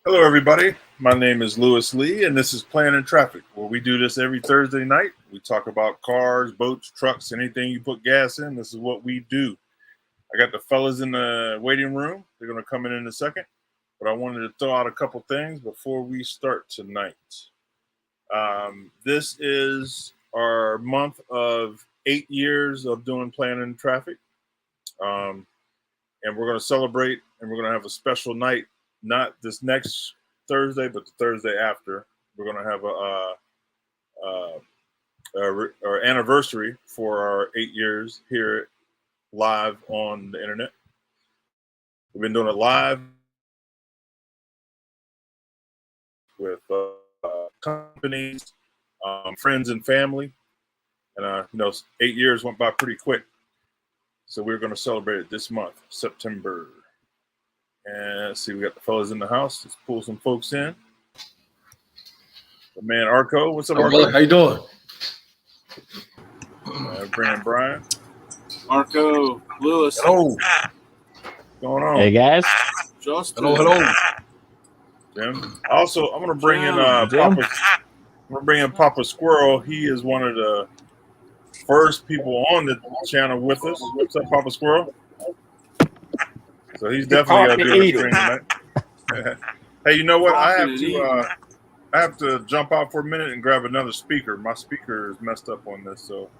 Hello, everybody. My name is Lewis Lee, and this is Planning Traffic, where we do this every Thursday night. We talk about cars, boats, trucks, anything you put gas in. This is what we do. I got the fellas in the waiting room. They're going to come in a second, but I wanted to throw out a couple things before we start tonight. This is our month of 8 years of doing Planning Traffic, and we're going to celebrate, and we're going to have a special night. Not this next Thursday, but the Thursday after. We're going to have our anniversary for our 8 years here live on the internet. We've been doing it live with companies, friends, and family. And 8 years went by pretty quick. So we're going to celebrate it this month, September. And let's see, we got the fellas in the house. Let's pull some folks in. The man Arco, what's up, Arco? How you doing? Bring in Brian. Arco, Lewis. Hello. What's going on? Hey guys. Justin. Hello. Jim. Also, I'm gonna bring in Papa Squirrel. He is one of the first people on the channel with us. What's up, Papa Squirrel? So he's definitely doing the stream tonight. Hey, you know what? I have to jump out for a minute and grab another speaker. My speaker is messed up on this, so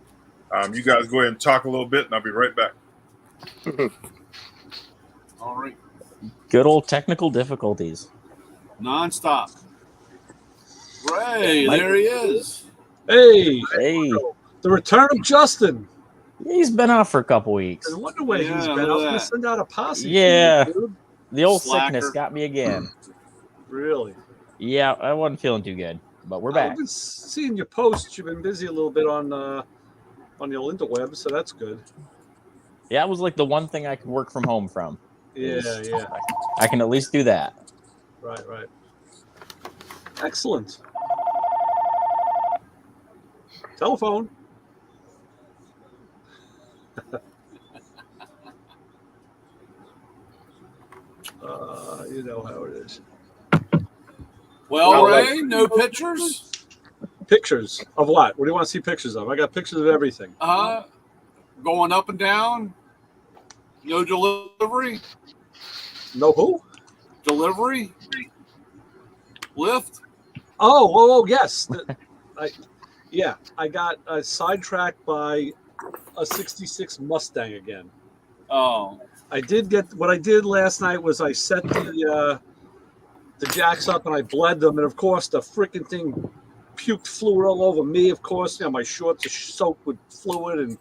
you guys go ahead and talk a little bit, and I'll be right back. All right. Good old technical difficulties. Non-stop. Ray, there he is. Hey. The return of Justin. He's been off for a couple weeks. I wonder where he's been. I was going to send out a posse. Yeah. For you, dude. The old Slacker. sickness got me again. Really? Yeah, I wasn't feeling too good, but we're back. I've been seeing your posts. You've been busy a little bit on the old interweb, so that's good. Yeah, it was like the one thing I could work from home from. Yeah. I can at least do that. Right. Excellent. Telephone. You know how it is. Well, Ray, no pictures? Pictures of what? What do you want to see pictures of? I got pictures of everything. Going up and down. No delivery. No who? Delivery. Lift. Oh, yes. I got sidetracked by a 66 Mustang again. Oh. What I did last night was I set the jacks up and I bled them, and of course the freaking thing puked fluid all over me. Of course, my shorts are soaked with fluid, and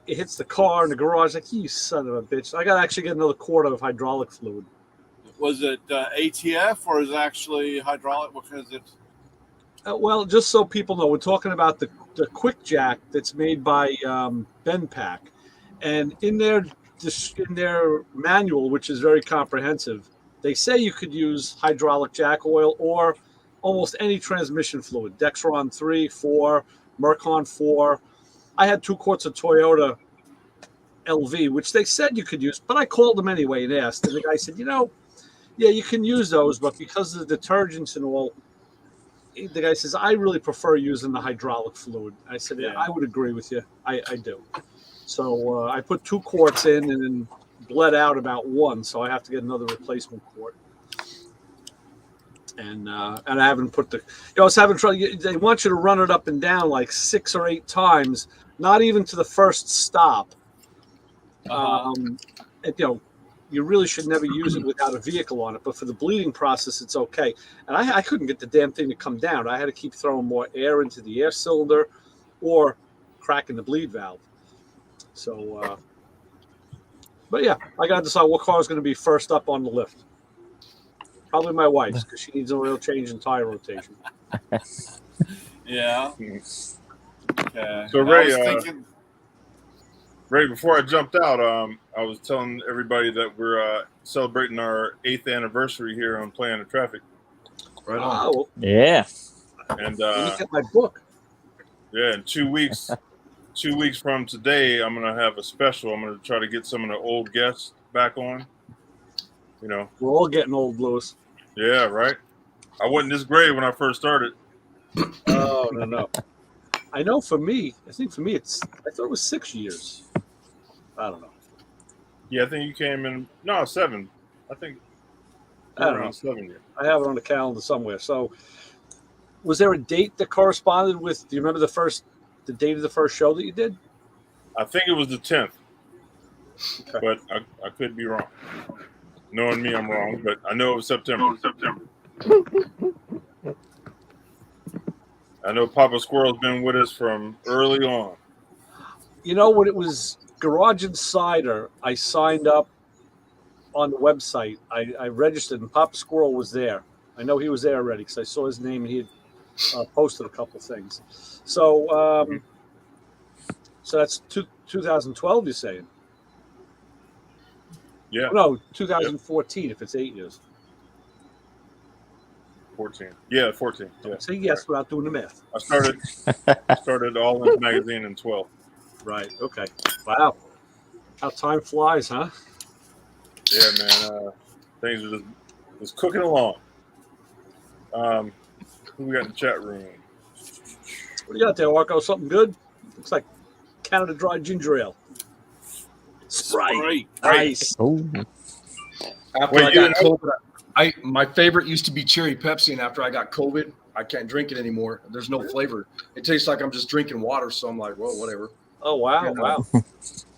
it hits the car in the garage. Like, you son of a bitch! I got to actually get another quart of hydraulic fluid. Was it ATF or is it actually hydraulic? Because it's well, just so people know, we're talking about the quick jack that's made by Benpack, and in their manual, which is very comprehensive, they say you could use hydraulic jack oil or almost any transmission fluid. Dexron 3, 4, Mercon 4. I had 2 quarts of Toyota LV, which they said you could use, but I called them anyway and asked, and the guy said, yeah, you can use those, but because of the detergents and all, the guy says, I really prefer using the hydraulic fluid. I said, yeah, I would agree with you. I do. So I put 2 quarts in and then bled out about 1, so I have to get another replacement quart. And I haven't put I was having trouble. They want you to run it up and down like 6 or 8 times, not even to the first stop. You really should never use it without a vehicle on it. But for the bleeding process, it's okay. And I couldn't get the damn thing to come down. I had to keep throwing more air into the air cylinder or cracking the bleed valve. So, but yeah, I got to decide what car is going to be first up on the lift. Probably my wife's, because she needs a oil change and tire rotation. Yeah. Okay. So Ray, before I jumped out, I was telling everybody that we're celebrating our 8th anniversary here on Playing the Traffic. Right on. Oh, yeah. And look at my book. Yeah, in 2 weeks. 2 weeks from today, I'm gonna have a special. I'm gonna try to get some of the old guests back on. We're all getting old, Lewis. Yeah, right. I wasn't this great when I first started. Oh no. I know for me, I thought it was 6 years. I don't know. Yeah, I think you came in 7. I think I you're don't know. around 7 years. I have it on the calendar somewhere. So, was there a date that corresponded with? Do you remember the date of the first show that you did? I think it was the 10th, Okay. but I could be wrong. Knowing me, I'm wrong, but I know it was September. I know Papa Squirrel's been with us from early on. You know, when it was Garage Insider, I signed up on the website. I registered, and Papa Squirrel was there. I know he was there already because I saw his name and he had posted a couple things. So, so that's 2012. You're saying? Yeah. No, 2014. Yep. If it's 8 years. 14. Yeah, 14. Yeah. Say yes without doing the math. I started All In magazine in 12. Right. Okay. Wow. How time flies, huh? Yeah, man. Things are just cooking along. Who we got in the chat room? What do you got there, Marco? Something good? Looks like Canada Dry Ginger Ale. Sprite. Nice. Oh, After I got COVID, my favorite used to be cherry Pepsi, and after I got COVID, I can't drink it anymore. There's no flavor. It tastes like I'm just drinking water, so I'm like, well, whatever. Oh, wow. And, wow.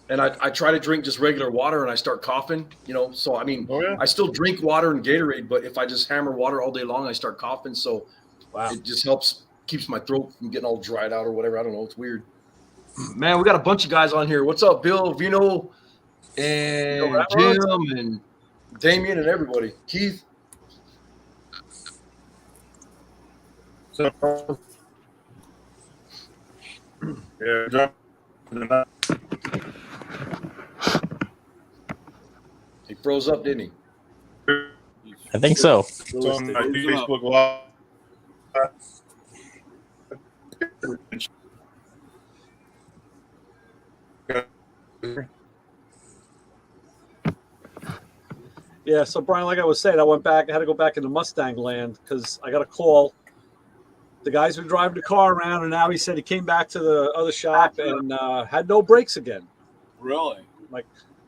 And I try to drink just regular water, and I start coughing, So, I mean, I still drink water and Gatorade, but if I just hammer water all day long, I start coughing. So it just keeps my throat from getting all dried out or whatever. I don't know. It's weird. Man, we got a bunch of guys on here. What's up, Bill, Vino, and Jim, and Damien, and everybody. Keith. So, yeah, he froze up, didn't he? I think so. On my Facebook Live. Yeah, so Brian, like I was saying, I had to go back into Mustang land because I got a call. The guys were driving the car around, and now he said he came back to the other shop and had no brakes again. Really?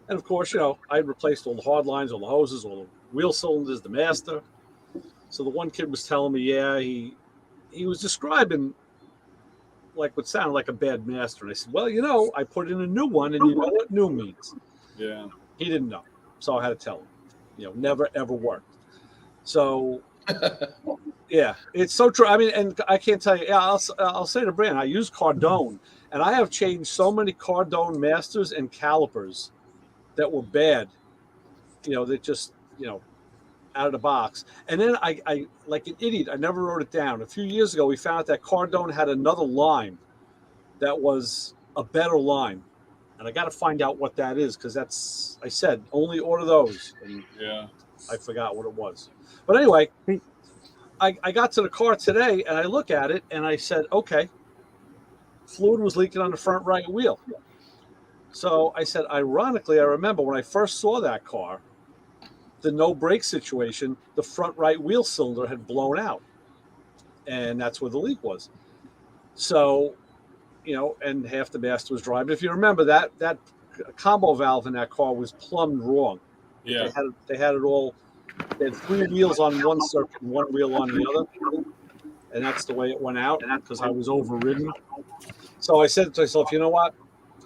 And of course, I replaced all the hard lines, all the hoses, all the wheel cylinders, the master. So the one kid was telling me, he was describing like what sounded like a bad master. And I said, well, I put in a new one, and you know what new means. Yeah. He didn't know. So I had to tell him, never, ever worked. So, yeah, it's so true. I mean, and I can't tell you, I'll say to Brand, I use Cardone, and I have changed so many Cardone masters and calipers that were bad, that just, out of the box. And then I like an idiot, I never wrote it down. A few years ago, we found out that Cardone had another line that was a better line. And I got to find out what that is because I said, only order those. And I forgot what it was. But anyway, I got to the car today and I look at it and I said, okay, fluid was leaking on the front right wheel. So I said, ironically, I remember when I first saw that car, the no brake situation, the front right wheel cylinder had blown out. And that's where the leak was. So, and half the master was dry. But if you remember, that combo valve in that car was plumbed wrong. Yeah. They had it all. They had 3 wheels on one circuit and 1 wheel on the other. And that's the way it went out because I was overridden. So I said to myself, you know what?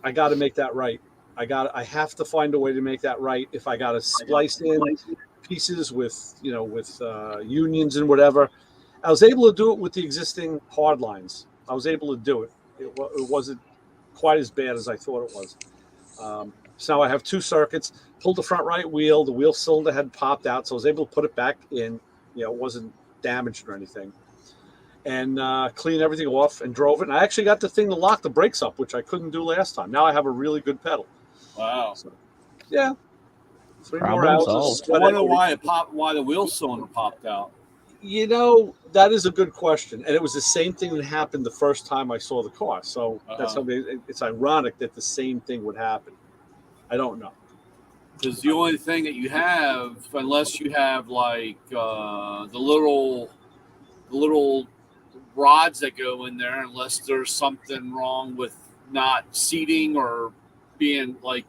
I got to make that right. I have to find a way to make that right. If I got to splice in pieces with unions and whatever, I was able to do it with the existing hard lines. I was able to do it. It wasn't quite as bad as I thought it was. So now I have 2 circuits, pulled the front right wheel. The wheel cylinder had popped out, so I was able to put it back in. It wasn't damaged or anything. And clean everything off and drove it. And I actually got the thing to lock the brakes up, which I couldn't do last time. Now I have a really good pedal. Wow. So, yeah. 3 Problem more hours. solved. I wonder why the wheel cylinder popped out. That is a good question. And it was the same thing that happened the first time I saw the car. So that's something. It's ironic that the same thing would happen. I don't know. Because the only thing that you have, unless you have like the little rods that go in there, unless there's something wrong with not seating or being like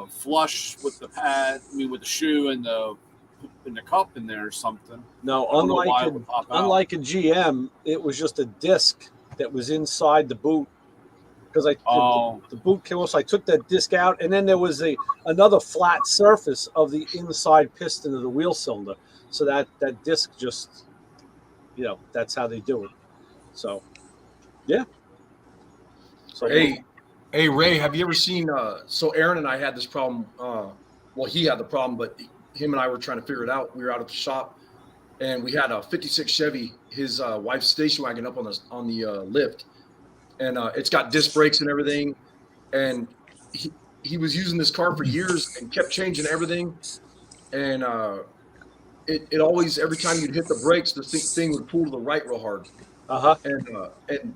flush with the pad, with the shoe and the cup in there or something. No, unlike a GM, it was just a disc that was inside the boot. Because the boot came off, so I took that disc out, and then there was another flat surface of the inside piston of the wheel cylinder. So that disc just, that's how they do it. So, yeah. So hey, Ray, have you ever seen? So Aaron and I had this problem. Well, he had the problem, but him and I were trying to figure it out. We were out at the shop, and we had a '56 Chevy, his wife's station wagon, up on the lift, and it's got disc brakes and everything. And he was using this car for years and kept changing everything, and it always, every time you'd hit the brakes, the thing would pull to the right real hard. And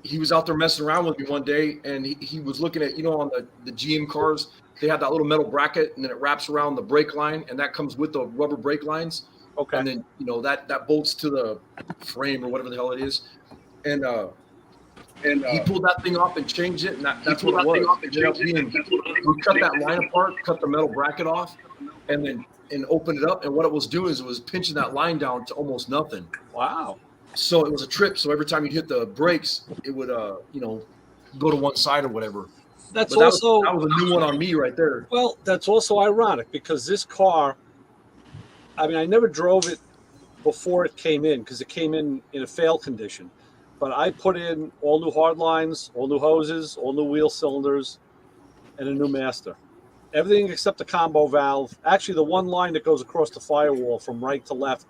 he was out there messing around with me one day, and he was looking at, on the GM cars, they have that little metal bracket, and then it wraps around the brake line, and that comes with the rubber brake lines. Okay. And then, that bolts to the frame or whatever the hell it is. And he pulled that thing off and changed it, and that's what it was. We cut that line apart, cut the metal bracket off, and opened it up. And what it was doing is it was pinching that line down to almost nothing. Wow. So it was a trip. So every time you hit the brakes, it would, go to one side or whatever. That was a new one on me right there. Well, that's also ironic because this car, I never drove it before it came in because it came in a fail condition. But I put in all new hard lines, all new hoses, all new wheel cylinders, and a new master. Everything except the combo valve. Actually, the one line that goes across the firewall from right to left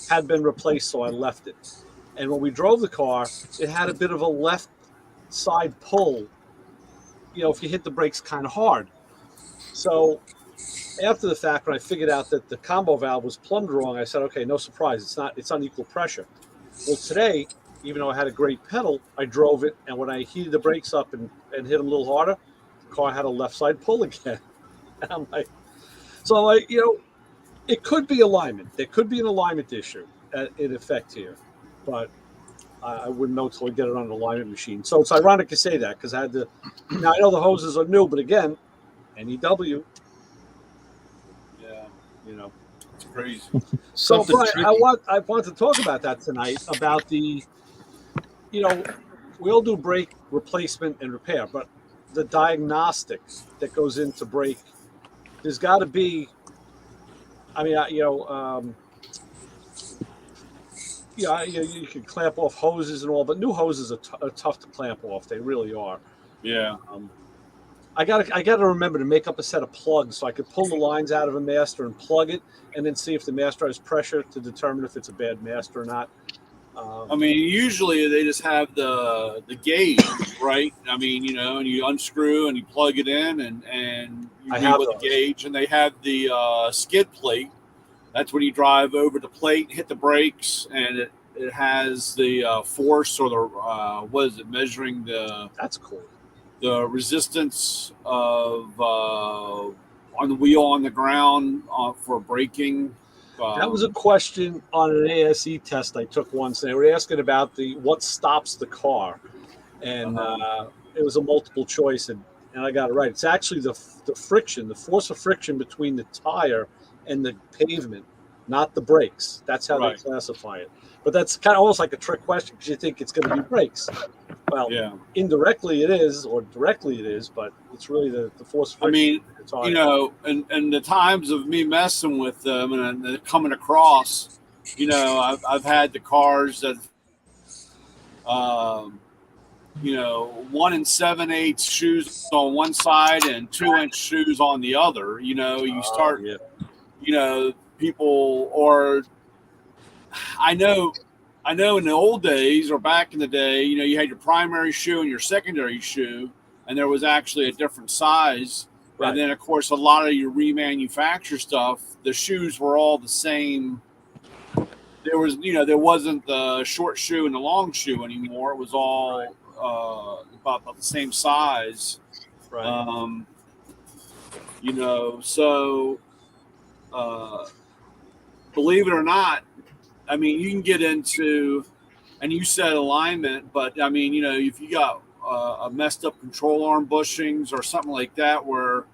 had been replaced, so I left it. And when we drove the car, it had a bit of a left side pull, if you hit the brakes kind of hard. So after the fact, when I figured out that the combo valve was plumbed wrong, I said, okay, no surprise. It's unequal pressure. Well, today, even though I had a great pedal, I drove it, and when I heated the brakes up and hit them a little harder, the car had a left side pull again. And I'm like, it could be alignment. There could be an alignment issue in effect here, but I wouldn't know until I get it on an alignment machine. So it's ironic to say that because I had to. Now I know the hoses are new, but again, NEW. Yeah, it's crazy. So Brian, I want to talk about that tonight. About the, we all do brake replacement and repair, but the diagnostic that goes into brake, there's got to be. You can clamp off hoses and all, but new hoses are tough to clamp off. They really are. Yeah. I gotta remember to make up a set of plugs so I could pull the lines out of a master and plug it, and then see if the master has pressure to determine if it's a bad master or not. Usually they just have the gauge, right? And you unscrew and you plug it in, and you read with the gauge, and they have the skid plate. That's when you drive over the plate, hit the brakes, and it has the force or the measuring the. That's cool. The resistance of on the wheel on the ground for braking. That was a question on an ASE test I took once. They were asking about what stops the car, and it was a multiple choice, and I got it right. It's actually the friction, the force of friction between the tire and the pavement, not the brakes. That's how they classify it. But that's kind of almost like a trick question because you think it's going to be brakes. Well, indirectly it is, or directly it is, but it's really the force of friction. And the times of me messing with them and coming across, I've had the cars that, 1 7/8 shoes on one side and 2-inch shoes on the other. You start, people, or I know in the old days or back in the day, you had your primary shoe and your secondary shoe, and there was actually a different size. Right. And then, of course, a lot of your remanufacture stuff, the shoes were all the same. There wasn't the short shoe and the long shoe anymore. It was all about the same size. Right. So believe it or not, I mean, you can get into, and you said alignment, but I mean, if you got a messed up control arm bushings or something like that, where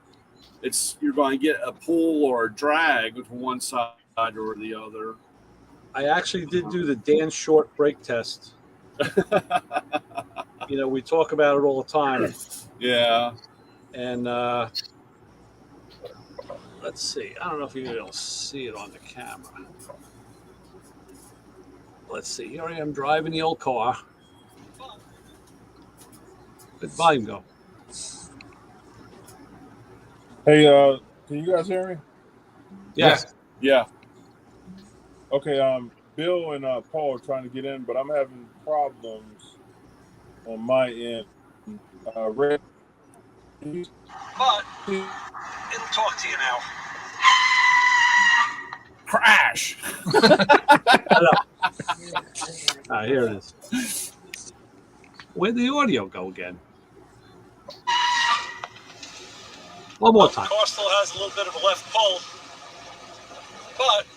you're going to get a pull or a drag with one side or the other. I actually did do the Dan Short brake test. We talk about it all the time. Yeah. And let's see. I don't know if you'll see it on the camera. Let's see. Here I am driving the old car. Good volume go. Hey, can you guys hear me? Yes. Yeah. Okay. Bill and Paul are trying to get in, but I'm having problems on my end. Red. But it'll talk to you now. Crash. Here it is. Where'd the audio go again? One more time. The car still has a little bit of a left pull, but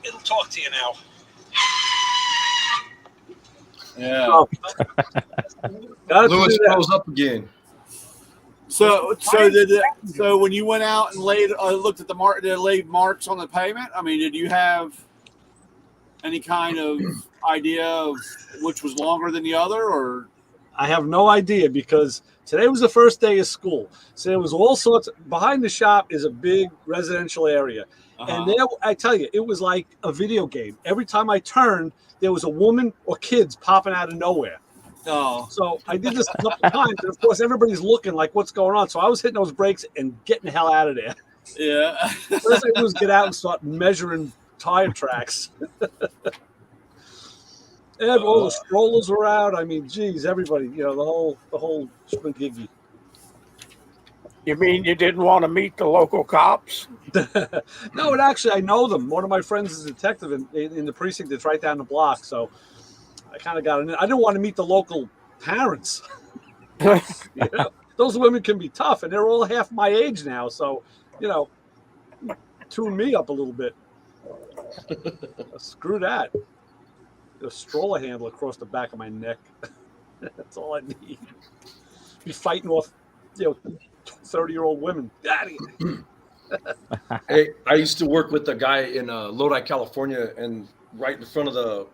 it'll talk to you now. Yeah. Oh. Lewis throws up again. So when you went out and looked at the mark, did it leave marks on the pavement? I mean, did you have any kind of idea of which was longer than the other, or? I have no idea because today was the first day of school. So there was all sorts. Behind the shop is a big residential area. And there, I tell you, it was like a video game. Every time I turned, there was a woman or kids popping out of nowhere. Oh. So I did this a couple times. And of course, everybody's looking like, what's going on? So I was hitting those brakes and getting the hell out of there. Yeah. First thing I do is get out and start measuring tire tracks. And all the strollers were out. I mean, geez, everybody, the whole spagiggy. You mean you didn't want to meet the local cops? No, and actually, I know them. One of my friends is a detective in the precinct that's right down the block. So I kind of got in. I didn't want to meet the local parents. Those women can be tough, and they're all half my age now. So, tune me up a little bit. Screw that. A stroller handle across the back of my neck. That's all I need. Be fighting off, 30-year-old women. Daddy. Hey, I used to work with a guy in Lodi, California, and right in front of the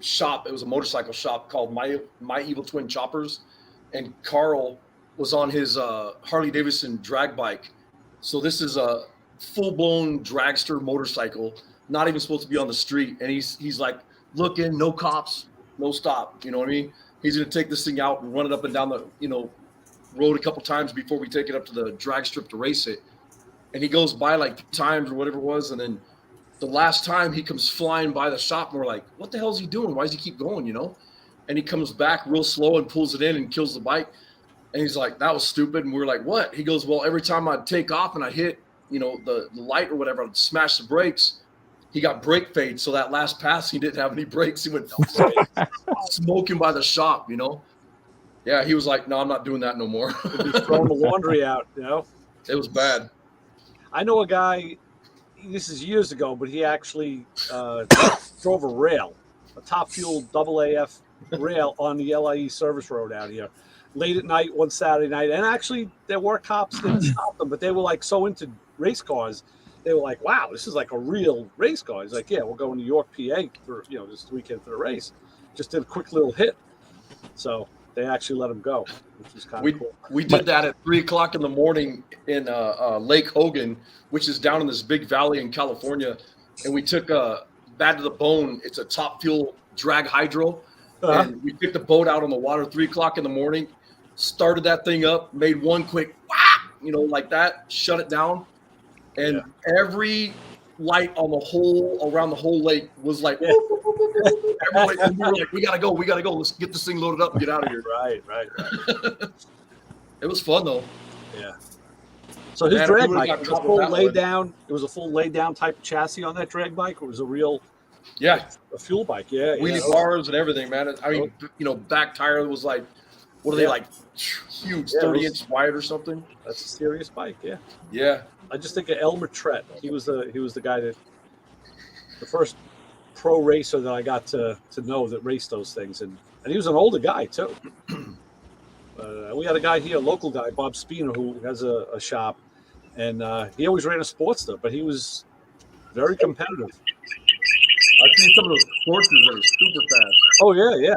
shop, it was a motorcycle shop called My Evil Twin Choppers, and Carl was on his Harley Davidson drag bike. So this is a full-blown dragster motorcycle, not even supposed to be on the street, and he's like looking, no cops, no stop. You know what I mean? He's gonna take this thing out and run it up and down the road a couple times before we take it up to the drag strip to race it. And he goes by like 2 times or whatever it was, and then the last time he comes flying by the shop, and we're like, what the hell is he doing? Why does he keep going? And he comes back real slow and pulls it in and kills the bike. And he's like, that was stupid. And we're like, what? He goes, well, every time I'd take off and I hit the light or whatever, I'd smash the brakes. He got brake fade, so that last pass he didn't have any brakes. He went smoking by the shop. Yeah, he was like, no, I'm not doing that no more. He's throwing the laundry out. It was bad. I know a guy. This is years ago, but he actually drove a rail, a top fuel AAF rail on the LIE service road out here, late at night one Saturday night. And actually, there were cops that stopped them, but they were like so into race cars. They were like, wow, this is like a real race car. He's like, yeah, we're going to York, PA for, this weekend for the race. Just did a quick little hit. So they actually let him go, which is kind of cool. We did that at 3:00 in the morning in Lake Hogan, which is down in this big valley in California. And we took Bad to the Bone. It's a top fuel drag hydro. And we took the boat out on the water 3:00 in the morning, started that thing up, made one quick, like that, shut it down. And every light on around the whole lake was like, everybody, and we were like, we gotta go, let's get this thing loaded up and get out of here. Right. It was fun though. Yeah. So his drag bike was a full lay down. It was a full lay down type of chassis on that drag bike. It was a real, a fuel bike. Yeah. Wheelie bars and everything, man. I mean, back tire was like What are they like? Huge, 30-inch wide or something. That's a serious bike. Yeah. Yeah. I just think of Elmer Trett. He was the guy the first pro racer that I got to know that raced those things, and he was an older guy too. We had a guy here, a local guy, Bob Spina, who has a shop, and he always ran a Sportster, but he was very competitive. I've seen some of those Sportsters that are super fast. Oh yeah.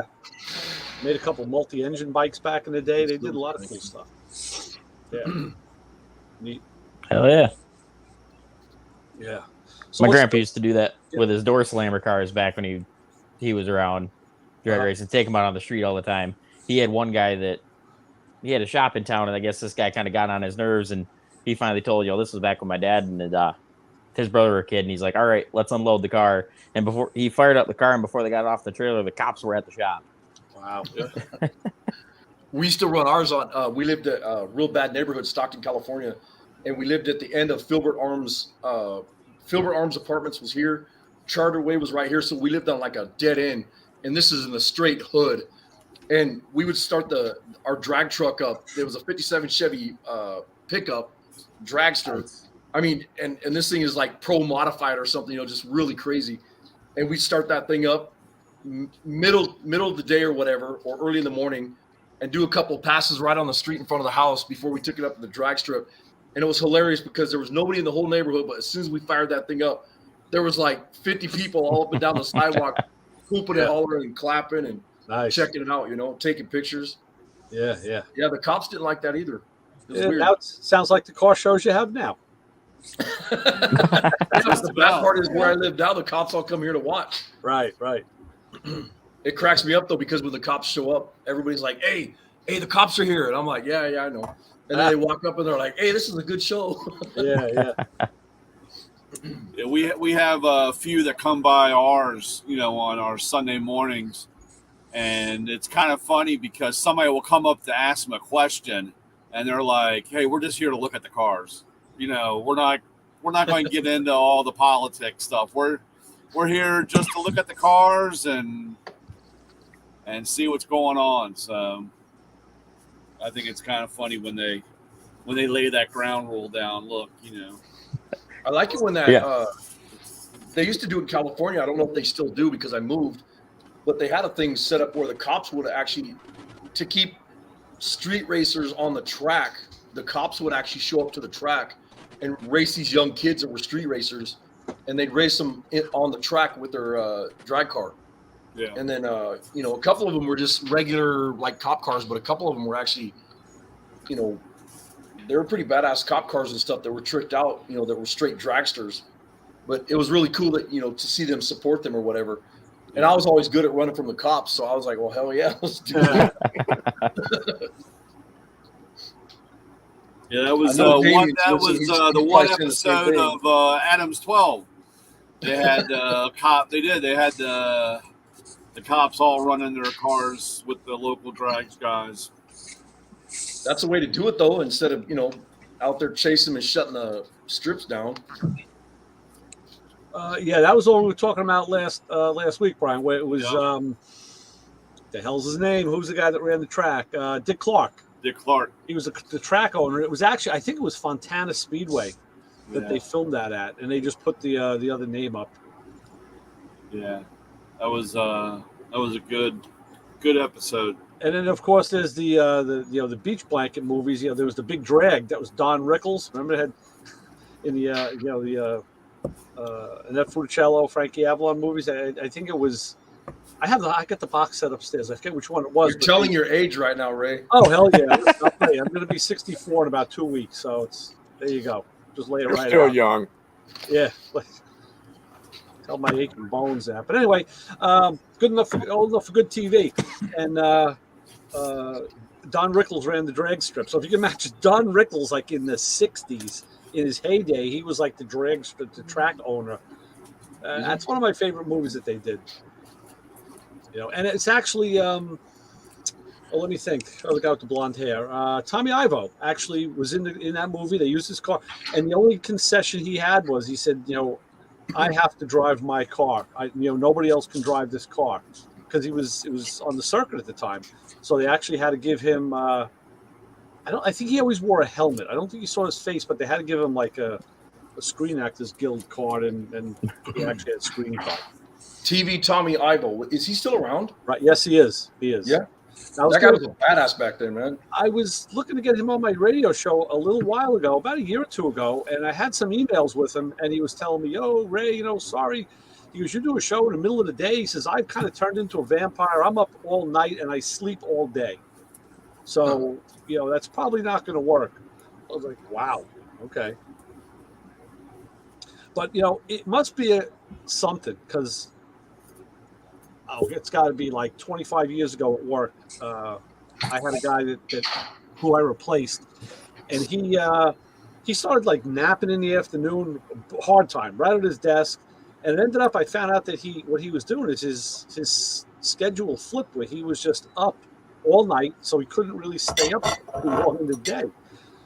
Made a couple multi-engine bikes back in the day. They did a lot of cool stuff. Yeah. Neat. Hell yeah. Yeah. So My grandpa used to do that with his door slammer cars back when he was around drag racing, take him out on the street all the time. He had one guy that he had a shop in town, and I guess this guy kind of got on his nerves, and he finally told, this was back when my dad and his brother were a kid, and he's like, all right, let's unload the car. And before he fired up the car, and before they got off the trailer, the cops were at the shop. Wow. We used to run ours on. We lived at a real bad neighborhood, Stockton, California, and we lived at the end of Filbert Arms. Filbert Arms Apartments was here. Charter Way was right here, so we lived on like a dead end, and this is in the straight hood. And we would start our drag truck up. There was a '57 Chevy pickup dragster. I mean, and this thing is like pro modified or something, just really crazy. And we start that thing up middle of the day or whatever, or early in the morning, and do a couple passes right on the street in front of the house before we took it up to the drag strip. And it was hilarious because there was nobody in the whole neighborhood, but as soon as we fired that thing up, there was like 50 people all up and down the sidewalk, hooping and hollering and clapping and checking it out, taking pictures. Yeah. Yeah, the cops didn't like that either. It was weird. Now it sounds like the car shows you have now. The bad part is where I live now, the cops all come here to watch. Right. It cracks me up though, because when the cops show up, everybody's like, hey, the cops are here. And I'm like, yeah, I know. And then they walk up and they're like, hey, this is a good show. Yeah. Yeah, we have a few that come by ours, on our Sunday mornings. And it's kind of funny because somebody will come up to ask them a question and they're like, hey, we're just here to look at the cars. We're not going to get into all the politics stuff. We're here just to look at the cars and see what's going on. So I think it's kind of funny when they lay that ground rule down. Look, I like it when that they used to do it in California. I don't know if they still do because I moved, but they had a thing set up where the cops would actually, to keep street racers on the track, the cops would actually show up to the track and race these young kids that were street racers, and they'd race them on the track with their drag car. Yeah. And then, a couple of them were just regular like cop cars, but a couple of them were actually, they were pretty badass cop cars and stuff that were tricked out, that were straight dragsters. But it was really cool that, to see them support them or whatever. And I was always good at running from the cops. So I was like, well, hell yeah, let's do it. Yeah, that was the one episode of Adams 12. They had They had the cops all running their cars with the local drags guys. That's a way to do it, though, instead of out there chasing them and shutting the strips down. That was all we were talking about last week, Brian. Where it was the hell's his name? Who's the guy that ran the track? Dick Clark. Dick Clark. He was the track owner. It was actually, I think it was Fontana Speedway that they filmed that at, and they just put the other name up. Yeah, that was a good episode. And then of course there's the beach blanket movies. There was the Big Drag that was Don Rickles. Remember it had in the Annette Funicello, Frankie Avalon movies. I think it was. I got the box set upstairs. I forget which one it was. You're telling your age right now, Ray. Oh hell yeah! I'm going to be 64 in about 2 weeks, so there you go. Just lay it right out. You're still young. Yeah. Tell my aching bones that. But anyway, old enough for good TV. And Don Rickles ran the drag strip. So if you can imagine Don Rickles like in the 60s, in his heyday, he was like the drag strip, the track owner. That's one of my favorite movies that they did. And it's actually, let me think. Oh, the guy with the blonde hair. Tommy Ivo actually was in that movie. They used his car. And the only concession he had was he said, I have to drive my car. Nobody else can drive this car. because it was on the circuit at the time. So they actually had to give him. I think he always wore a helmet. I don't think you saw his face, but they had to give him like a Screen Actors Guild card, and he actually had a screen card. TV Tommy Ivo, is he still around? Right? Yes, he is. He is. Yeah. That guy was a badass back then, man. I was looking to get him on my radio show a little while ago, about a year or two ago, and I had some emails with him, and he was telling me, "Oh, Ray, sorry." He goes, "You do a show in the middle of the day." He says, "I've kind of turned into a vampire. I'm up all night and I sleep all day. So, that's probably not going to work." I was like, wow, okay. But, it must be something, because it's got to be like 25 years ago at work. I had a guy who I replaced, and he started like napping in the afternoon, hard time, right at his desk. And it ended up, I found out that what he was doing is his schedule flipped, where he was just up all night, so he couldn't really stay up too long in the day.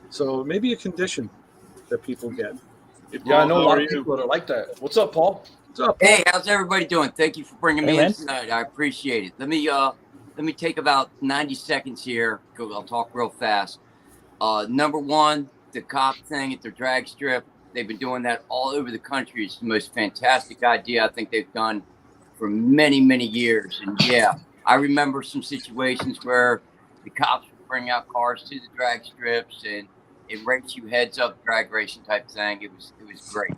So maybe a condition that people get. Yeah, I know a lot of people that are like that. What's up, Paul? What's up, Paul? Hey, how's everybody doing? Thank you for bringing me in tonight. I appreciate it. Let me take about 90 seconds here. I'll talk real fast. Number one, the cop thing at the drag strip. They've been doing that all over the country. It's the most fantastic idea I think they've done for many, many years. And yeah, I remember some situations where the cops would bring out cars to the drag strips and it rates you heads up, drag racing type thing. It was great.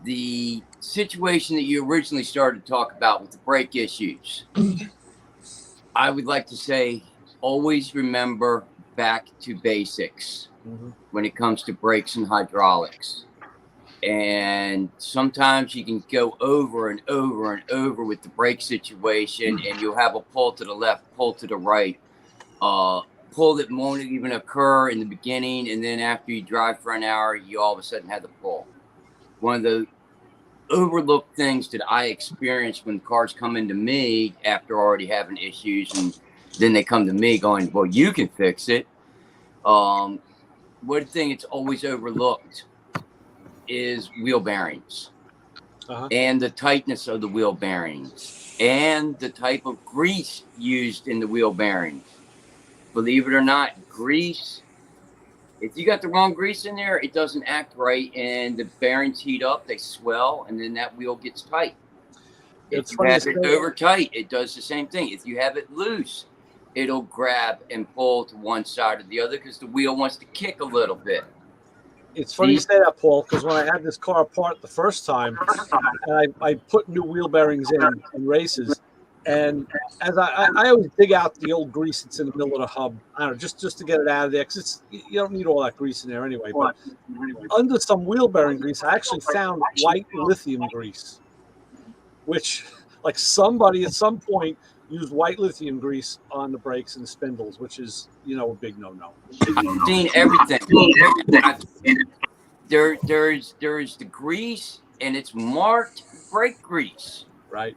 The situation that you originally started to talk about with the brake issues, I would like to say, always remember back to basics when it comes to brakes and hydraulics. And sometimes you can go over and over and over with the brake situation, and you'll have a pull to the left, pull to the right, pull that won't even occur in the beginning, and then after you drive for an hour, you all of a sudden have the pull. One of the overlooked things that I experience when cars come into me after already having issues, and then they come to me going, "Well, you can fix it." One thing that's always overlooked is wheel bearings and the tightness of the wheel bearings and the type of grease used in the wheel bearings. Believe it or not, grease, if you got the wrong grease in there, it doesn't act right, and the bearings heat up, they swell, and then that wheel gets tight. If you have it over tight, it does the same thing. If you have it loose, it'll grab and pull to one side or the other because the wheel wants to kick a little bit. It's funny you say that, Paul, because when I had this car apart the first time, and I put new wheel bearings in races, and as I always dig out the old grease that's in the middle of the hub, I don't know, just to get it out of there, because you don't need all that grease in there anyway. But under some wheel bearing grease, I actually found white lithium grease, which, like, somebody at some point used white lithium grease on the brakes and the spindles, which is, a big no-no. I've seen everything. There's the grease, and it's marked brake grease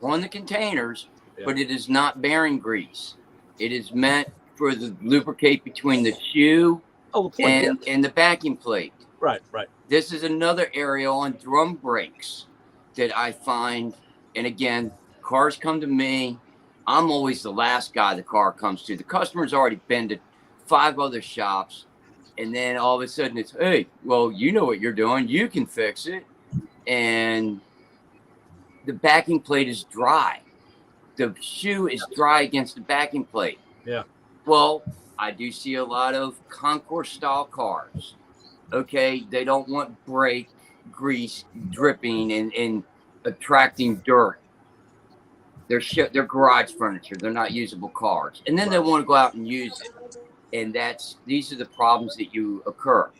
on the containers, but it is not bearing grease. It is meant for the lubricate between the shoe and the backing plate. Right. This is another area on drum brakes that I find, and again, cars come to me. I'm always the last guy the car comes to. The customer's already been to 5 other shops, and then all of a sudden it's, "Hey, well, you know what you're doing. You can fix it." And the backing plate is dry. The shoe is dry against the backing plate. Yeah. Well, I do see a lot of concourse style cars. Okay, they don't want brake grease dripping and attracting dirt. They're garage furniture. They're not usable cars. And then they want to go out and use it. And these are the problems that you occur.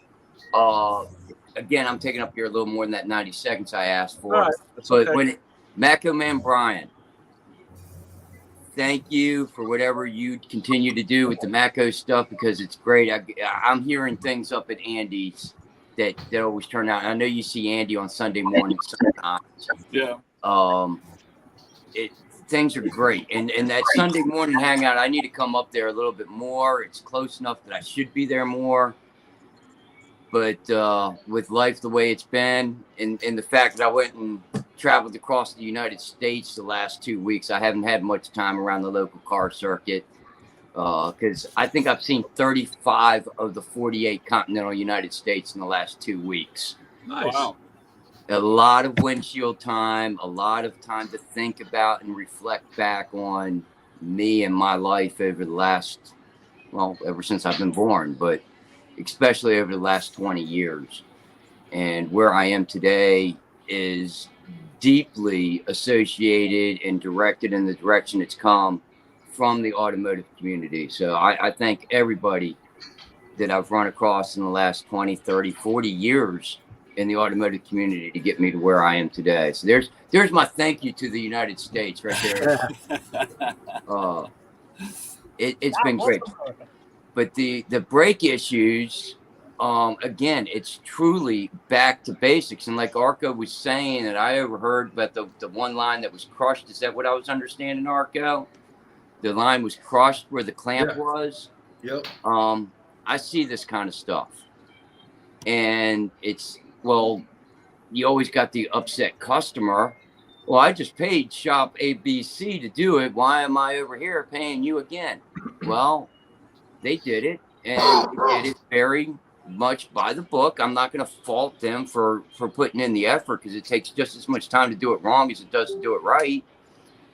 Again, I'm taking up here a little more than that 90 seconds I asked for. Right, but when Macho Man Brian, thank you for whatever you continue to do with the Maco stuff, because it's great. I'm hearing things up at Andy's that always turn out. I know you see Andy on Sunday mornings sometimes. Yeah. Things are great. And that Sunday morning hangout, I need to come up there a little bit more. It's close enough that I should be there more. But with life the way it's been, and the fact that I went and traveled across the United States the last 2 weeks. I haven't had much time around the local car circuit because I think I've seen 35 of the 48 continental United States in the last 2 weeks. Nice. Wow. A lot of windshield time, a lot of time to think about and reflect back on me and my life over the last, well, ever since I've been born, but especially over the last 20 years. And where I am today is deeply associated and directed in the direction it's come from the automotive community. So I thank everybody that I've run across in the last 20, 30, 40 years in the automotive community to get me to where I am today. So there's my thank you to the United States right there. It's been great. But the brake issues, again, it's truly back to basics. And like Arco was saying, that I overheard about the one line that was crushed. Is that what I was understanding, Arco? The line was crushed where the clamp was. Yep. I see this kind of stuff. And it's, well, you always got the upset customer. Well, I just paid shop ABC to do it. Why am I over here paying you again? Well, they did it, and they did it very much by the book. I'm not going to fault them for putting in the effort because it takes just as much time to do it wrong as it does to do it right.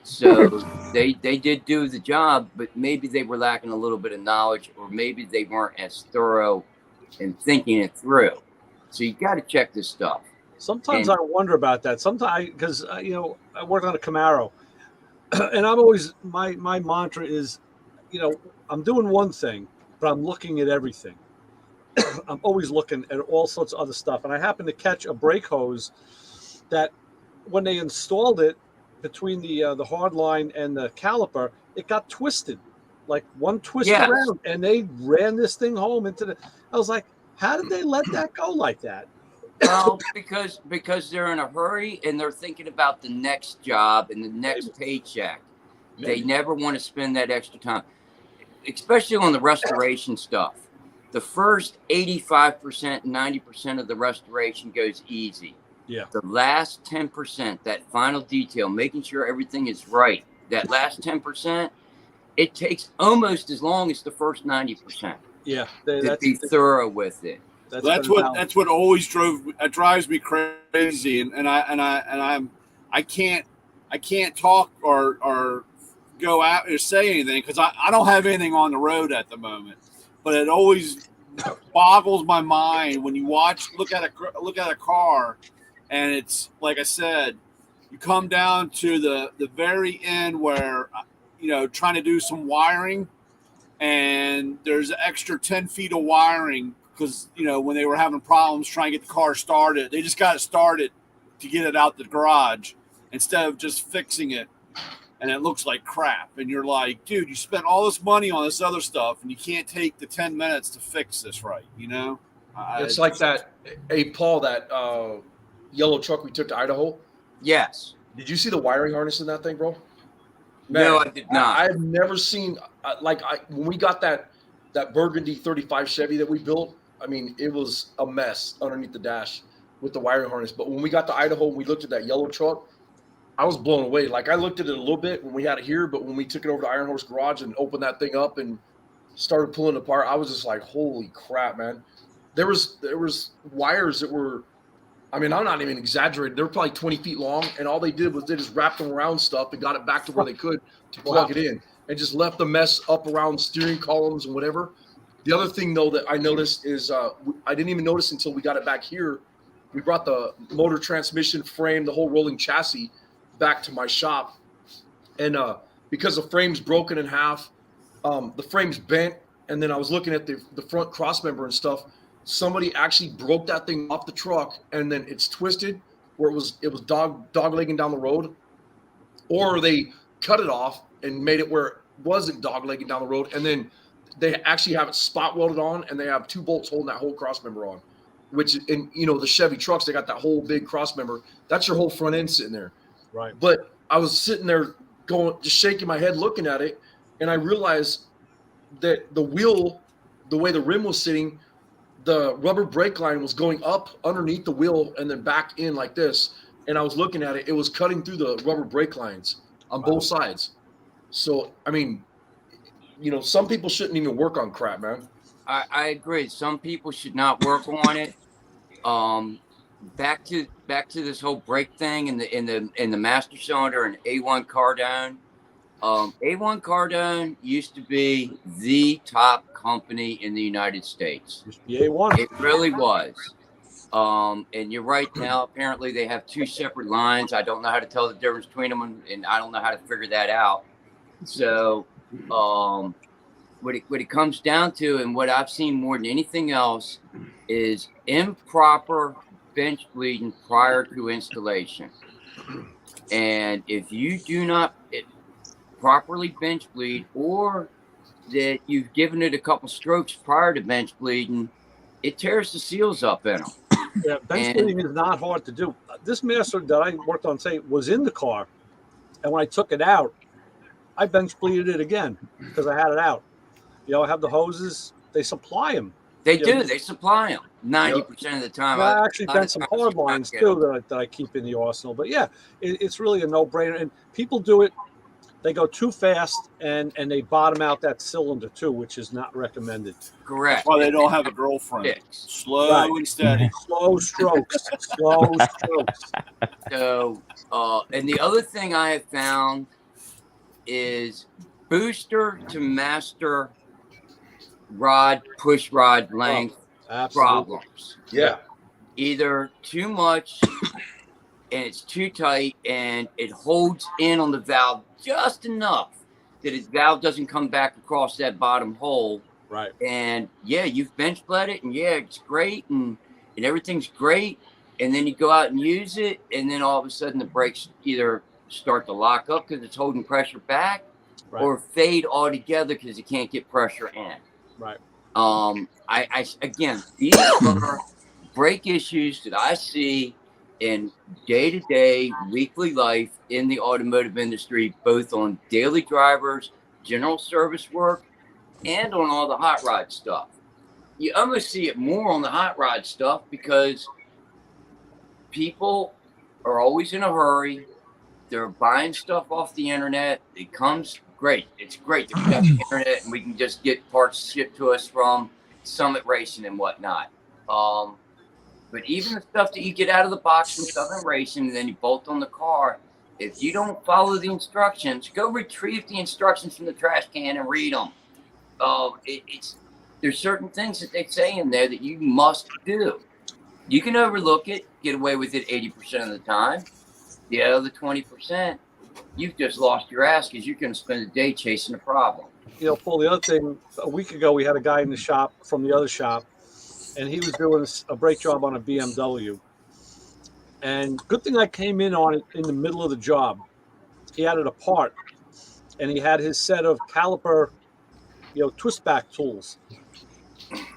So they did do the job, but maybe they were lacking a little bit of knowledge, or maybe they weren't as thorough in thinking it through. So you got to check this stuff. Sometimes I wonder about that. Sometimes, because you know, I work on a Camaro, and I'm always my mantra is, you know, I'm doing one thing, but I'm looking at everything. I'm always looking at all sorts of other stuff, and I happened to catch a brake hose that, when they installed it between the hard line and the caliper, it got twisted, like one twist around, and they ran this thing home into the. I was like, how did they let that go like that? Well, because they're in a hurry and they're thinking about the next job and the next paycheck. They never want to spend that extra time, especially on the restoration stuff. The first 85%, 90% of the restoration goes easy. Yeah. The last 10%, that final detail, making sure everything is right, that last 10%, it takes almost as long as the first 90%. Yeah. To be thorough with it. That's what always drives me crazy, and I can't talk or go out or say anything because I don't have anything on the road at the moment. But it always boggles my mind when you look at a car, and it's like I said, you come down to the very end where, you know, trying to do some wiring, and there's an extra 10 feet of wiring. Because, you know, when they were having problems trying to get the car started, they just got it started to get it out the garage instead of just fixing it. And it looks like crap. And you're like, dude, you spent all this money on this other stuff and you can't take the 10 minutes to fix this right, you know? It's like that, Paul, that yellow truck we took to Idaho. Yes. Did you see the wiring harness in that thing, bro? Man, no, I did not. I've never seen, when we got that Burgundy 35 Chevy that we built, I mean, it was a mess underneath the dash with the wiring harness. But when we got to Idaho and we looked at that yellow truck, I was blown away. Like, I looked at it a little bit when we had it here, but when we took it over to Iron Horse Garage and opened that thing up and started pulling it apart, I was just like, holy crap, man. There was wires that were, I mean, I'm not even exaggerating. They were probably 20 feet long, and all they did was they just wrapped them around stuff and got it back to where they could to plug it in, and just left the mess up around steering columns and whatever. The other thing, though, that I noticed is I didn't even notice until we got it back here. We brought the motor, transmission, frame, the whole rolling chassis back to my shop. And because the frame's broken in half, the frame's bent, and then I was looking at the front cross member and stuff. Somebody actually broke that thing off the truck, and then it's twisted where it was dog-legging down the road, or they cut it off and made it where it wasn't dog-legging down the road, and then they actually have it spot welded on, and they have 2 bolts holding that whole cross member on, which, in, you know, the Chevy trucks, they got that whole big cross member. That's your whole front end sitting there. Right. But I was sitting there just shaking my head looking at it, and I realized that the wheel, the way the rim was sitting, the rubber brake line was going up underneath the wheel and then back in like this. and I was looking at it. It was cutting through the rubber brake lines on both sides. So, I mean, some people shouldn't even work on crap, man. I agree. Some people should not work on it. Back to this whole brake thing in the master cylinder and A1 Cardone. A1 Cardone used to be the top company in the United States. A1. It really was. And you're right. Now apparently they have two separate lines. I don't know how to tell the difference between them, and I don't know how to figure that out. So what it comes down to, and what I've seen more than anything else, is improper bench bleeding prior to installation. And if you do not properly bench bleed, or that you've given it a couple strokes prior to bench bleeding, it tears the seals up in them. Yeah, bench bleeding is not hard to do. This master that I worked on, say, was in the car, and when I took it out, I bench bleeded it again because I had it out. I have the hoses. They supply them. They do. They supply them 90% of the time. I actually done some hard lines too that I keep in the arsenal. But yeah, it's really a no-brainer. And people do it. They go too fast and they bottom out that cylinder too, which is not recommended. Correct. That's why they don't have a girlfriend. Slow and steady. Slow strokes. Slow strokes. So, and the other thing I have found is booster to master rod, push rod length problems. Yeah. Either too much and it's too tight and it holds in on the valve just enough that its valve doesn't come back across that bottom hole. Right. And yeah, you've bench bled it, and yeah, it's great, and everything's great. And then you go out and use it, and then all of a sudden the brakes either start to lock up because it's holding pressure back, or fade altogether because you can't get pressure in. Right. I again, these are brake issues that I see in day-to-day, weekly life in the automotive industry, both on daily drivers, general service work, and on all the hot rod stuff. You almost see it more on the hot rod stuff because people are always in a hurry. They're buying stuff off the internet. It comes great. It's great that we got the internet and we can just get parts shipped to us from Summit Racing and whatnot. But even the stuff that you get out of the box from Southern Racing and then you bolt on the car, if you don't follow the instructions, go retrieve the instructions from the trash can and read them. There's certain things that they say in there that you must do. You can overlook it, get away with it 80% of the time. The other 20%, you've just lost your ass because you're going to spend a day chasing a problem. Paul, the other thing, a week ago, we had a guy in the shop from the other shop, and he was doing a brake job on a BMW. And good thing I came in on it in the middle of the job. He had it apart, and he had his set of caliper, twist back tools.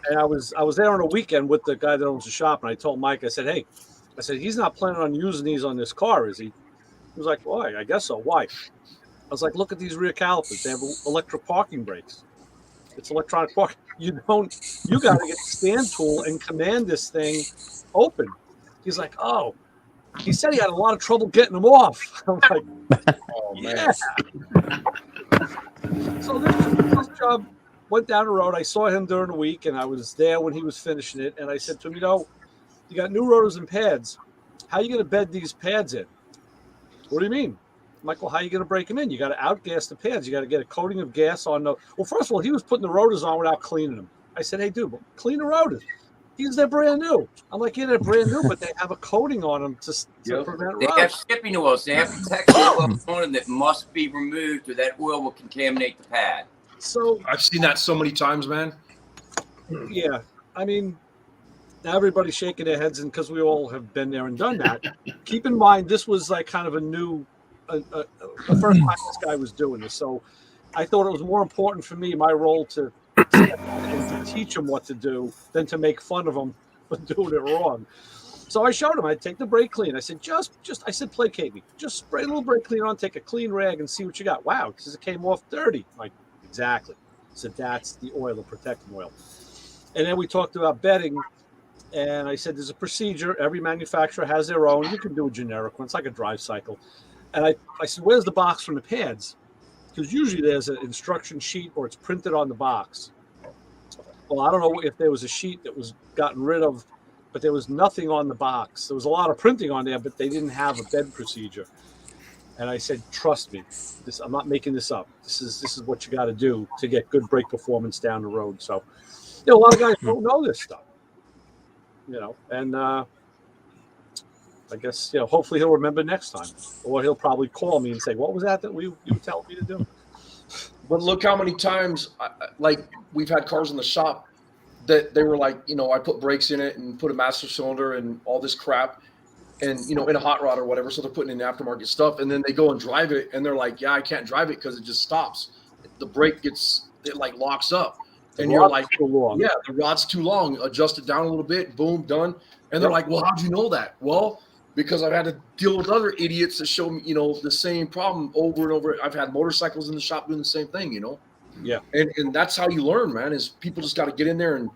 And I was there on a weekend with the guy that owns the shop, and I told Mike, I said, hey, he's not planning on using these on this car, is he? He was like, why? I guess so. Why? I was like, look at these rear calipers. They have electric parking brakes. It's electronic parking. You got to get the stand tool and command this thing open. He's like, oh. He said he had a lot of trouble getting them off. I'm like, oh, yeah. So this job went down the road. I saw him during the week, and I was there when he was finishing it. And I said to him, you got new rotors and pads. How are you going to bed these pads in? What do you mean? I'm like, well, how are you going to break them in? You got to outgas the pads. You got to get a coating of gas on the. Well, first of all, he was putting the rotors on without cleaning them. I said, hey, dude, clean the rotors. They're brand new. I'm like, yeah, they're brand new, but they have a coating on them to prevent rust. They have shipping oils. They have protection oils on them that must be removed, or that oil will contaminate the pad. So I've seen that so many times, man. Yeah, I mean, everybody's shaking their heads, and because we all have been there and done that. Keep in mind, this was like kind of a new, the first time this guy was doing this. So I thought it was more important for me, my role, to teach him what to do than to make fun of him for doing it wrong. So I showed him. I'd take the brake clean. I said, I said, placate me. Just spray a little brake clean on, take a clean rag, and see what you got. Wow, because it came off dirty. I'm like, exactly. So that's the oil, the protecting oil. And then we talked about bedding. And I said, there's a procedure. Every manufacturer has their own. You can do a generic one. It's like a drive cycle. And I said, where's the box from the pads? Because usually there's an instruction sheet or it's printed on the box. Well, I don't know if there was a sheet that was gotten rid of, but there was nothing on the box. There was a lot of printing on there, but they didn't have a bed procedure. And I said, trust me, I'm not making this up. This is what you got to do to get good brake performance down the road. So, a lot of guys don't know this stuff. And I guess, hopefully he'll remember next time, or he'll probably call me and say, what was that you were telling me to do? But look how many times, we've had cars in the shop that they were like, I put brakes in it and put a master cylinder and all this crap and, in a hot rod or whatever. So they're putting in aftermarket stuff. And then they go and drive it and they're like, yeah, I can't drive it because it just stops. The brake it locks up. And you're like, yeah, the rod's too long. Adjust it down a little bit. Boom, done. And they're like, well, how'd you know that? Well, because I've had to deal with other idiots that show me, the same problem over and over. I've had motorcycles in the shop doing the same thing, Yeah. And that's how you learn, man, is people just got to get in there and,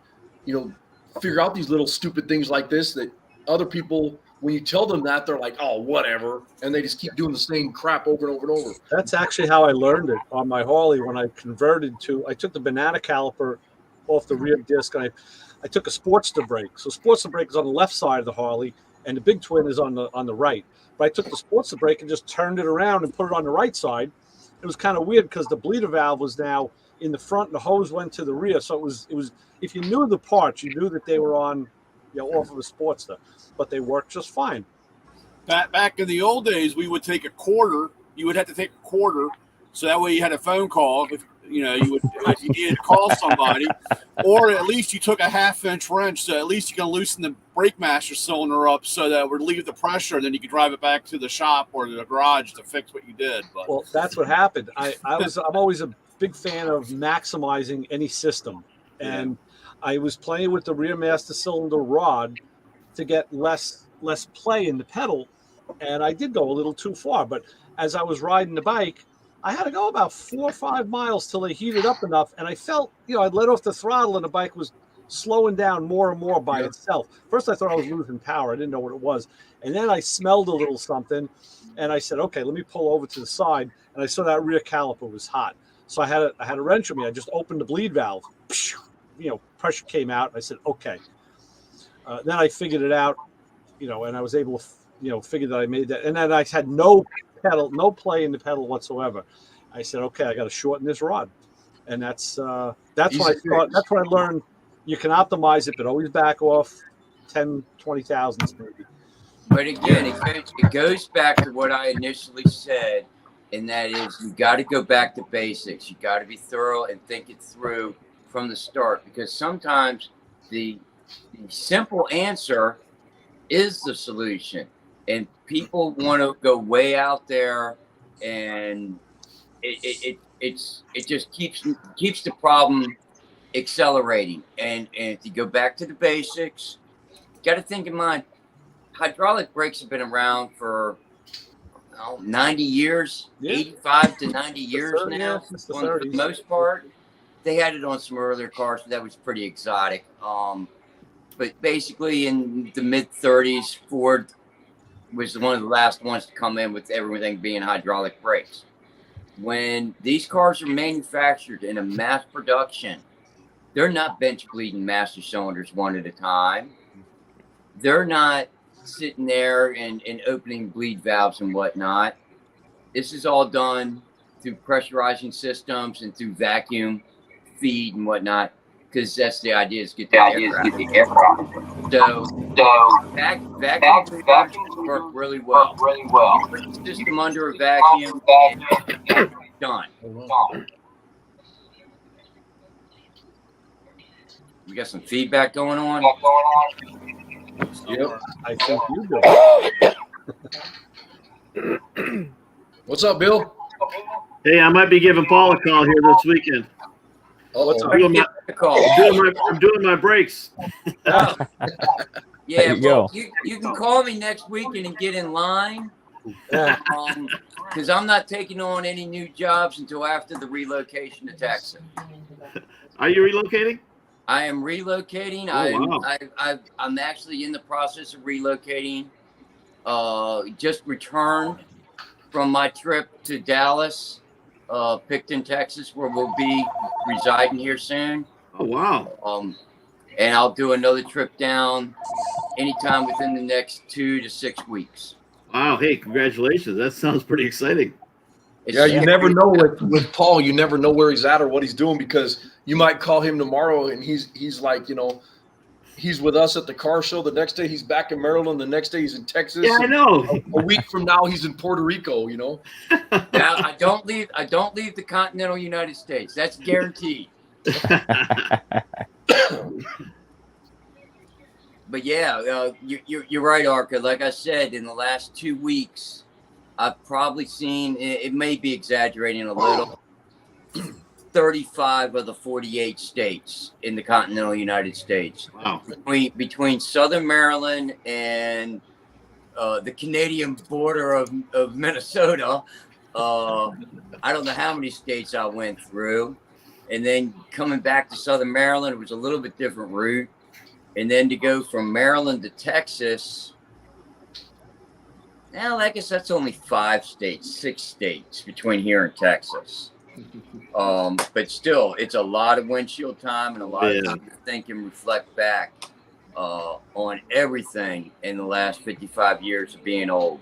figure out these little stupid things like this that other people, when you tell them that, they're like, oh, whatever. And they just keep doing the same crap over and over and over. That's actually how I learned it on my Harley when I I took the banana caliper off the rear disc and I took a Sportster brake. So Sportster brake is on the left side of the Harley and the big twin is on the right. But I took the Sportster brake and just turned it around and put it on the right side. It was kind of weird because the bleeder valve was now in the front and the hose went to the rear. So it was if you knew the parts, you knew that they were on, off of a Sportster, but they worked just fine. Back in the old days, we would take a quarter. You would have to take a quarter, so that way you had a phone call. If you needed to call somebody, or at least you took a 1/2-inch wrench, so at least you can loosen the brake master cylinder up, so that it would relieve the pressure. And then you could drive it back to the shop or the garage to fix what you did. But well, that's what happened. I'm always a big fan of maximizing any system, and I was playing with the rear master cylinder rod to get less play in the pedal, and I did go a little too far. But as I was riding the bike, I had to go about 4 or 5 miles till they heated up enough, and I felt, I'd let off the throttle, and the bike was slowing down more and more by itself. First, I thought I was losing power. I didn't know what it was, and then I smelled a little something, and I said, okay, let me pull over to the side, and I saw that rear caliper was hot, so I had a wrench with me. I just opened the bleed valve, pressure came out. I said, okay. Then I figured it out, and I was able to, figure that I made that. And then I had no play in the pedal whatsoever. I said, okay, I got to shorten this rod. And that's what I thought. That's what I learned. You can optimize it, but always back off 10, 20 thousandths maybe. But again, it goes back to what I initially said, and that is you got to go back to basics. You got to be thorough and think it through from the start, because sometimes the simple answer is the solution, and people want to go way out there, and it just keeps the problem accelerating. And if you go back to the basics, you got to think in mind, hydraulic brakes have been around for 90 years, 85 to 90 years now, for the most part. They had it on some earlier cars, so that was pretty exotic. But basically in the mid-30s, Ford was one of the last ones to come in with everything being hydraulic brakes. When these cars are manufactured in a mass production, they're not bench bleeding master cylinders one at a time. They're not sitting there and opening bleed valves and whatnot. This is all done through pressurizing systems and through vacuum feed and whatnot, because that's the idea, is get the aircraft. So vacuum work really well. Put the system under a vacuum and done. We got some feedback going on. Yep, I think you do. What's up, Bill? Hey, I might be giving Paul a call here this weekend. What's up? I'm doing my brakes. Oh. Yeah, you you can call me next weekend and get in line. Because I'm not taking on any new jobs until after the relocation to Texas. Are you relocating? I am relocating. wow. I'm actually in the process of relocating. Just returned from my trip to Dallas, Picton, Texas, where we'll be residing here soon. Oh, wow. And I'll do another trip down anytime within the next 2 to 6 weeks. Wow. Hey, congratulations. That sounds pretty exciting. Yeah, you never know with Paul. You never know where he's at or what he's doing, because you might call him tomorrow and he's like, he's with us at the car show. The next day he's back in Maryland. The next day he's in Texas. Yeah, I know. A week from now he's in Puerto Rico. Now I don't leave the continental United States. That's guaranteed. But yeah, you're right, Arca. Like I said, in the last 2 weeks, I've probably seen, it may be exaggerating a little, 35 of the 48 states in the continental United States. Wow. Between Southern Maryland and the Canadian border of Minnesota. I don't know how many states I went through. And then coming back to Southern Maryland, it was a little bit different route. And then to go from Maryland to Texas, now I guess that's only 6 states between here and Texas. But still, it's a lot of windshield time and a lot of time to think and reflect back on everything in the last 55 years of being old.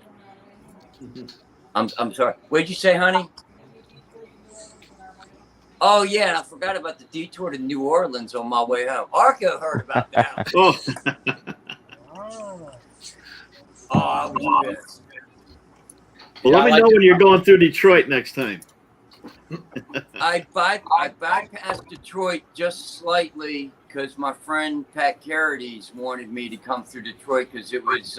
I'm sorry. What did you say, honey? Oh, yeah, I forgot about the detour to New Orleans on my way home. Arca heard about that. I was pissed. Well, let me know when you're going through Detroit next time. I bypassed Detroit just slightly because my friend Pat Carini wanted me to come through Detroit because it was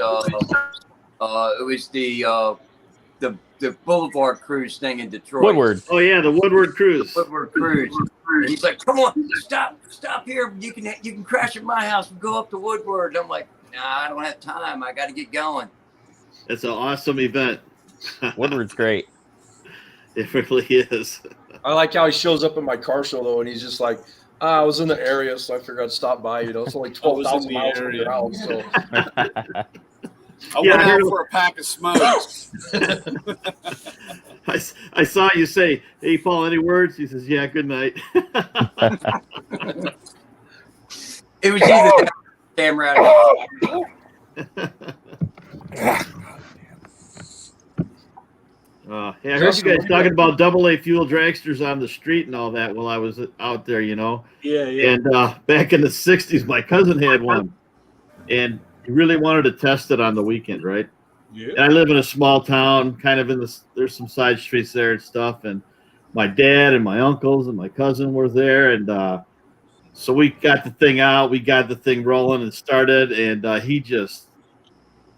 the Boulevard Cruise thing in Detroit. Woodward. Oh yeah, the Woodward Cruise. Woodward Cruise. And he's like, "Come on, stop here. You can crash at my house and go up to Woodward." And I'm like, "Nah, I don't have time. I got to get going." It's an awesome event. Woodward's great. It really is. I like how he shows up in my car show though, and he's just like, I was in the area, so I figured I'd stop by. It's only 12,000 miles from your house. So. I went out for a pack of smokes. I saw you say, "Hey, Paul, any words?" He says, "Yeah, good night." It was either camera out. Hey, I heard you guys talking about AA fuel dragsters on the street and all that while I was out there, Yeah. And back in the 60s, my cousin had one. And he really wanted to test it on the weekend, right? Yeah. And I live in a small town, kind of there's some side streets there and stuff. And my dad and my uncles and my cousin were there. And so we got the thing out. We got the thing rolling and started. And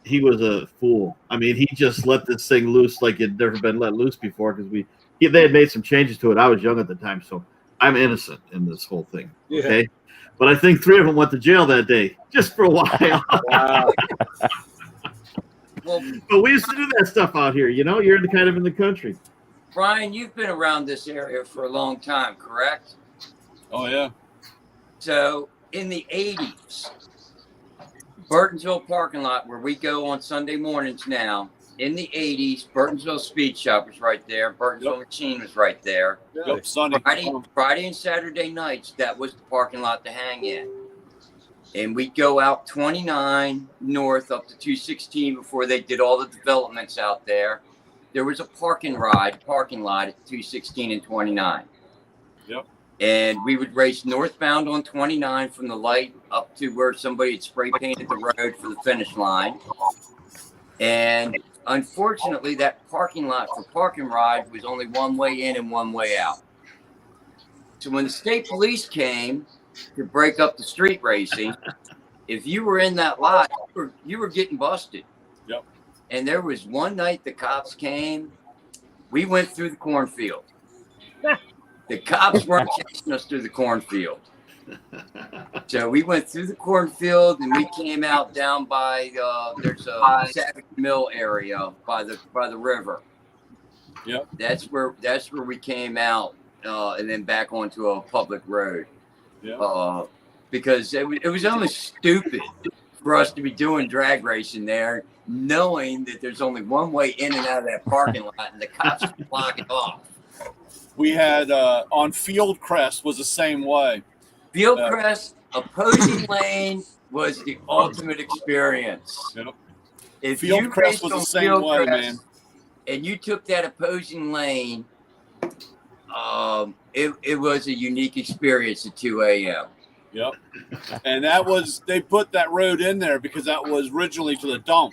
he was a fool. I mean, he just let this thing loose like it'd never been let loose before because they had made some changes to it. I was young at the time, so I'm innocent in this whole thing. Yeah. Okay. But I think 3 of them went to jail that day just for a while. Wow. But we used to do that stuff out here. You're kind of in the country. Brian, you've been around this area for a long time, correct? Oh, yeah. So in the 80s, Burtonsville parking lot where we go on Sunday mornings now, in the 80s, Burtonsville Speed Shop was right there. Burtonsville Machine was right there. Yep. Sunday. Friday and Saturday nights, that was the parking lot to hang in. And we'd go out 29 north up to 216 before they did all the developments out there. There was a parking lot at 216 and 29. Yep. And we would race northbound on 29 from the light up to where somebody had spray painted the road for the finish line. And unfortunately, that parking lot for Park and Ride was only one way in and one way out. So when the state police came to break up the street racing, if you were in that lot, you were getting busted. Yep. And there was one night the cops came. We went through the cornfield. The cops weren't chasing us through the cornfield. So we went through the cornfield and we came out down by there's a Savage Mill area by the river. Yep. That's where we came out and then back onto a public road. Yeah. because it was almost stupid for us to be doing drag racing there, knowing that there's only one way in and out of that parking lot, and the cops block it off. We had on Fieldcrest was the same way. Fieldcrest opposing lane was the ultimate experience. Yep. If Fieldcrest was the same way, man. And you took that opposing lane, it was a unique experience at 2 a.m. Yep. And they put that road in there because that was originally to the dump.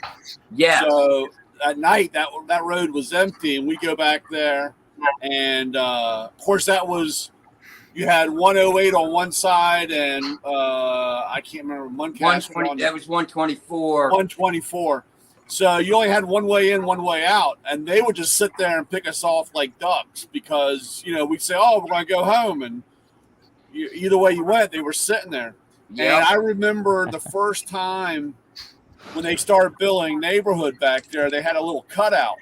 Yeah. So at night, that road was empty, and we go back there. And, of course, you had 108 on one side, and I can't remember, that was 124. 124. So you only had one way in, one way out, and they would just sit there and pick us off like ducks because, we'd say, oh, we're going to go home. And either way you went, they were sitting there. Yep. And I remember the first time when they started building neighborhood back there, they had a little cutout.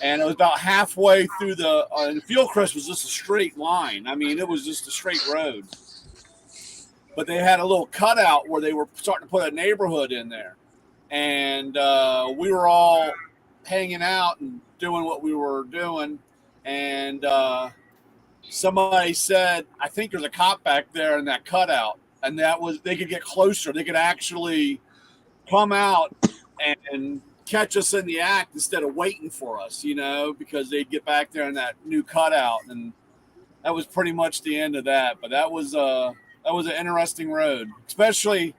And it was about halfway through the Fieldcrest was just a straight line. I mean, it was just a straight road. But they had a little cutout where they were starting to put a neighborhood in there. And we were all hanging out and doing what we were doing. And somebody said, I think there's a cop back there in that cutout. And they could get closer. They could actually come out and catch us in the act instead of waiting for us, because they'd get back there in that new cutout. And that was pretty much the end of that. But that was an interesting road, especially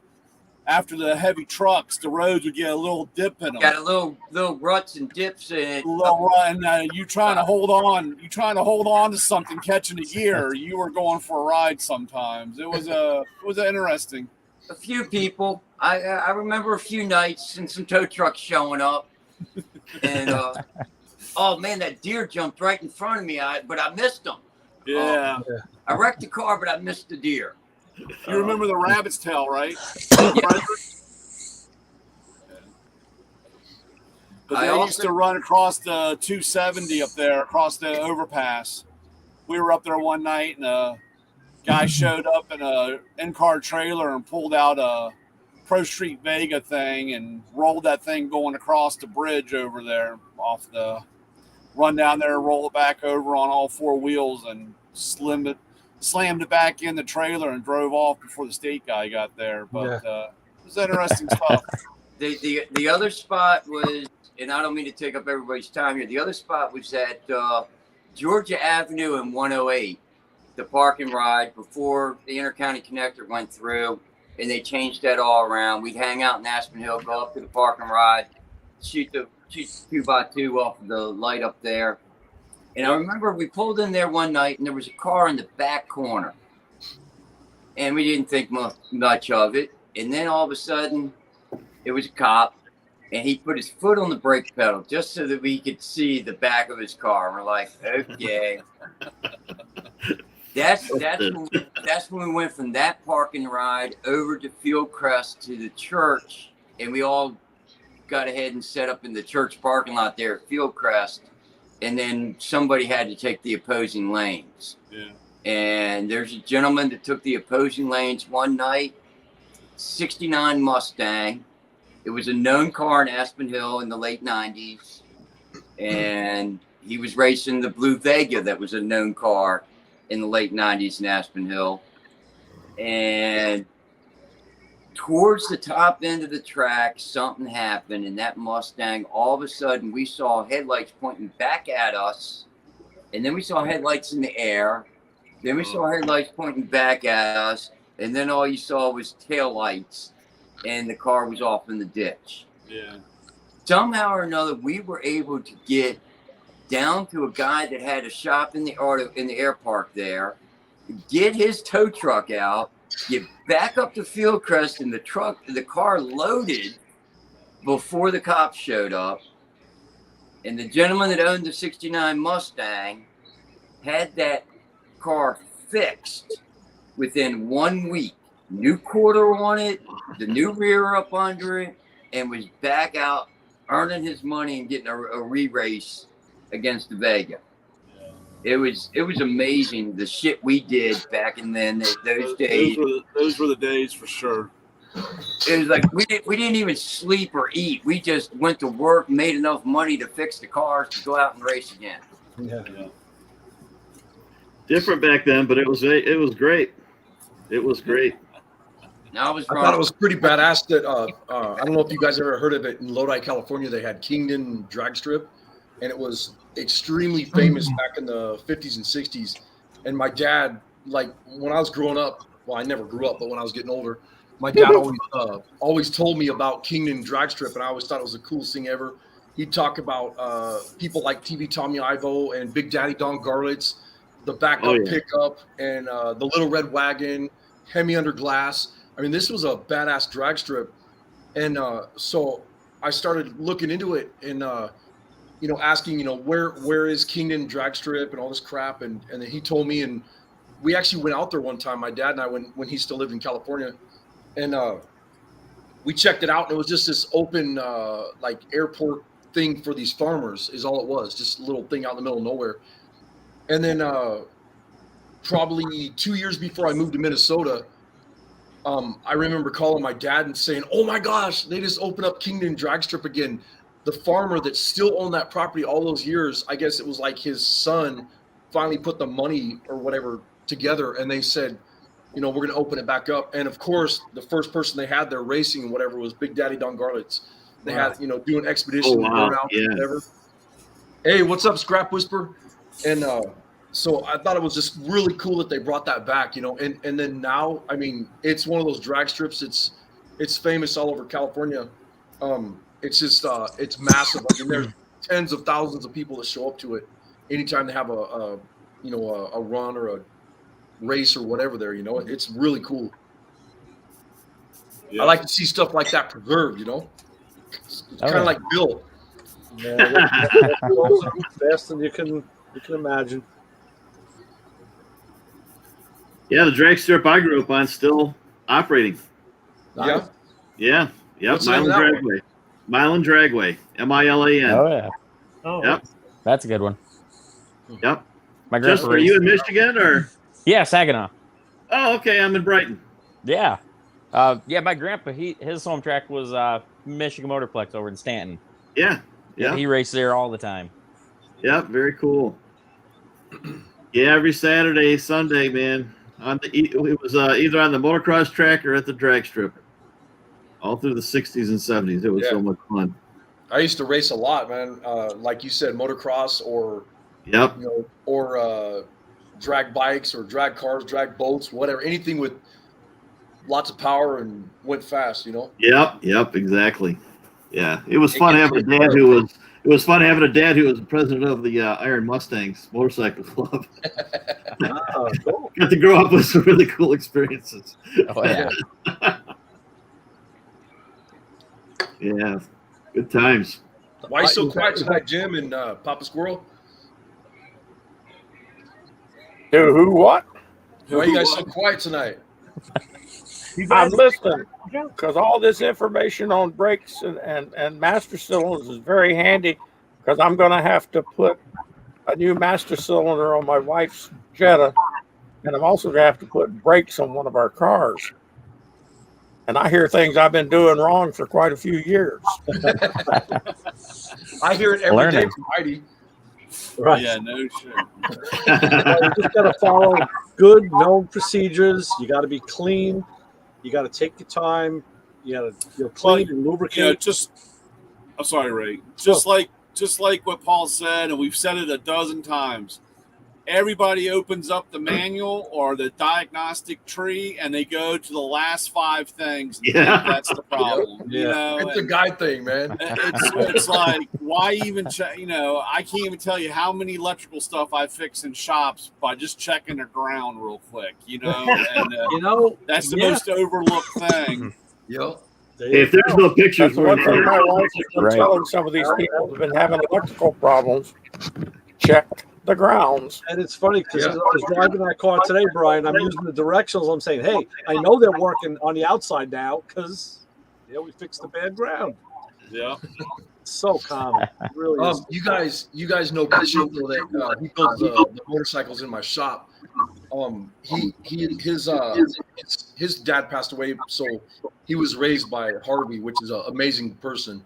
after the heavy trucks. The roads would get a little dip in them. Got a little ruts and dips in it. And you trying to hold on to something, catching a gear. You were going for a ride sometimes. It was interesting. A few people. I remember a few nights and some tow trucks showing up. And, oh, man, that deer jumped right in front of me, but I missed him. Yeah. I wrecked the car, but I missed the deer. You remember the rabbit's tail, right? Yeah. But they used to run across the 270 up there, across the overpass. We were up there one night, and a guy showed up in a in-car trailer and pulled out a Pro Street Vega thing and rolled that thing going across the bridge over there run down there and roll it back over on all four wheels and slammed it back in the trailer and drove off before the state guy got there. But it was interesting stuff. The other spot was, and I don't mean to take up everybody's time here, the other spot was at Georgia Avenue and 108, the park and ride before the Intercounty Connector went through, and they changed that all around. We'd hang out in Aspen Hill, go up to the park and ride, shoot the 2x2 off of the light up there. And I remember we pulled in there one night, and there was a car in the back corner. And we didn't think much of it. And then all of a sudden, it was a cop, and he put his foot on the brake pedal just so that we could see the back of his car. And we're like, okay. That's when we went from that park and ride over to Fieldcrest to the church, and we all got ahead and set up in the church parking lot there at Fieldcrest. And then somebody had to take the opposing lanes. Yeah. And there's a gentleman that took the opposing lanes one night, 69 Mustang. It was a known car in Aspen Hill in the late 90s. And he was racing the Blue Vega that was a known car in the late 90s in Aspen Hill. And towards the top end of the track, something happened, and that Mustang, all of a sudden, we saw headlights pointing back at us, and then we saw headlights in the air, then we saw headlights pointing back at us, and then all you saw was taillights, and the car was off in the ditch. Yeah. Somehow or another, we were able to get down to a guy that had a shop in the air park there, get his tow truck out, get back up to Fieldcrest, and the car loaded before the cops showed up. And the gentleman that owned the 69 Mustang had that car fixed within 1 week. New quarter on it, the new rear up under it, and was back out earning his money and getting a re-race against the Vega. It was amazing the shit we did back in those days. Those were the days for sure. It was like we didn't even sleep or eat. We just went to work, made enough money to fix the cars to go out and race again. Yeah. Different back then, but it was great. It was great. Now I thought it was pretty badass that I don't know if you guys ever heard of it in Lodi, California. They had Kingdon Drag Strip, and it was extremely famous back in the 50s and 60s. And my dad, like when I was growing up, well, I never grew up, but when I was getting older, my dad always told me about Kingdon Drag Strip, and I always thought it was the coolest thing ever. He'd talk about people like TV Tommy Ivo and Big Daddy Don Garlitz, the backup pickup, and the Little Red Wagon, Hemi Under Glass. I mean, this was a badass drag strip. And so I started looking into it and, asking, where is Kingdon Drag Strip and all this crap. And then he told me, and we actually went out there one time, my dad and I, when he still lived in California. And we checked it out, and it was just this open, like airport thing for these farmers is all it was, just a little thing out in the middle of nowhere. And then probably 2 years before I moved to Minnesota, I remember calling my dad and saying, "Oh my gosh, they just opened up Kingdon Drag Strip again." The farmer that still owned that property all those years, I guess it was like his son finally put the money or whatever together, and they said, we're going to open it back up. And of course, the first person they had there racing and whatever was Big Daddy Don Garlitz. They had, doing expedition, burnout, whatever. Hey, what's up, Scrap Whisper? And so I thought it was just really cool that they brought that back, and then now, I mean, it's one of those drag strips. It's famous all over California. It's just, it's massive. I mean, there's tens of thousands of people that show up to it anytime they have a run or a race or whatever there, it's really cool. Yeah. I like to see stuff like that preserved, It's kind of like Bill. Yeah, best than you can imagine. Yeah, the drag strip I grew up on still operating. Nice. Yeah. Yep. Milan Dragway. MILAN. Oh yeah. Oh, yep. That's a good one. Yep. My grandpa. Are you in Michigan or? Yeah, Saginaw. Oh, okay. I'm in Brighton. Yeah. My grandpa, his home track was Michigan Motorplex over in Stanton. Yeah. Yeah. He raced there all the time. Yep. Very cool. Yeah, every Saturday, Sunday, man. It was either on the motocross track or at the drag strip. All through the 60s and 70s. It was so much fun. I used to race a lot, man. Like you said, motocross or drag bikes or drag cars, drag boats, whatever. Anything with lots of power and went fast, Yep, exactly. Yeah. It was fun having a dad who was the president of the Iron Mustangs Motorcycle Club. Oh, cool. Got to grow up with some really cool experiences. Oh yeah. Yeah. Good times. Why are you so quiet tonight, Jim and Papa Squirrel? Who what? Why are you guys so quiet tonight? I'm listening because all this information on brakes and master cylinders is very handy because I'm going to have to put a new master cylinder on my wife's Jetta, and I'm also going to have to put brakes on one of our cars. And I hear things I've been doing wrong for quite a few years. I hear it every day from Heidi. Right. Yeah, no shit. You just got to follow good known procedures. You got to be clean. You got to take your time. You got to clean and lubricate. I'm sorry, Ray. Just like what Paul said, and we've said it a dozen times. Everybody opens up the manual or the diagnostic tree, and they go to the last 5 things. Yeah, that's the problem. It's a guy thing, man. It's like, why even check? I can't even tell you how many electrical stuff I fix in shops by just checking the ground real quick. And that's the most overlooked thing. Yep. If there's no pictures, one thing my wife has been telling some of these people who've been having electrical problems. Check the grounds. And it's funny because I was driving that car today, Brian. I'm using the directionals. I'm saying, hey, I know they're working on the outside now because we fixed the bad ground. Yeah. so common. It really is. You guys know Bitchin, that he builds the motorcycles in my shop. His dad passed away, so he was raised by Harvey, which is an amazing person.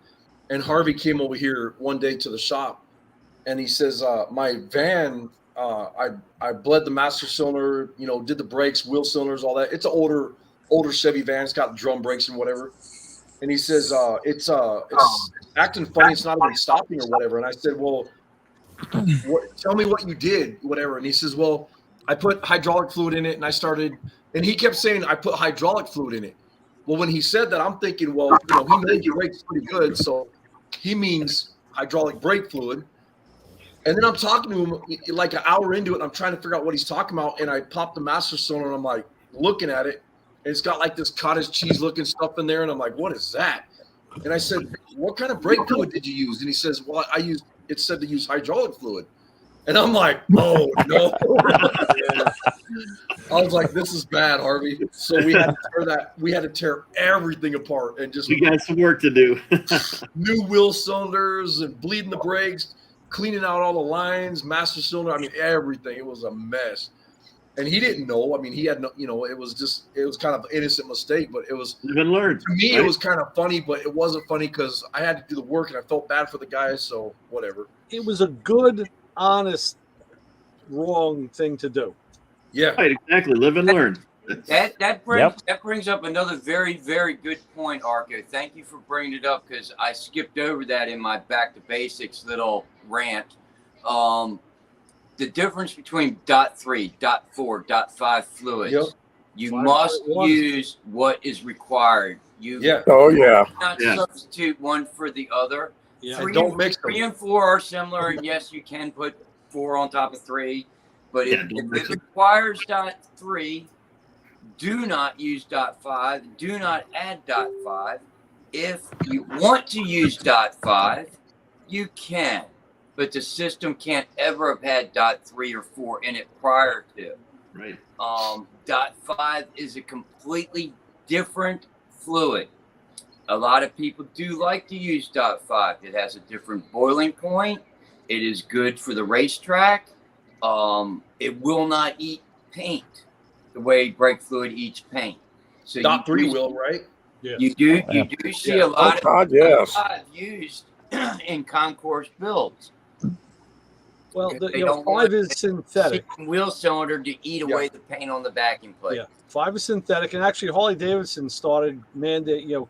And Harvey came over here one day to the shop, and he says, "My van, I bled the master cylinder, did the brakes, wheel cylinders, all that. It's an older Chevy van. It's got drum brakes and whatever." And he says, "It's acting funny. It's not even stopping or whatever." And I said, "Well, tell me what you did, whatever." And he says, "Well, I put hydraulic fluid in it, and I started." And he kept saying, "I put hydraulic fluid in it." Well, when he said that, I'm thinking, well, he knows the brakes pretty good, so he means hydraulic brake fluid. And then I'm talking to him like an hour into it, and I'm trying to figure out what he's talking about. And I pop the master cylinder, and I'm like looking at it, and it's got like this cottage cheese looking stuff in there, and I'm like, "What is that?" And I said, "What kind of brake fluid did you use?" And he says, "Well, it said to use hydraulic fluid." And I'm like, "Oh no!" I was like, "This is bad, Harvey." So we had to tear everything apart and just. We got some work to do. New wheel cylinders and bleeding the brakes, cleaning out all the lines, master cylinder. I mean, everything. It was a mess. And he didn't know. I mean, he had no. It was kind of an innocent mistake, but it was. Live and learn. To me, right? It was kind of funny, but it wasn't funny because I had to do the work and I felt bad for the guys. So whatever. It was a good, honest, wrong thing to do. Yeah, right, exactly. Live and learn. That brings up another very, very good point, Arco. Thank you for bringing it up because I skipped over that in my back to basics little rant. The difference between .3, .4, .5 fluids. Yep. You must use what is required. Not substitute one for the other. Yeah. Don't mix them. 3 and 4 are similar, and yes, you can put 4 on top of 3. But if it requires .3, do not use .5. Do not add .5. If you want to use .5, you can. But the system can't ever have had .3 or 4 in it prior to. Right. .5 is a completely different fluid. A lot of people do like to use .5. It has a different boiling point. It is good for the racetrack. It will not eat paint the way brake fluid eats paint. So .3 will, right? Yeah. You do see a lot of used in concourse builds. Well, 5 is synthetic. Wheel cylinder to eat away the paint on the backing plate. Yeah, 5 is synthetic, and actually Harley Davidson started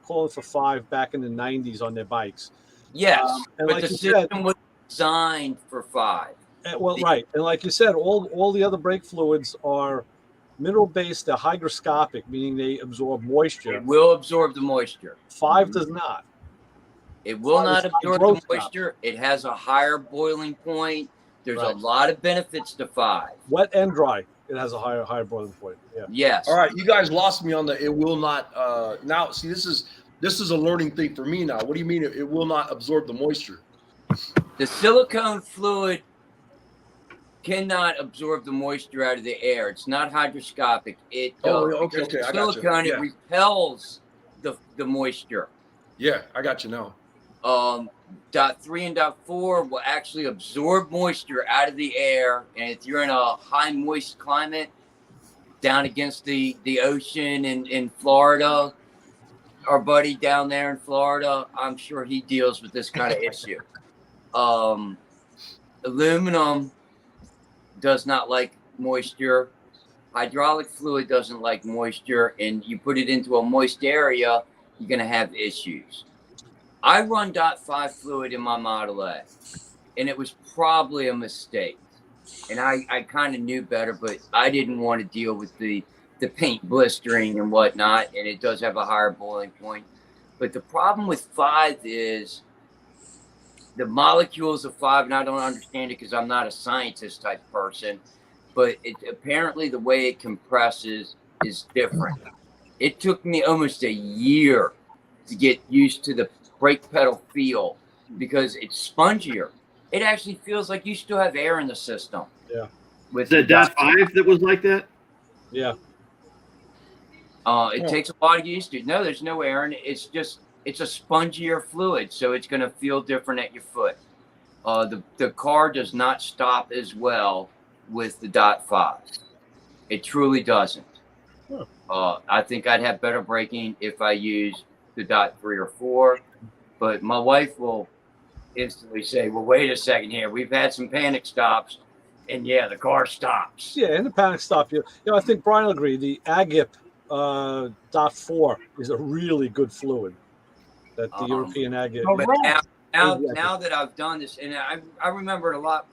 calling for 5 back in the 90s on their bikes. Yes, but like the system was designed for 5. Right, and like you said, all the other brake fluids are mineral-based. They're hygroscopic, meaning they absorb moisture. It will absorb the moisture. 5 does not. It will not absorb the moisture. It has a higher boiling point. There's a lot of benefits to 5. Wet and dry. It has a higher boiling point. Yeah. Yes. All right, you guys lost me on the. It will not. Now, see, this is a learning thing for me now. What do you mean it will not absorb the moisture? The silicone fluid cannot absorb the moisture out of the air. It's not hygroscopic. It okay. I got silicone, it repels the moisture. Yeah, I got you now. .3 and .4 will actually absorb moisture out of the air, and if you're in a high moist climate down against the ocean in Florida, our buddy down there in Florida, I'm sure he deals with this kind of issue. Aluminum does not like moisture. Hydraulic fluid doesn't like moisture, and you put it into a moist area, you're going to have issues. I run .5 fluid in my Model A, and it was probably a mistake. And I kind of knew better, but I didn't want to deal with the paint blistering and whatnot, and it does have a higher boiling point. But the problem with 5 is the molecules of 5, and I don't understand it because I'm not a scientist type person, but apparently the way it compresses is different. It took me almost a year to get used to the brake pedal feel because it's spongier. It actually feels like you still have air in the system. Yeah. With the .5 that was like that? Yeah. It takes a lot of used to. No, there's no air in it. It's just it's a spongier fluid, so it's going to feel different at your foot. The car does not stop as well with the .5. It truly doesn't. I think I'd have better braking if I use the .3 or 4, but my wife will instantly say, well, wait a second here. We've had some panic stops, and yeah, the car stops. Yeah, in the panic stop, I think Brian will agree. The Agip .4 is a really good fluid. That the European Agip. But now that I've done this, and I remember it a lot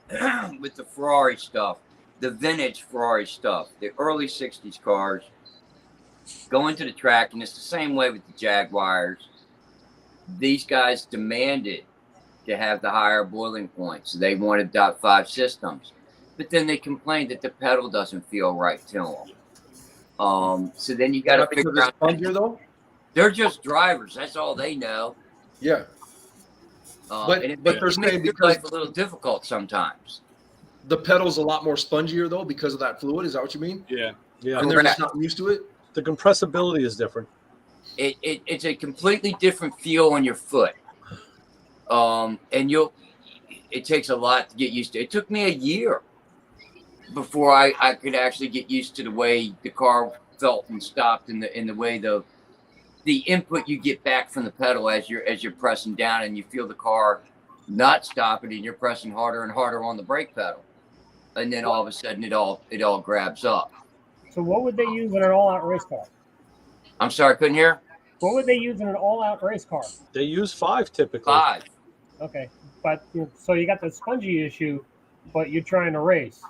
with the Ferrari stuff, the vintage Ferrari stuff, the early 60s cars, going to the track, and it's the same way with the Jaguars. These guys demanded to have the higher boiling point, so they wanted .5 systems. But then they complained that the pedal doesn't feel right to them. So then you got to figure out. Though? They're just drivers. That's all they know. Yeah. But they're saying because life a little difficult sometimes. The pedal's a lot more spongier though because of that fluid. Is that what you mean? Yeah. And they're just not used to it. The compressibility is different. It's a completely different feel on your foot. And it takes a lot to get used to. It took me a year before I could actually get used to the way the car felt and stopped, in the way the input you get back from the pedal as you're pressing down, and you feel the car not stopping, and you're pressing harder and harder on the brake pedal, and then all of a sudden it all grabs up. So what would they use in an all-out race car? I'm sorry, I couldn't hear. What would they use in an all-out race car? They use 5 typically. 5. Okay, but so you got the spongy issue, but you're trying to race.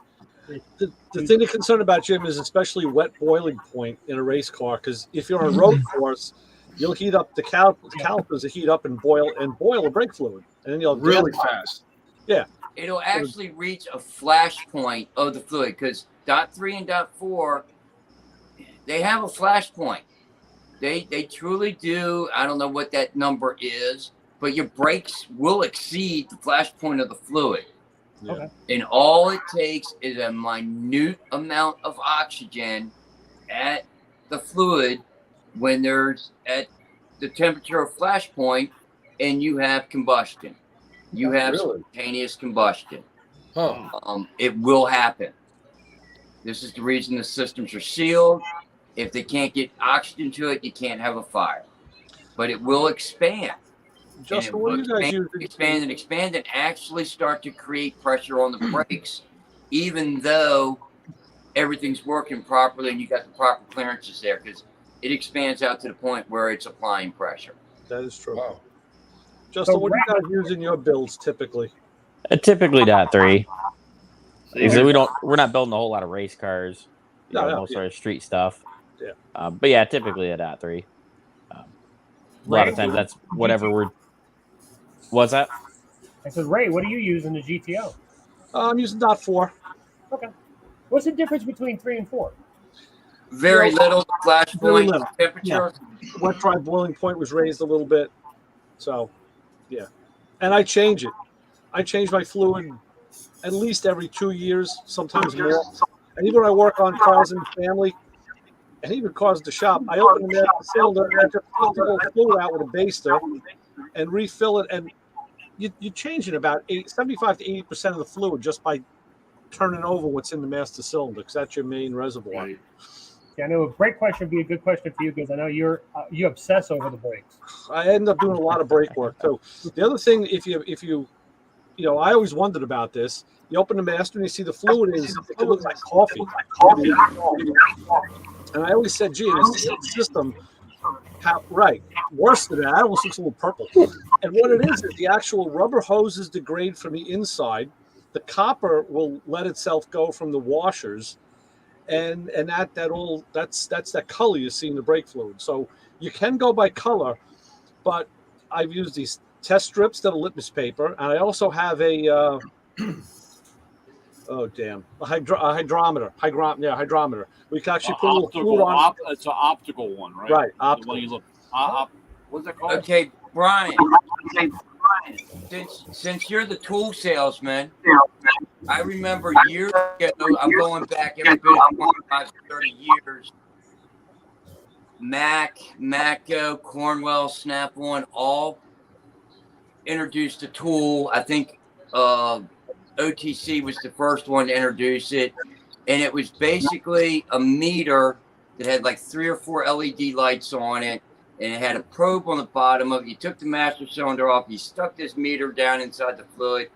The thing to concern about, Jim, is especially wet boiling point in a race car, because if you're on a road course, you'll heat up the calipers, heat up and boil a brake fluid, and then you'll really fast. Yeah, it'll actually reach a flash point of the fluid, because .3 and .4, they have a flash point. They truly do. I don't know what that number is, but your brakes will exceed the flash point of the fluid. Okay. And all it takes is a minute amount of oxygen at the fluid when there's at the temperature of flash point, and you have combustion. You have spontaneous combustion. It will happen. This is the reason the systems are sealed. If they can't get oxygen to it, you can't have a fire. But it will expand. Justin, what do you guys use? Expand and actually start to create pressure on the brakes, even though everything's working properly and you got the proper clearances there, because it expands out to the point where it's applying pressure. That is true. Wow. Justin, what do you guys use in your builds typically? Typically .3. Because we're not building a whole lot of race cars. Most of our street stuff. Yeah. But yeah, typically a .3. A lot of times that's whatever we're. What's that? I said, Ray, what do you use in the GTO? I'm using .4. Okay. What's the difference between 3 and 4? Very little flash point temperature. Yeah. Wet dry boiling point was raised a little bit. So, yeah. And I change it. I change my fluid at least every 2 years, sometimes more. And even when I work on cars in the family, and even cars at the shop, I open the cylinder and I just pull the fluid out with a baster and refill it. And you change it about 75 to 80% of the fluid just by turning over what's in the master cylinder, because that's your main reservoir. Yeah, I know a brake question would be a good question for you, because I know you obsess over the brakes. I end up doing a lot of brake work too. The other thing, if you I always wondered about this. You open the master and you see the fluid it looks like coffee. And I always said, gee, in a system, worse than that, it almost looks a little purple. And what it is the actual rubber hoses degrade from the inside. The copper will let itself go from the washers, and that's that color you see in the brake fluid. So you can go by color, but I've used these test strips that are litmus paper, and I also have a hydrometer. Hydrometer. We can actually put a little fluid on. It's an optical one, right? Right, optical. You look, what's that called? Okay, Brian. Since you're the tool salesman, I remember years ago, I'm going back every bit of 25 to 30 years, Matco, Cornwell, Snap-on, all introduced a tool. I think OTC was the first one to introduce it. And it was basically a meter that had like 3 or 4 LED lights on it. And it had a probe on the bottom of it. You took the master cylinder off, you stuck this meter down inside the fluid,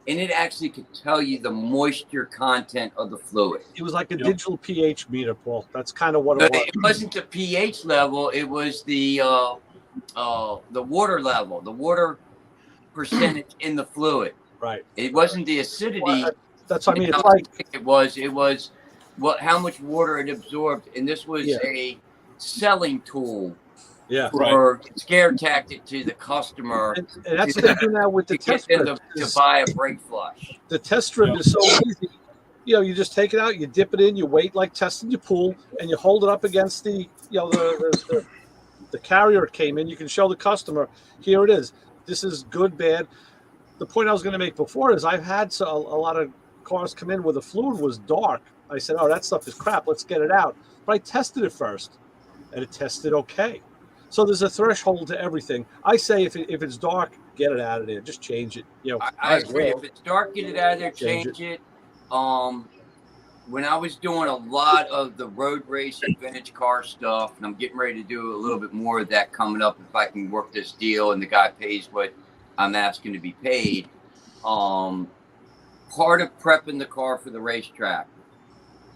and it actually could tell you the moisture content of the fluid. It was like a digital pH meter, Paul. That's kind of what it was. It wasn't the pH level, it was the water level, the water percentage in the fluid. Right. It wasn't the acidity. Well, that's what I mean. It's like it was how much water it absorbed, and this was a selling tool. Yeah, or scare tactic to the customer. And that's what they do now with the test strip. To buy a brake flush. The test strip is so easy. You know, you just take it out, you dip it in, you wait like testing your pool, and you hold it up against the carrier it came in. You can show the customer, here it is. This is good, bad. The point I was going to make before is I've had a lot of cars come in where the fluid was dark. I said, oh, that stuff is crap. Let's get it out. But I tested it first, and it tested okay. So there's a threshold to everything. I say if it's dark, get it out of there. Just change it. You know, I agree. If it's dark, get it out of there. Change it. When I was doing a lot of the road racing vintage car stuff, and I'm getting ready to do a little bit more of that coming up if I can work this deal and the guy pays what I'm asking to be paid. Part of prepping the car for the racetrack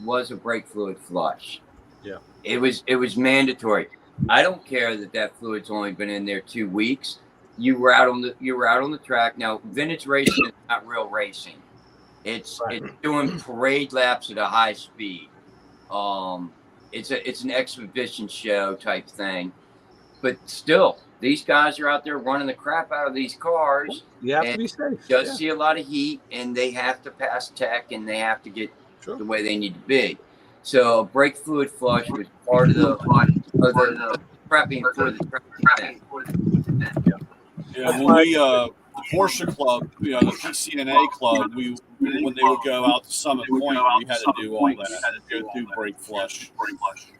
was a brake fluid flush. Yeah, it was mandatory. I don't care that fluid's only been in there 2 weeks. You were out on the track. Now, vintage racing is not real racing. It's doing parade laps at a high speed. It's an exhibition show type thing. But still, these guys are out there running the crap out of these cars. You have to be safe. Does see a lot of heat, and they have to pass tech, and they have to get the way they need to be. So brake fluid flush was part of the prepping for the track. Yeah, when we the Porsche Club, the PCNA Club, when they would go out to Summit Point, we had to do all that, go through brake flush,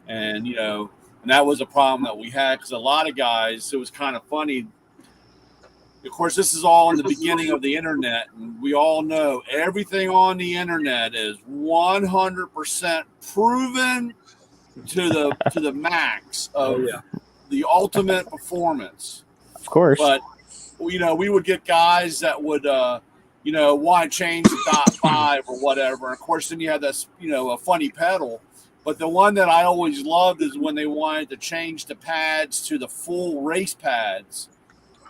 and and that was a problem that we had because a lot of guys. It was kind of funny. Of course, this is all in the beginning of the internet, and we all know everything on the internet is 100% proven to the max of the ultimate performance. Of course. But we would get guys that would want to change the .5 or whatever. And of course, then you have this a funny pedal. But the one that I always loved is when they wanted to change the pads to the full race pads.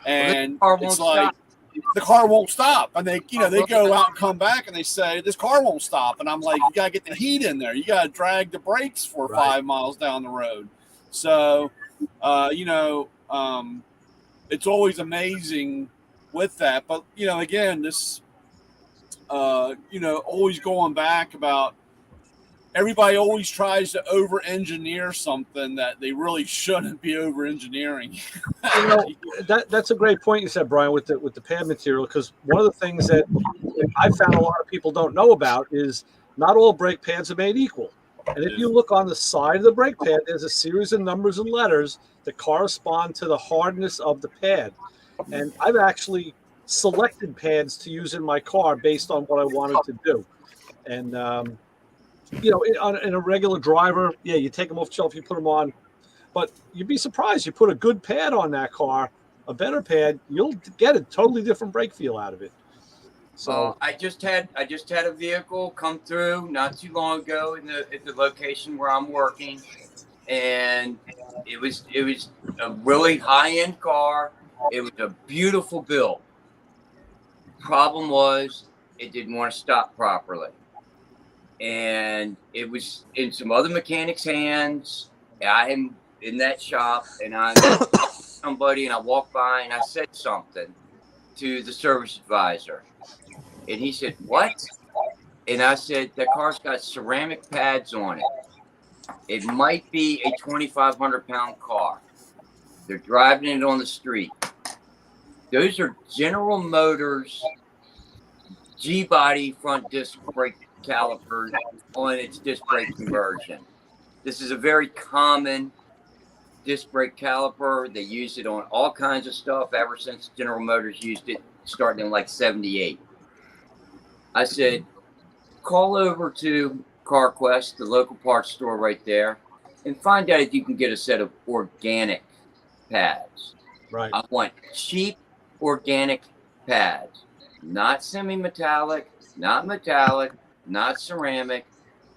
And it's like the car won't stop, and they go out and come back and they say this car won't stop, and I'm like, you gotta get the heat in there, you gotta drag the brakes for 5 miles down the road. So, it's always amazing with that. But again, this, always going back about. Everybody always tries to over-engineer something that they really shouldn't be over-engineering. That's a great point you said, Brian, with the pad material, because one of the things that I found a lot of people don't know about is not all brake pads are made equal. And if you look on the side of the brake pad, there's a series of numbers and letters that correspond to the hardness of the pad. And I've actually selected pads to use in my car based on what I wanted to do. And in a regular driver, you take them off the shelf, you put them on, but you'd be surprised. You put a good pad on that car, a better pad, you'll get a totally different brake feel out of it. So I just had a vehicle come through not too long ago at the location where I'm working, and it was a really high-end car. It was a beautiful build. Problem was, it didn't want to stop properly. And it was in some other mechanics' hands. I am in that shop, and I somebody, and I walked by, and I said something to the service advisor, and he said, "What?" And I said, "That car's got ceramic pads on it. It might be a 2,500-pound car. They're driving it on the street. Those are General Motors G-body front disc brake calipers on its disc brake conversion. This is a very common disc brake caliper. They use it on all kinds of stuff ever since General Motors used it, starting in like 78. I said, call over to CarQuest, the local parts store right there, and find out if you can get a set of organic pads. Right. I want cheap organic pads, not semi-metallic, not metallic, not ceramic.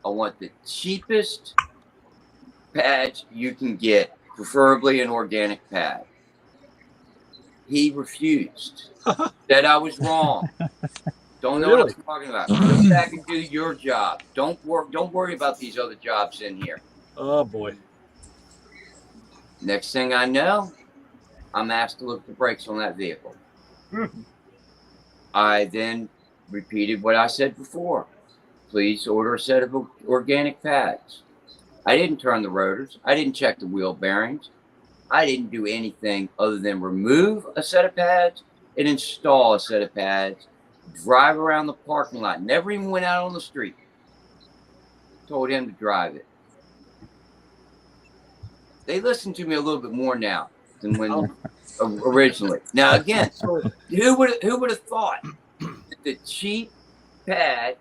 I want the cheapest pads you can get, preferably an organic pad. He refused. Said I was wrong. Don't know what I'm talking about. Go back and do your job. Don't worry about these other jobs in here. Oh boy. Next thing I know, I'm asked to look at the brakes on that vehicle. I then repeated what I said before. Please order a set of organic pads. I didn't turn the rotors. I didn't check the wheel bearings. I didn't do anything other than remove a set of pads and install a set of pads, drive around the parking lot. Never even went out on the street. Told him to drive it. They listen to me a little bit more now than when originally. Now again, who would have thought that the cheap pad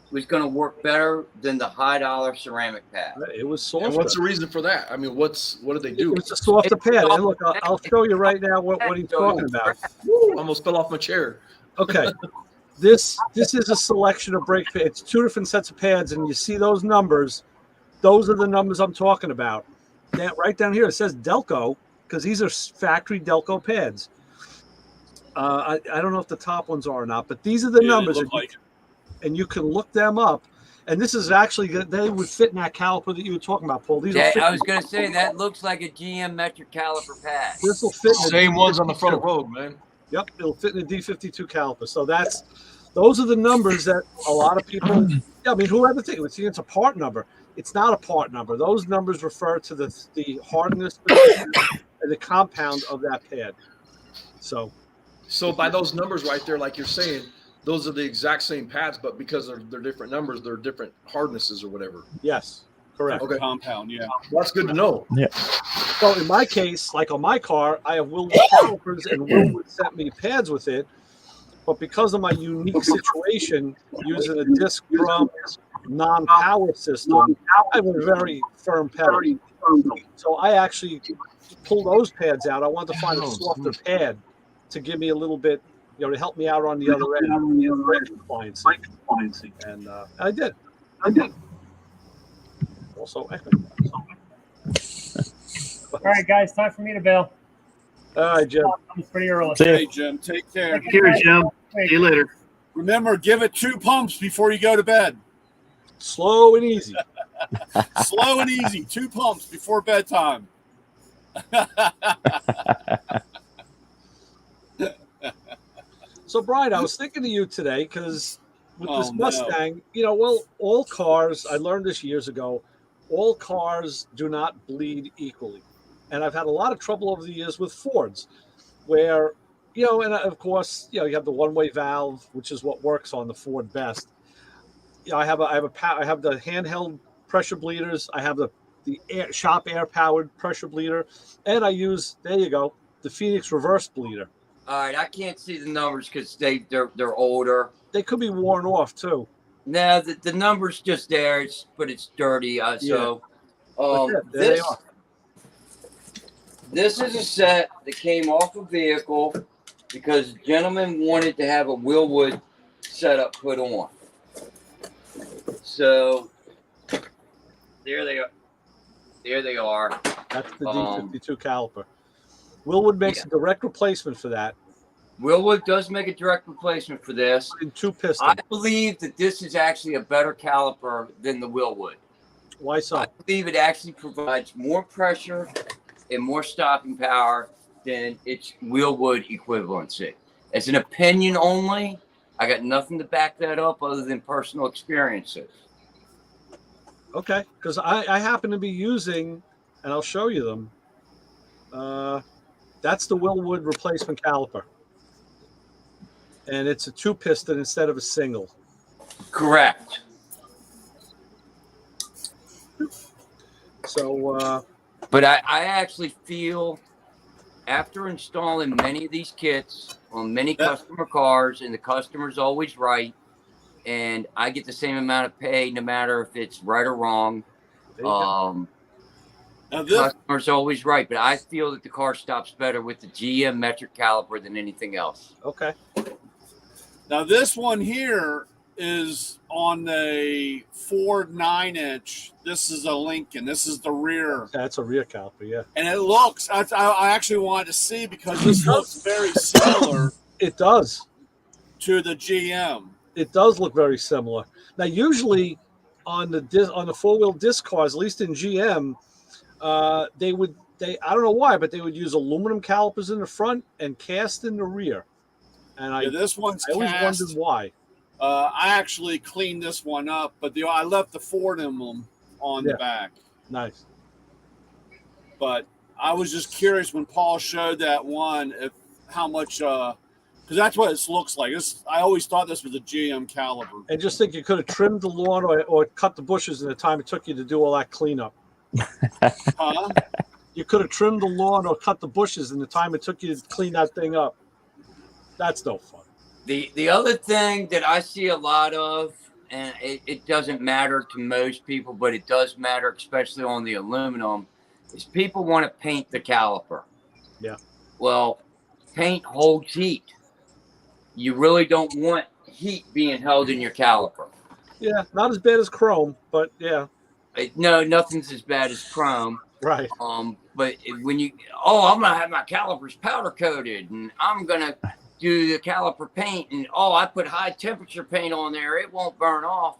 was going to work better than the high dollar ceramic pad? It was softer. And what's the reason for that? I mean, what did they do? It's a softer pad. And look, I'll show you right now what he's talking about. Woo, almost fell off my chair. Okay. This is a selection of brake pads. It's two different sets of pads, and you see those numbers. Those are the numbers I'm talking about. Right down here, it says Delco, because these are factory Delco pads. I don't know if the top ones are or not, but these are the numbers. And you can look them up. And this is actually, they would fit in that caliper that you were talking about, Paul. I was going to say, that looks like a GM metric caliper pad. This will fit. Same ones on the front of the road, man. Yep, it'll fit in a D52 caliper. So those are the numbers that a lot of people. Yeah, I mean, who ever think it's a part number? It's not a part number. Those numbers refer to the hardness and the compound of that pad. So by those numbers right there, like you're saying, those are the exact same pads, but because they're different numbers, they're different hardnesses or whatever. Yes, correct. Okay. Compound, yeah. Well, that's good to know. Yeah. So in my case, like on my car, I have Willwood calipers, and Willwood sent me pads with it. But because of my unique situation, using a disc drum non-power system, I have a very firm pedal. So I actually pull those pads out. I wanted to find a softer pad to give me a little bit, to help me out on the other end, brake compliancy. And I did. Also, all right, guys, time for me to bail. All right, Jim. It's pretty early. Hey, Jim, take care. Take care, Jim. See you later. Remember, give it 2 pumps before you go to bed. Slow and easy. Slow and easy. 2 pumps before bedtime. So, Brian, I was thinking of you today because with this Mustang, all cars, I learned this years ago, all cars do not bleed equally. And I've had a lot of trouble over the years with Fords where, and of course, you have the one-way valve, which is what works on the Ford best. I have the handheld pressure bleeders. I have the shop air-powered pressure bleeder. And I use, there you go, the Phoenix reverse bleeder. All right, I can't see the numbers because they're older. They could be worn off too. No, the number's just there, but it's dirty. This is a set that came off a vehicle because the gentleman wanted to have a Willwood setup put on. So there they are. There they are. That's the D52 caliper. Willwood makes a direct replacement for that. Willwood does make a direct replacement for this. In 2 pistons. I believe that this is actually a better caliper than the Willwood. Why so? I believe it actually provides more pressure and more stopping power than its Willwood equivalency. As an opinion only, I got nothing to back that up other than personal experiences. Okay, because I happen to be using, and I'll show you them. That's the Willwood replacement caliper. And it's a 2-piston instead of a single. Correct. So But I actually feel after installing many of these kits on many customer cars, and the customer's always right, and I get the same amount of pay no matter if it's right or wrong. Customer's always right, but I feel that the car stops better with the GM metric caliper than anything else. Okay. Now this one here is on a Ford 9-inch. This is a Lincoln. This is the rear. That's a rear caliper, yeah. And it looks, I actually wanted to see because this looks very similar. It does. To the GM. It does look very similar. Now, usually on the four-wheel disc cars, at least in GM, I don't know why, but they would use aluminum calipers in the front and cast in the rear. And this one's I always cast. wondered why. I actually cleaned this one up, but I left the Ford emblem on the back. Nice. But I was just curious when Paul showed that one, how much, because that's what it looks like. I always thought this was a GM caliber. And just think you could have trimmed the lawn or cut the bushes in the time it took you to do all that cleanup. Huh? You could have trimmed the lawn or cut the bushes in the time it took you to clean that thing up. That's no fun. The other thing that I see a lot of, and it doesn't matter to most people, but it does matter, especially on the aluminum, is people want to paint the caliper. Yeah. Well, paint holds heat. You really don't want heat being held in your caliper. Yeah, not as bad as chrome, but yeah. No, nothing's as bad as chrome. Right. But when I'm gonna have my calipers powder coated, and I'm gonna do the caliper paint, and I put high temperature paint on there, it won't burn off.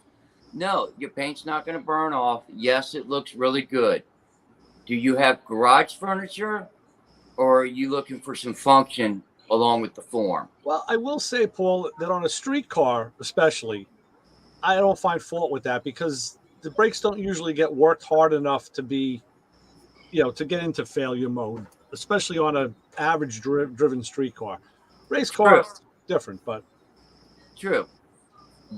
No, your paint's not gonna burn off. Yes, it looks really good. Do you have garage furniture, or are you looking for some function along with the form? Well, I will say, Paul, that on a street car, especially, I don't find fault with that because the brakes don't usually get worked hard enough to be, to get into failure mode, especially on an average driven street car. Race car is different, but true.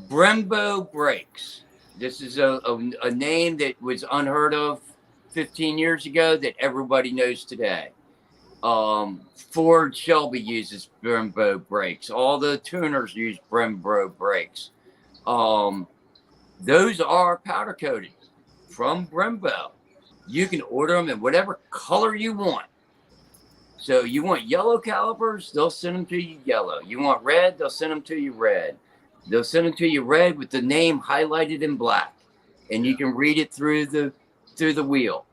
Brembo brakes. This is a name that was unheard of 15 years ago that everybody knows today. Ford Shelby uses Brembo brakes. All the tuners use Brembo brakes. Those are powder coated from Brembo. You can order them in whatever color you want. So you want yellow calipers, they'll send them to you yellow. You want red, they'll send them to you red. They'll send them to you red with the name highlighted in black, and you can read it through the wheel.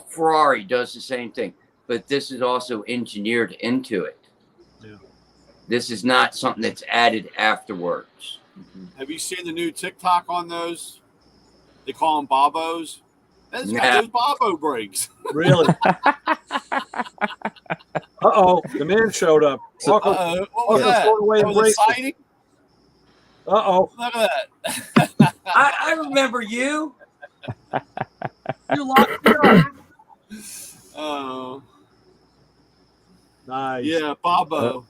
Ferrari does the same thing, but this is also engineered into it. Yeah. This is not something that's added afterwards. Have you seen the new TikTok on those? They call them Bobos. That's got those Bobo brakes. Really? Uh-oh, the man showed up. What was that? Was it sighting? Uh-oh. Look at that. I remember you. You locked me up. Oh. Nice. Yeah, Bobo.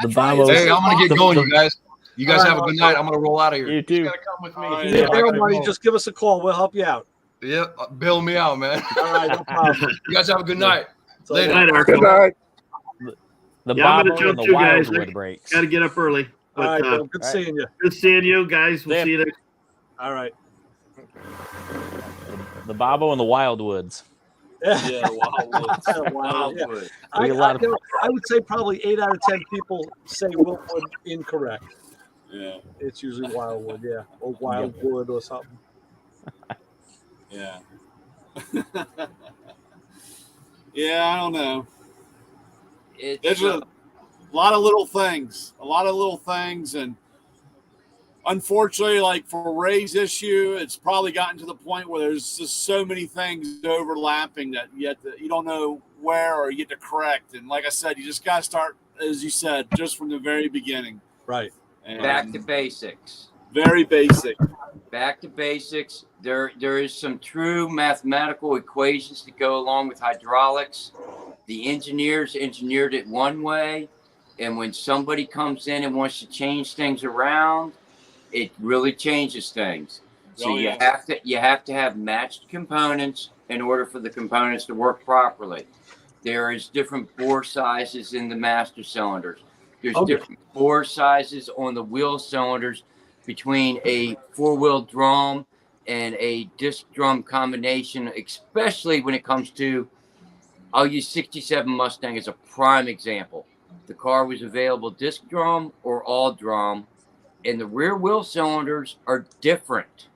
The Bobo. Hey, I'm going to get going, you guys. You guys have a good night. I'm going to roll out of here. You too. You got to come with me. Right, If you need bail money, just give us a call. We'll help you out. Yeah, bail me out, man. All right, no problem. You guys have a good night. Later. Good night. The I'm Bobo gonna jump and the too, guys. Wildwood brakes. Got to get up early. All But, right, Bill, good seeing you. good seeing you guys. We'll see you next. All right. The Bobo and the Wildwoods. Yeah, Wildwood. Wildwood. I would say probably 8 out of 10 people say Wiltwood incorrect. Yeah. It's usually Wildwood, yeah, or Wildwood or something. Yeah. Yeah, I don't know. There's a lot of little things. And unfortunately, like for Ray's issue, it's probably gotten to the point where there's just so many things overlapping that you don't know where or you get to correct. And like I said, you just got to start, as you said, just from the very beginning. Right. And back to basics. Very basic. Back to basics. There is some true mathematical equations that go along with hydraulics. The engineers engineered it one way, and when somebody comes in and wants to change things around, it really changes things. So you have to have matched components in order for the components to work properly. There is different bore sizes in the master cylinders. There's different bore sizes on the wheel cylinders between a four-wheel drum and a disc drum combination, especially when it comes to, I'll use 67 Mustang as a prime example. The car was available disc drum or all drum, and the rear wheel cylinders are different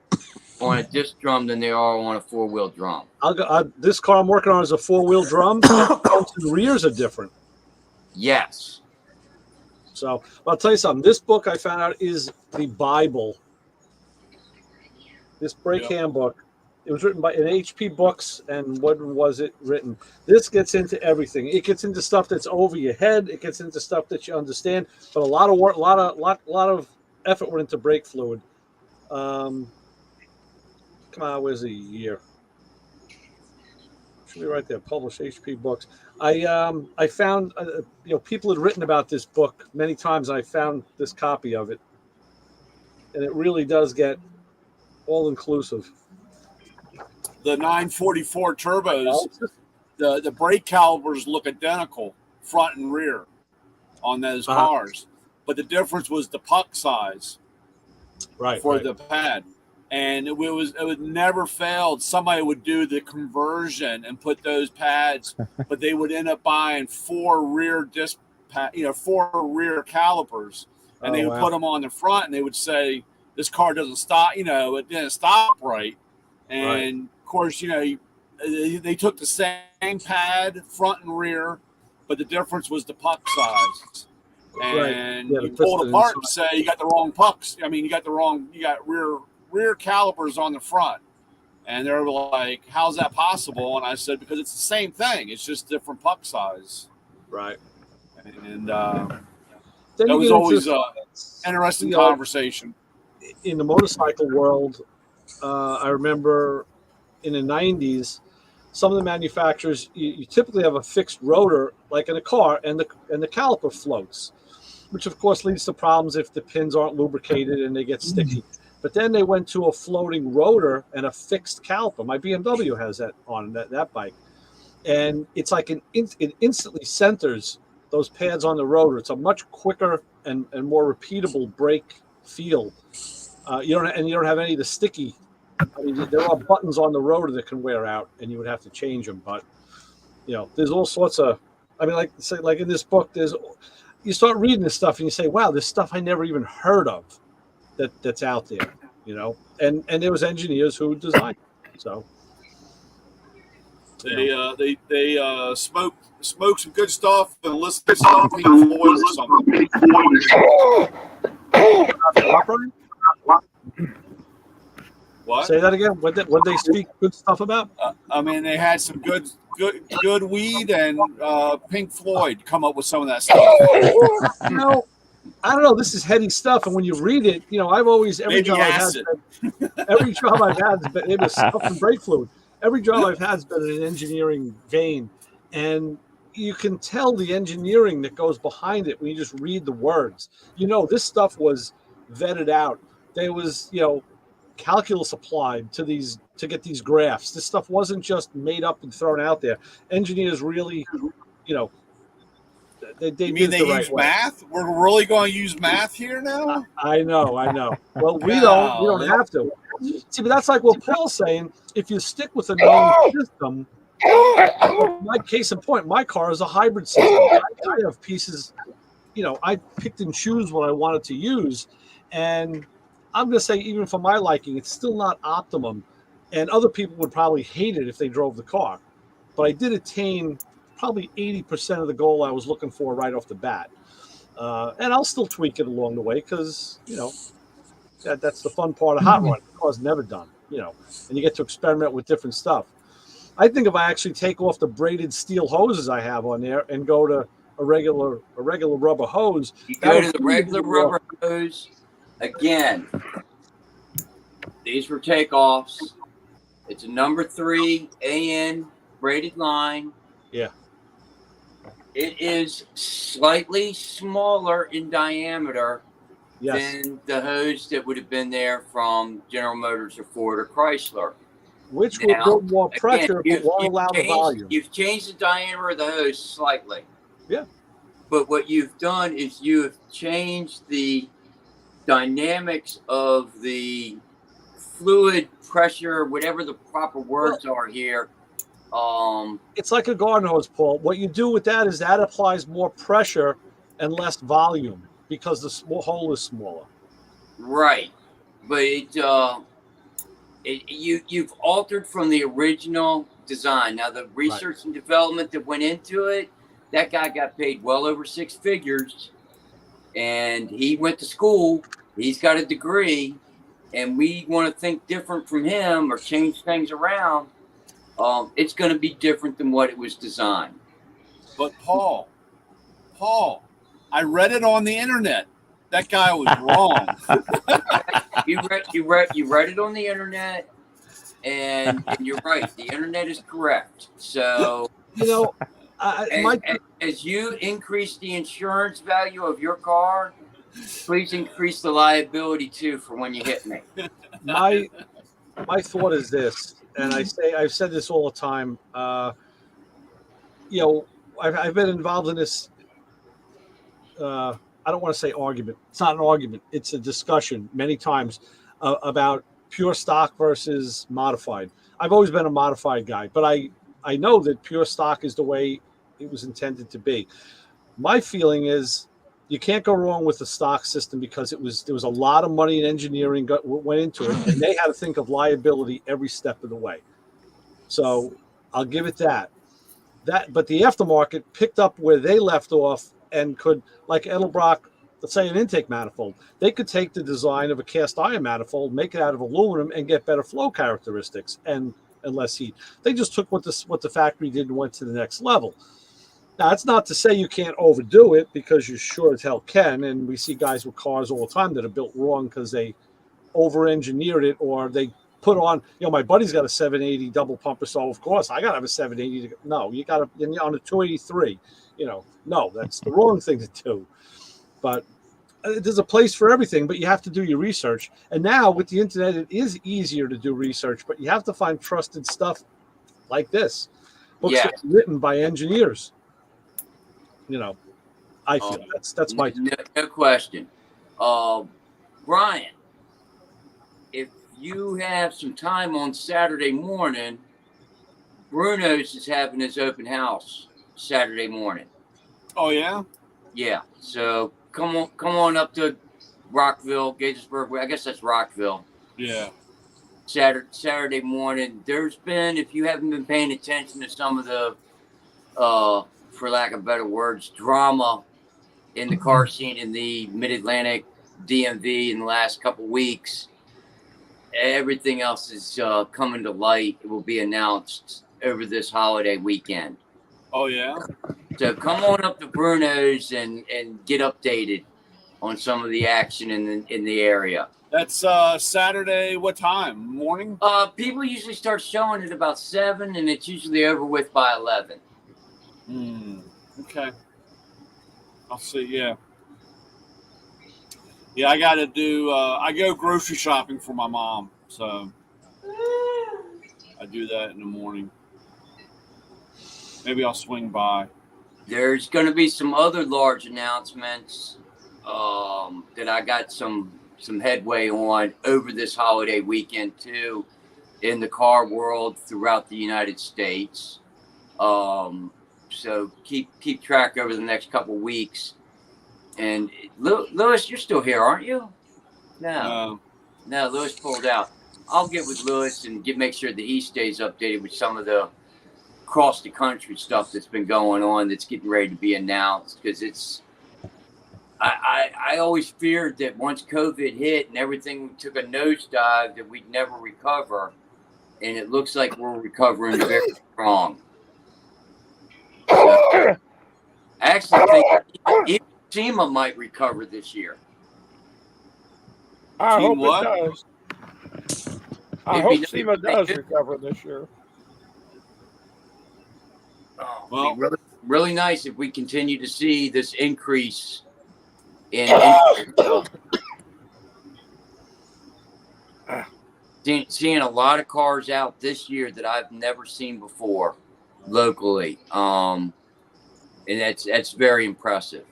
on a disc drum than they are on a four-wheel drum. This car I'm working on is a four-wheel drum, and the rears are different. Yes. So I'll tell you something. This book I found out is the Bible. This brake handbook. It was written by an HP Books, and when was it written? This gets into everything. It gets into stuff that's over your head. It gets into stuff that you understand. But a lot of work, a lot of effort went into brake fluid. Come on, where's the year? Should be right there. Published HP Books. I found people had written about this book many times. I found this copy of it, and it really does get all inclusive. The 944 turbos, the brake calipers look identical, front and rear, on those cars, but the difference was the puck size, for the pad. And it would never failed. Somebody would do the conversion and put those pads, but they would end up buying four rear calipers, and they would put them on the front, and they would say, "This car doesn't stop." It didn't stop right. And of course, they took the same pad front and rear, but the difference was the puck size. And you pull it apart and say you got the wrong pucks. I mean, you got rear calipers on the front, and they're like, how's that possible? And I said, because it's the same thing, it's just different puck size. And that was always an interesting conversation. In the motorcycle world, I remember in the 90s, some of the manufacturers, you typically have a fixed rotor like in a car, and the caliper floats, which of course leads to problems if the pins aren't lubricated and they get sticky. But then they went to a floating rotor and a fixed caliper. My BMW has that on that bike. And it's like it instantly centers those pads on the rotor. It's a much quicker and more repeatable brake feel. You don't have any of the sticky. I mean, there are buttons on the rotor that can wear out, and you would have to change them. But there's all sorts of. I mean, like in this book, you start reading this stuff and you say, "Wow, this stuff I never even heard of." That's out there, and there was engineers who designed it. So they smoke some good stuff and listen to some Pink Floyd or something. What? Say that again. What did they speak good stuff about? I mean, they had some good weed, and Pink Floyd come up with some of that stuff. I don't know. This is heady stuff, and when you read it, I've always every job I've had has been it was stuff and brake fluid. Every job I've had has been in an engineering vein, and you can tell the engineering that goes behind it when you just read the words. This stuff was vetted out. There was calculus applied to get these graphs. This stuff wasn't just made up and thrown out there. Engineers really, they use math? We're really going to use math here now? I know. Well, we don't have to. See, but that's like what Paul's saying. If you stick with a known system, my case in point, my car is a hybrid system. I have pieces, I picked and choose what I wanted to use, and I'm going to say, even for my liking, it's still not optimum, and other people would probably hate it if they drove the car. But I did attain probably 80% of the goal I was looking for right off the bat. And I'll still tweak it along the way because, that's the fun part of hot rod. The car's never done, and you get to experiment with different stuff. I think if I actually take off the braided steel hoses I have on there and go to a regular rubber hose. You go to the regular rubber hose. Again, these were takeoffs. It's a number 3 AN braided line. Yeah. It is slightly smaller in diameter than the hose that would have been there from General Motors or Ford or Chrysler. which will build more pressure but won't allow the volume. You've changed the diameter of the hose slightly. Yeah. But what you've done is you've changed the dynamics of the fluid pressure, whatever the proper words are here. It's like a garden hose, Paul. What you do with that is that applies more pressure and less volume because the hole is smaller. Right, but you've altered from the original design. Now the research and development that went into it, that guy got paid well over 6 figures, and he went to school. He's got a degree, and we want to think different from him or change things around. It's going to be different than what it was designed. But Paul, I read it on the internet. That guy was wrong. You read it on the internet, and you're right. The internet is correct. So as you increase the insurance value of your car, please increase the liability too for when you hit me. My thought is this, and I've said this all the time. I've been involved in this. I don't want to say argument. It's not an argument. It's a discussion many times about pure stock versus modified. I've always been a modified guy, but I know that pure stock is the way it was intended to be. My feeling is you can't go wrong with the stock system because there was a lot of money and engineering went into it, and they had to think of liability every step of the way. So I'll give it that. But the aftermarket picked up where they left off and could, like Edelbrock, let's say an intake manifold, they could take the design of a cast iron manifold, make it out of aluminum, and get better flow characteristics and less heat. They just took what the factory did and went to the next level. Now, it's not to say you can't overdo it, because you sure as hell can, and we see guys with cars all the time that are built wrong because they over-engineered it, or they put on, my buddy's got a 780 double pumper, so of course I got to have a 780. No, you got to, on a 283, no, that's the wrong thing to do. But there's a place for everything, but you have to do your research. And now with the internet, it is easier to do research, but you have to find trusted stuff like this. Books that are written by engineers. I feel that's my no question. Brian, if you have some time on Saturday morning, Bruno's is having his open house Saturday morning. Oh yeah? Yeah. So come on up to Rockville, Gaithersburg. I guess that's Rockville. Yeah. Saturday morning. There's been, if you haven't been paying attention to some of the for lack of better words, drama in the car scene in the Mid-Atlantic DMV in the last couple weeks, everything else is coming to light. It will be announced over this holiday weekend. Oh, yeah? So come on up to Bruno's and get updated on some of the action in the area. That's Saturday, what time? Morning? People usually start showing at about 7, and it's usually over with by 11. Okay. I'll see, yeah. Yeah, I got to do, I go grocery shopping for my mom, so I do that in the morning. Maybe I'll swing by. There's going to be some other large announcements that I got some headway on over this holiday weekend too, in the car world throughout the United States. So keep track over the next couple weeks. And Lewis, you're still here, aren't you? No, Lewis pulled out. I'll get with Lewis and make sure that he stays updated with some of the across the country stuff that's been going on that's getting ready to be announced, because it's I always feared that once COVID hit and everything took a nosedive that we'd never recover, and it looks like we're recovering very strong. So, I actually think even SEMA might recover this year. I hope it does. I hope SEMA does recover this year. Well, really, really nice if we continue to see this increase in seeing a lot of cars out this year that I've never seen before locally. And that's very impressive.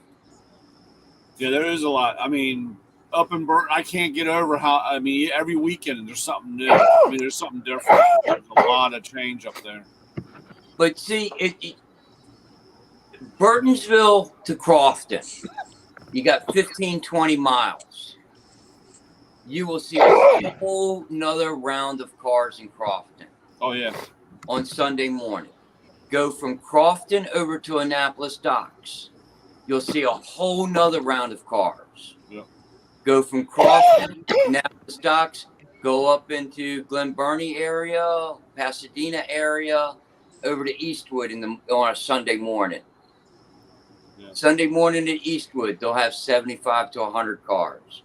Yeah, there is a lot. I mean, up in Burton, I can't get over how. I mean, every weekend there's something new. I mean, there's something different. There's a lot of change up there. But see, Burtonsville to Crofton, you got 15, 20 miles. You will see a whole nother round of cars in Crofton. Oh, yeah. On Sunday morning. Go from Crofton over to Annapolis Docks. You'll see a whole nother round of cars. Yep. Go from Crofton to Annapolis Docks, go up into Glen Burnie area, Pasadena area, over to Eastwood on a Sunday morning. Yeah. Sunday morning at Eastwood, they'll have 75 to 100 cars.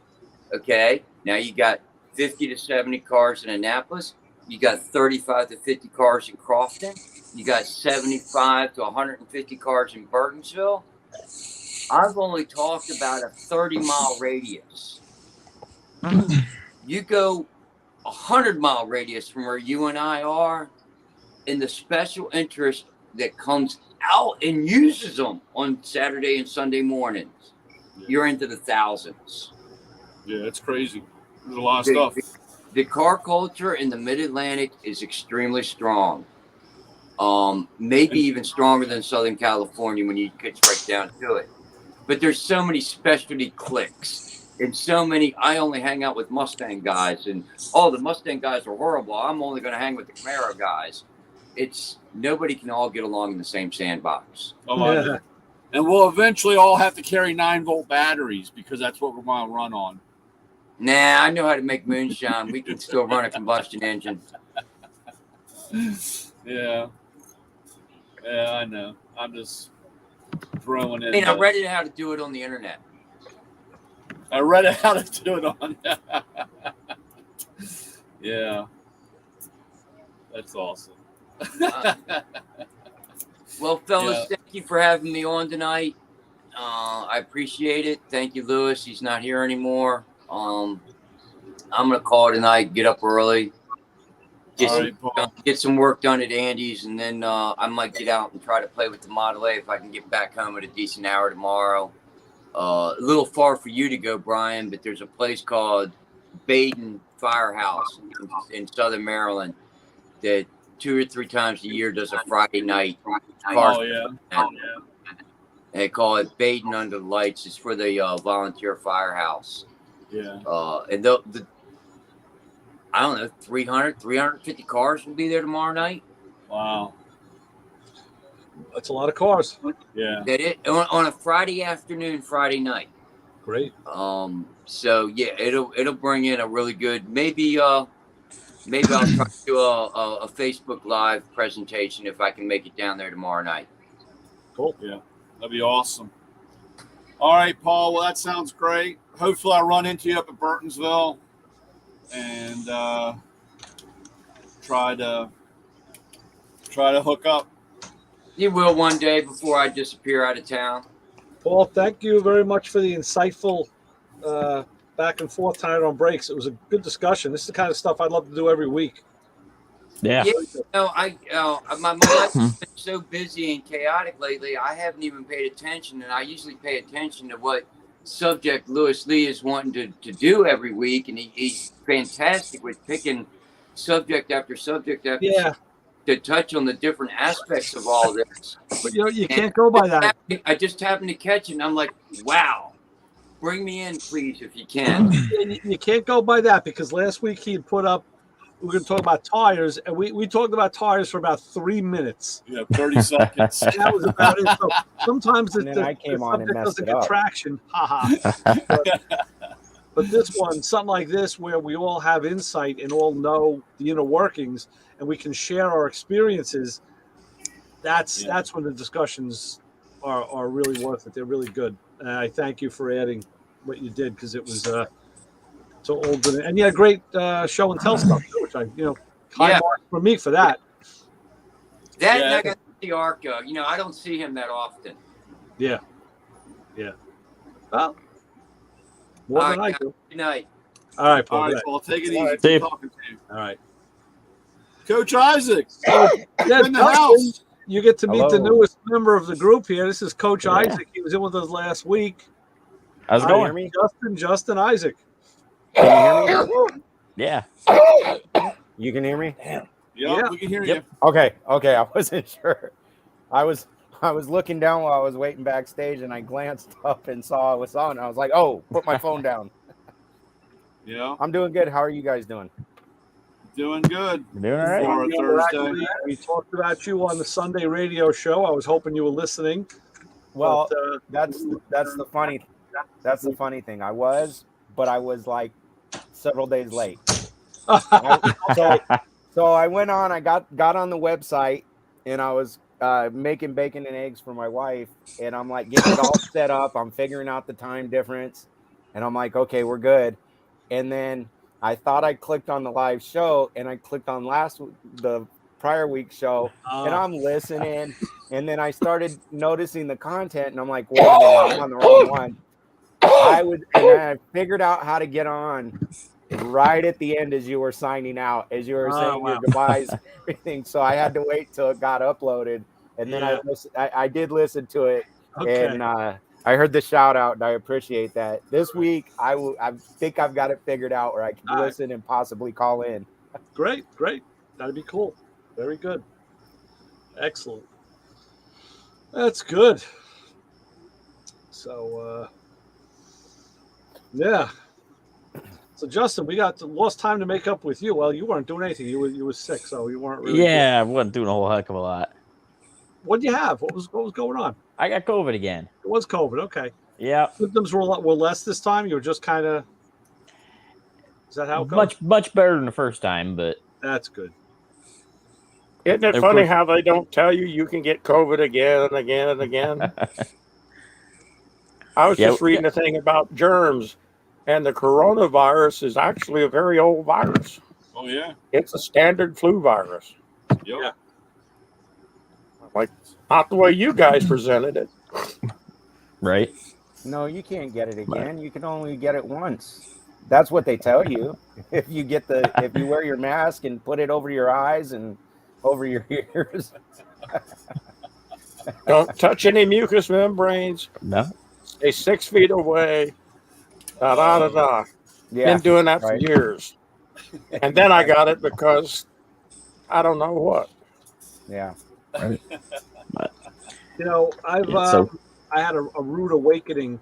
Okay? Now you got 50 to 70 cars in Annapolis. You got 35 to 50 cars in Crofton. You got 75 to 150 cars in Burtonsville. I've only talked about a 30-mile radius. You go 100-mile radius from where you and I are, and the special interest that comes out and uses them on Saturday and Sunday mornings, you're into the thousands. Yeah, it's crazy. There's a lot of stuff. The car culture in the Mid-Atlantic is extremely strong. Maybe even stronger than Southern California when you get right down to it. But there's so many specialty cliques and so many. I only hang out with Mustang guys, and the Mustang guys are horrible. I'm only going to hang with the Camaro guys. Nobody can all get along in the same sandbox. Yeah. And we'll eventually all have to carry 9-volt batteries because that's what we're going to run on. Nah, I know how to make moonshine. We can still run a combustion engine. Yeah. Yeah, I know. I'm just throwing in. I mean, I read how to do it on the internet. I read how to do it on. Yeah. That's awesome. Well, fellas, thank you for having me on tonight. I appreciate it. Thank you, Lewis. He's not here anymore. I'm gonna call tonight. Get up early. Get some work done at Andy's, and then I might get out and try to play with the Model A if I can get back home at a decent hour tomorrow. A little far for you to go, Brian, but there's a place called Baden Firehouse in Southern Maryland that 2 or 3 times a year does a Friday night car. Oh, yeah. They call it Baden Under the Lights. It's for the volunteer firehouse. Yeah. And I don't know, 350 cars will be there tomorrow night. Wow. That's a lot of cars. Yeah. That it on a Friday afternoon, Friday night. Great. So yeah, it'll bring in a really good. Maybe I'll try to do a Facebook Live presentation if I can make it down there tomorrow night. Cool. Yeah, that'd be awesome. All right, Paul. Well, that sounds great. Hopefully, I run into you up at Burtonsville and try to hook up. You will one day before I disappear out of town. Paul, thank you very much for the insightful back and forth tonight on breaks. It was a good discussion. This is the kind of stuff I'd love to do every week. Yeah. My life's been so busy and chaotic lately. I haven't even paid attention, and I usually pay attention to what subject Lewis Lee is wanting to do every week, and he's fantastic with picking subject after subject after subject to touch on the different aspects of all this. But you can't go by that. I just happened to catch it, and I'm like, wow. Bring me in, please, if you can. You can't go by that because last week he had put up, we're going to talk about tires, and we talked about tires for about 3 minutes. Yeah, 30 seconds. That was about it. So sometimes the subject doesn't get traction. But this one, something like this, where we all have insight and all know the inner workings, and we can share our experiences, that's when the discussions are really worth it. They're really good. And I thank you for adding what you did because it was so old. And you had great show and tell stuff too, which high mark for me for that. And I got the Arca. I don't see him that often. Yeah. Well, more than I do. Good night. All right, Paul. All right, good. so I'll take it easy. See Good you. talking to you. All right. Coach Isaac, Yeah, in the Dustin, house. you get to meet the Hello. newest member of the group here. This is Coach Yeah. Isaac. He was in with us last week. How's it Can you going? hear me? Justin Isaac. Can you hear me? Yeah. You can hear me? Yeah, we can hear Yep. Okay. I wasn't sure. I was looking down while I was waiting backstage, and I glanced up and saw it was on. And I was like, "Oh, put my phone down." you. Yeah, I'm doing good. How are you guys doing? doing good You're doing all right. for a Thursday. We talked about you on the Sunday radio show. I was hoping you were listening. Well, but, that's the funny thing. I was, but I was like several days late. So I went on. I got on the website, and I was making bacon and eggs for my wife, and I'm like getting it all set up. I'm figuring out the time difference, and I'm like, okay, we're good. And then I thought I clicked on the live show, and I clicked on the prior week's show, and I'm listening, and then I started noticing the content, and I'm like, wait a minute, I'm on the wrong one. And then I figured out how to get on right at the end as you were signing out, as you were saying your goodbyes, everything. So I had to wait till it got uploaded, and then I did listen to it, and I heard the shout out, and I appreciate that. This week, I think I've got it figured out where I can listen and possibly call in. Great. That'd be cool. Very good. Excellent. That's good. So, yeah. So Justin, we lost time to make up with you. Well, you weren't doing anything. You were sick, so you weren't really. Yeah, I wasn't doing a whole heck of a lot. What'd you have? What was going on? I got COVID again. It was COVID. Okay. Yeah. Symptoms were less this time. You were just kind of. Is that how it goes? Much better than the first time, but that's good. Isn't it funny how they don't tell you can get COVID again and again and again? I was just reading a thing about germs, and the coronavirus is actually a very old virus. Oh, yeah. It's a standard flu virus. Yeah. Like, not the way you guys presented it. Right. No, you can't get it again. You can only get it once. That's what they tell you. If you wear your mask and put it over your eyes and over your ears. Don't touch any mucous membranes. No. Stay 6 feet away. Yeah. Been doing that for years. And then I got it because I don't know what. Yeah. Right. I had a rude awakening.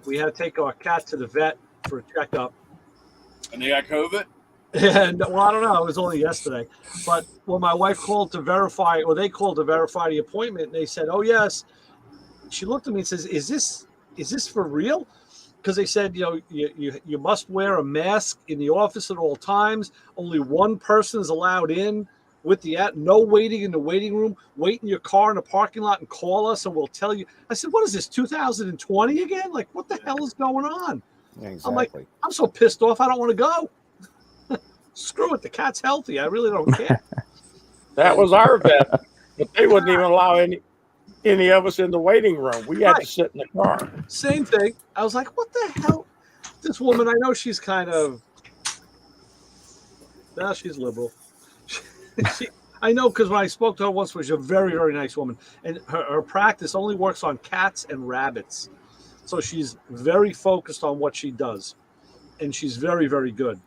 We had to take our cat to the vet for a checkup. And they got COVID? And well, I don't know. It was only yesterday. But when my wife called to verify, or they called to verify the appointment, and they said, "Oh yes," she looked at me and says, "Is this for real?" Because they said, you must wear a mask in the office at all times. Only one person is allowed in with the app. No waiting in the waiting room. Wait in your car in the parking lot and call us, and we'll tell you. I said, "What is this? 2020 again? Like, what the hell is going on?" Exactly. I'm like, I'm so pissed off. I don't want to go. Screw it. The cat's healthy. I really don't care. That was our vet, but they wouldn't even allow any of us in the waiting room. We had to sit in the car. Same thing. I was like, what the hell? This woman, I know she's kind of, she's liberal. I know because when I spoke to her once, she was a very, very nice woman. And her practice only works on cats and rabbits. So she's very focused on what she does. And she's very, very good.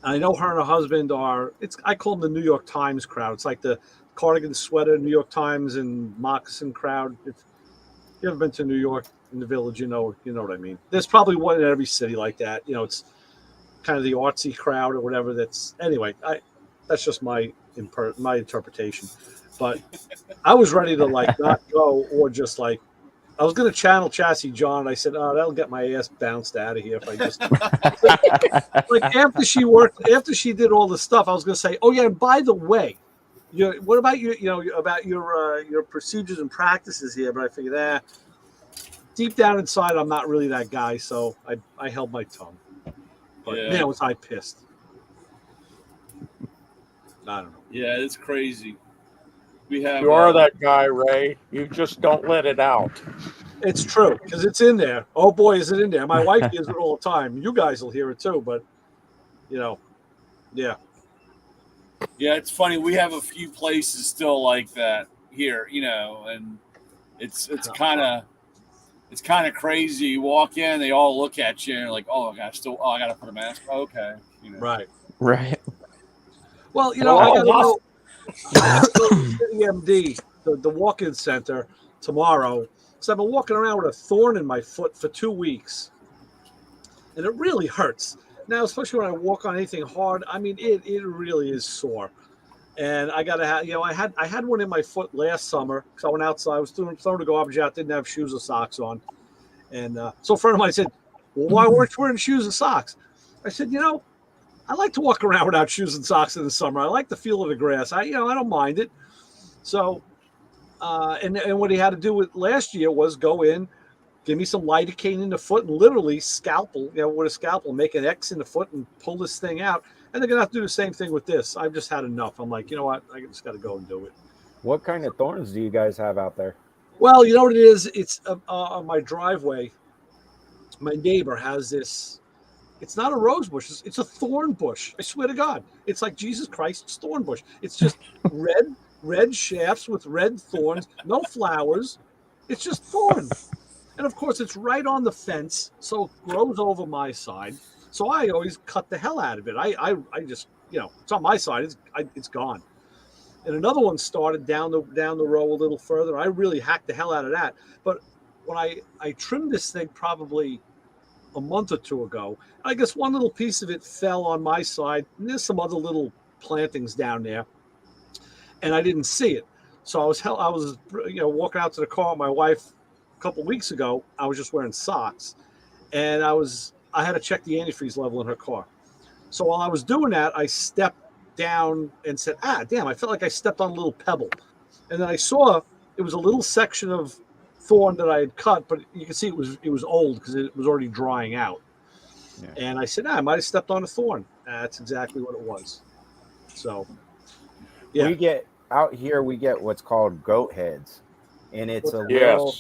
And I know her and her husband I call them the New York Times crowd. It's like the cardigan sweater, New York Times and moccasin crowd. If you ever been to New York in the Village, you know what I mean. There's probably one in every city like that. It's kind of the artsy crowd or whatever. Anyway. That's just my interpretation. But I was ready to not go or just I was going to channel Chassis John. I said, "Oh, that'll get my ass bounced out of here if I just." after she did all the stuff, I was going to say, "Oh yeah, and by the way, what about your procedures and practices here?" But I figured, deep down inside, I'm not really that guy, so I held my tongue. But man, was I pissed. I don't know. Yeah, it's crazy. You are that guy, Ray. You just don't let it out. It's true because it's in there. Oh boy, is it in there! My wife hears it all the time. You guys will hear it too, but yeah. Yeah, it's funny. We have a few places still like that here, and it's kind of crazy. You walk in, they all look at you, and you're like, "Oh, I got to put a mask." Okay, Right. Well, I got to go to the MD, the walk-in center tomorrow. So I've been walking around with a thorn in my foot for 2 weeks, and it really hurts. Now, especially when I walk on anything hard, I mean, it really is sore. And I gotta have, I had one in my foot last summer because I went outside. I was throwing to go garbage out, didn't have shoes or socks on, and so a friend of mine said, "Well, why weren't you wearing shoes and socks?" I said, I like to walk around without shoes and socks in the summer. I like the feel of the grass. I don't mind it. So, and what he had to do with last year was go in, give me some lidocaine in the foot, and literally scalpel, with a scalpel, make an X in the foot and pull this thing out. And they're gonna have to do the same thing with this. I've just had enough. I'm like, you know what? I just got to go and do it. What kind of thorns do you guys have out there? Well, you know what it is? It's on my driveway. My neighbor has this. It's not a rose bush. It's a thorn bush. I swear to God. It's like Jesus Christ's thorn bush. It's just red shafts with red thorns, no flowers. It's just thorns. And of course, it's right on the fence, so it grows over my side. So I always cut the hell out of it. I just, it's on my side. It's gone. And another one started down the row a little further. I really hacked the hell out of that. But when I trimmed this thing probably a month or two ago, I guess one little piece of it fell on my side. And there's some other little plantings down there, and I didn't see it. So I was walking out to the car with my wife a couple of weeks ago. I was just wearing socks, and I had to check the antifreeze level in her car. So while I was doing that, I stepped down and said, damn, I felt like I stepped on a little pebble. And then I saw it was a little section of thorn that I had cut, but you can see it was old because it was already drying out. Yeah. And I said, I might have stepped on a thorn. That's exactly what it was. So, yeah. We get what's called goat heads, and it's a little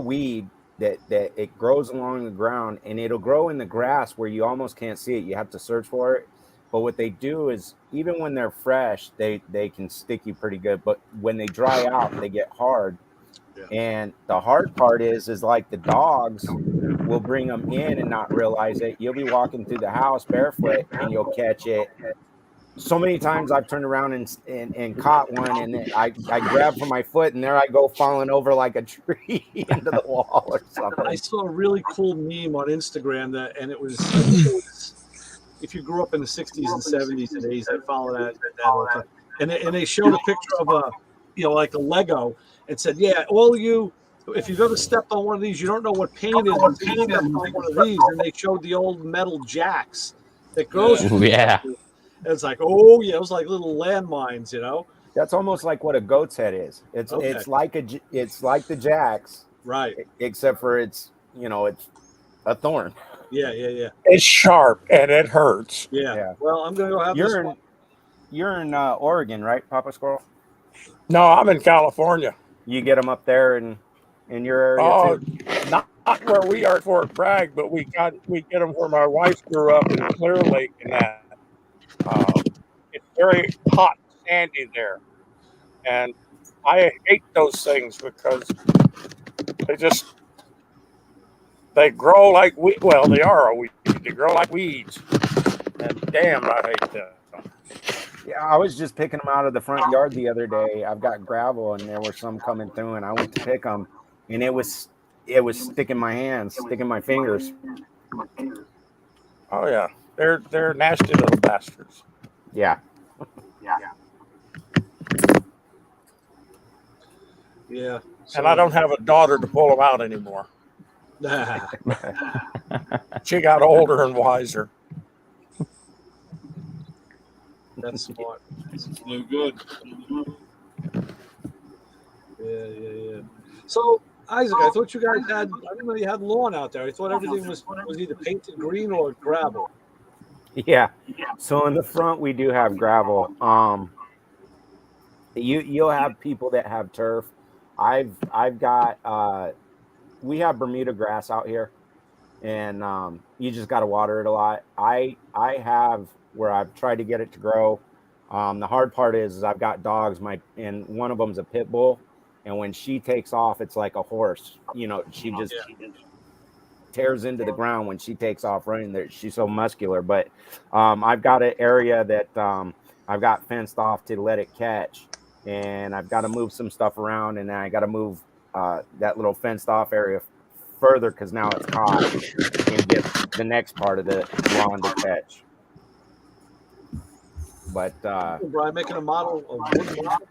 weed that it grows along the ground, and it'll grow in the grass where you almost can't see it. You have to search for it. But what they do is, even when they're fresh, they can stick you pretty good. But when they dry out, they get hard. Yeah. And the hard part is like the dogs will bring them in and not realize it. You'll be walking through the house barefoot and you'll catch it. So many times I've turned around and caught one, and then I grab for my foot, and there I go falling over like a tree into the wall or something. I saw a really cool meme on Instagram and it was if you grew up in the 60s and 70s and 80s, I follow that all the time. And they showed a picture of like a Lego and said, yeah, all of you, if you've ever stepped on one of these, you don't know what pain is when you step on one of these. And they showed the old metal jacks that goes. Yeah. And it's like, oh yeah, it was like little landmines, That's almost like what a goat's head is. It's like the jacks, right? Except for it's a thorn. Yeah. It's sharp and it hurts. Yeah. Well, I'm gonna go have this one. You're in Oregon, right, Papa Squirrel? No, I'm in California. You get them up there in your area too? Not where we are at Fort Bragg, but we get them where my wife grew up in Clear Lake and that. It's very hot and sandy there, and I hate those things because they grow like they are a weed. They grow like weeds, and damn, I hate that. Yeah, I was just picking them out of the front yard the other day. I've got gravel, and there were some coming through, and I went to pick them, and it was sticking my hands, sticking my fingers. Oh yeah. They're nasty little bastards. Yeah. Yeah. And I don't have a daughter to pull them out anymore. She got older and wiser. That's smart. No good. Yeah. So, Isaac, I thought you guys I didn't know you had lawn out there. I thought everything was either painted green or gravel. Yeah. So in the front we do have gravel. You'll have people that have turf, I've got we have Bermuda grass out here, and you just got to water it a lot. I have where I've tried to get it to grow. The hard part is I've got dogs. And one of them's a pit bull, and when she takes off, it's like a horse. You know, she just tears into the ground when she takes off running. There, she's so muscular. But I've got an area that I've got fenced off to let it catch, and I've got to move some stuff around, and then I got to move that little fenced off area further because now it's caught and get the next part of the lawn to catch. But Brian, making a model, a wood model.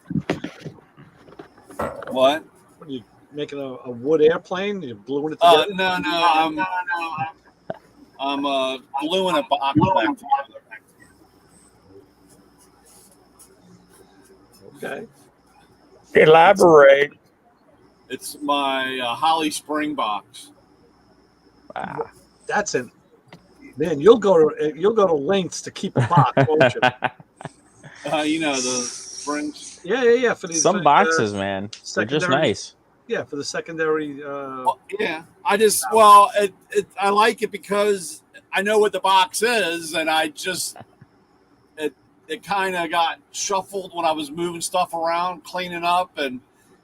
What? What are you making a wood airplane? You're gluing it together? No. I'm gluing a box back together. Okay. Elaborate. It's my Holly Spring box. Wow. That's it. Man, you'll go to lengths to keep a box, won't you? You know the springs. Yeah. For these boxes, man, they're just nice. Yeah, for the secondary. Yeah, I like it because I know what the box is, and it kind of got shuffled when I was moving stuff around, cleaning up, and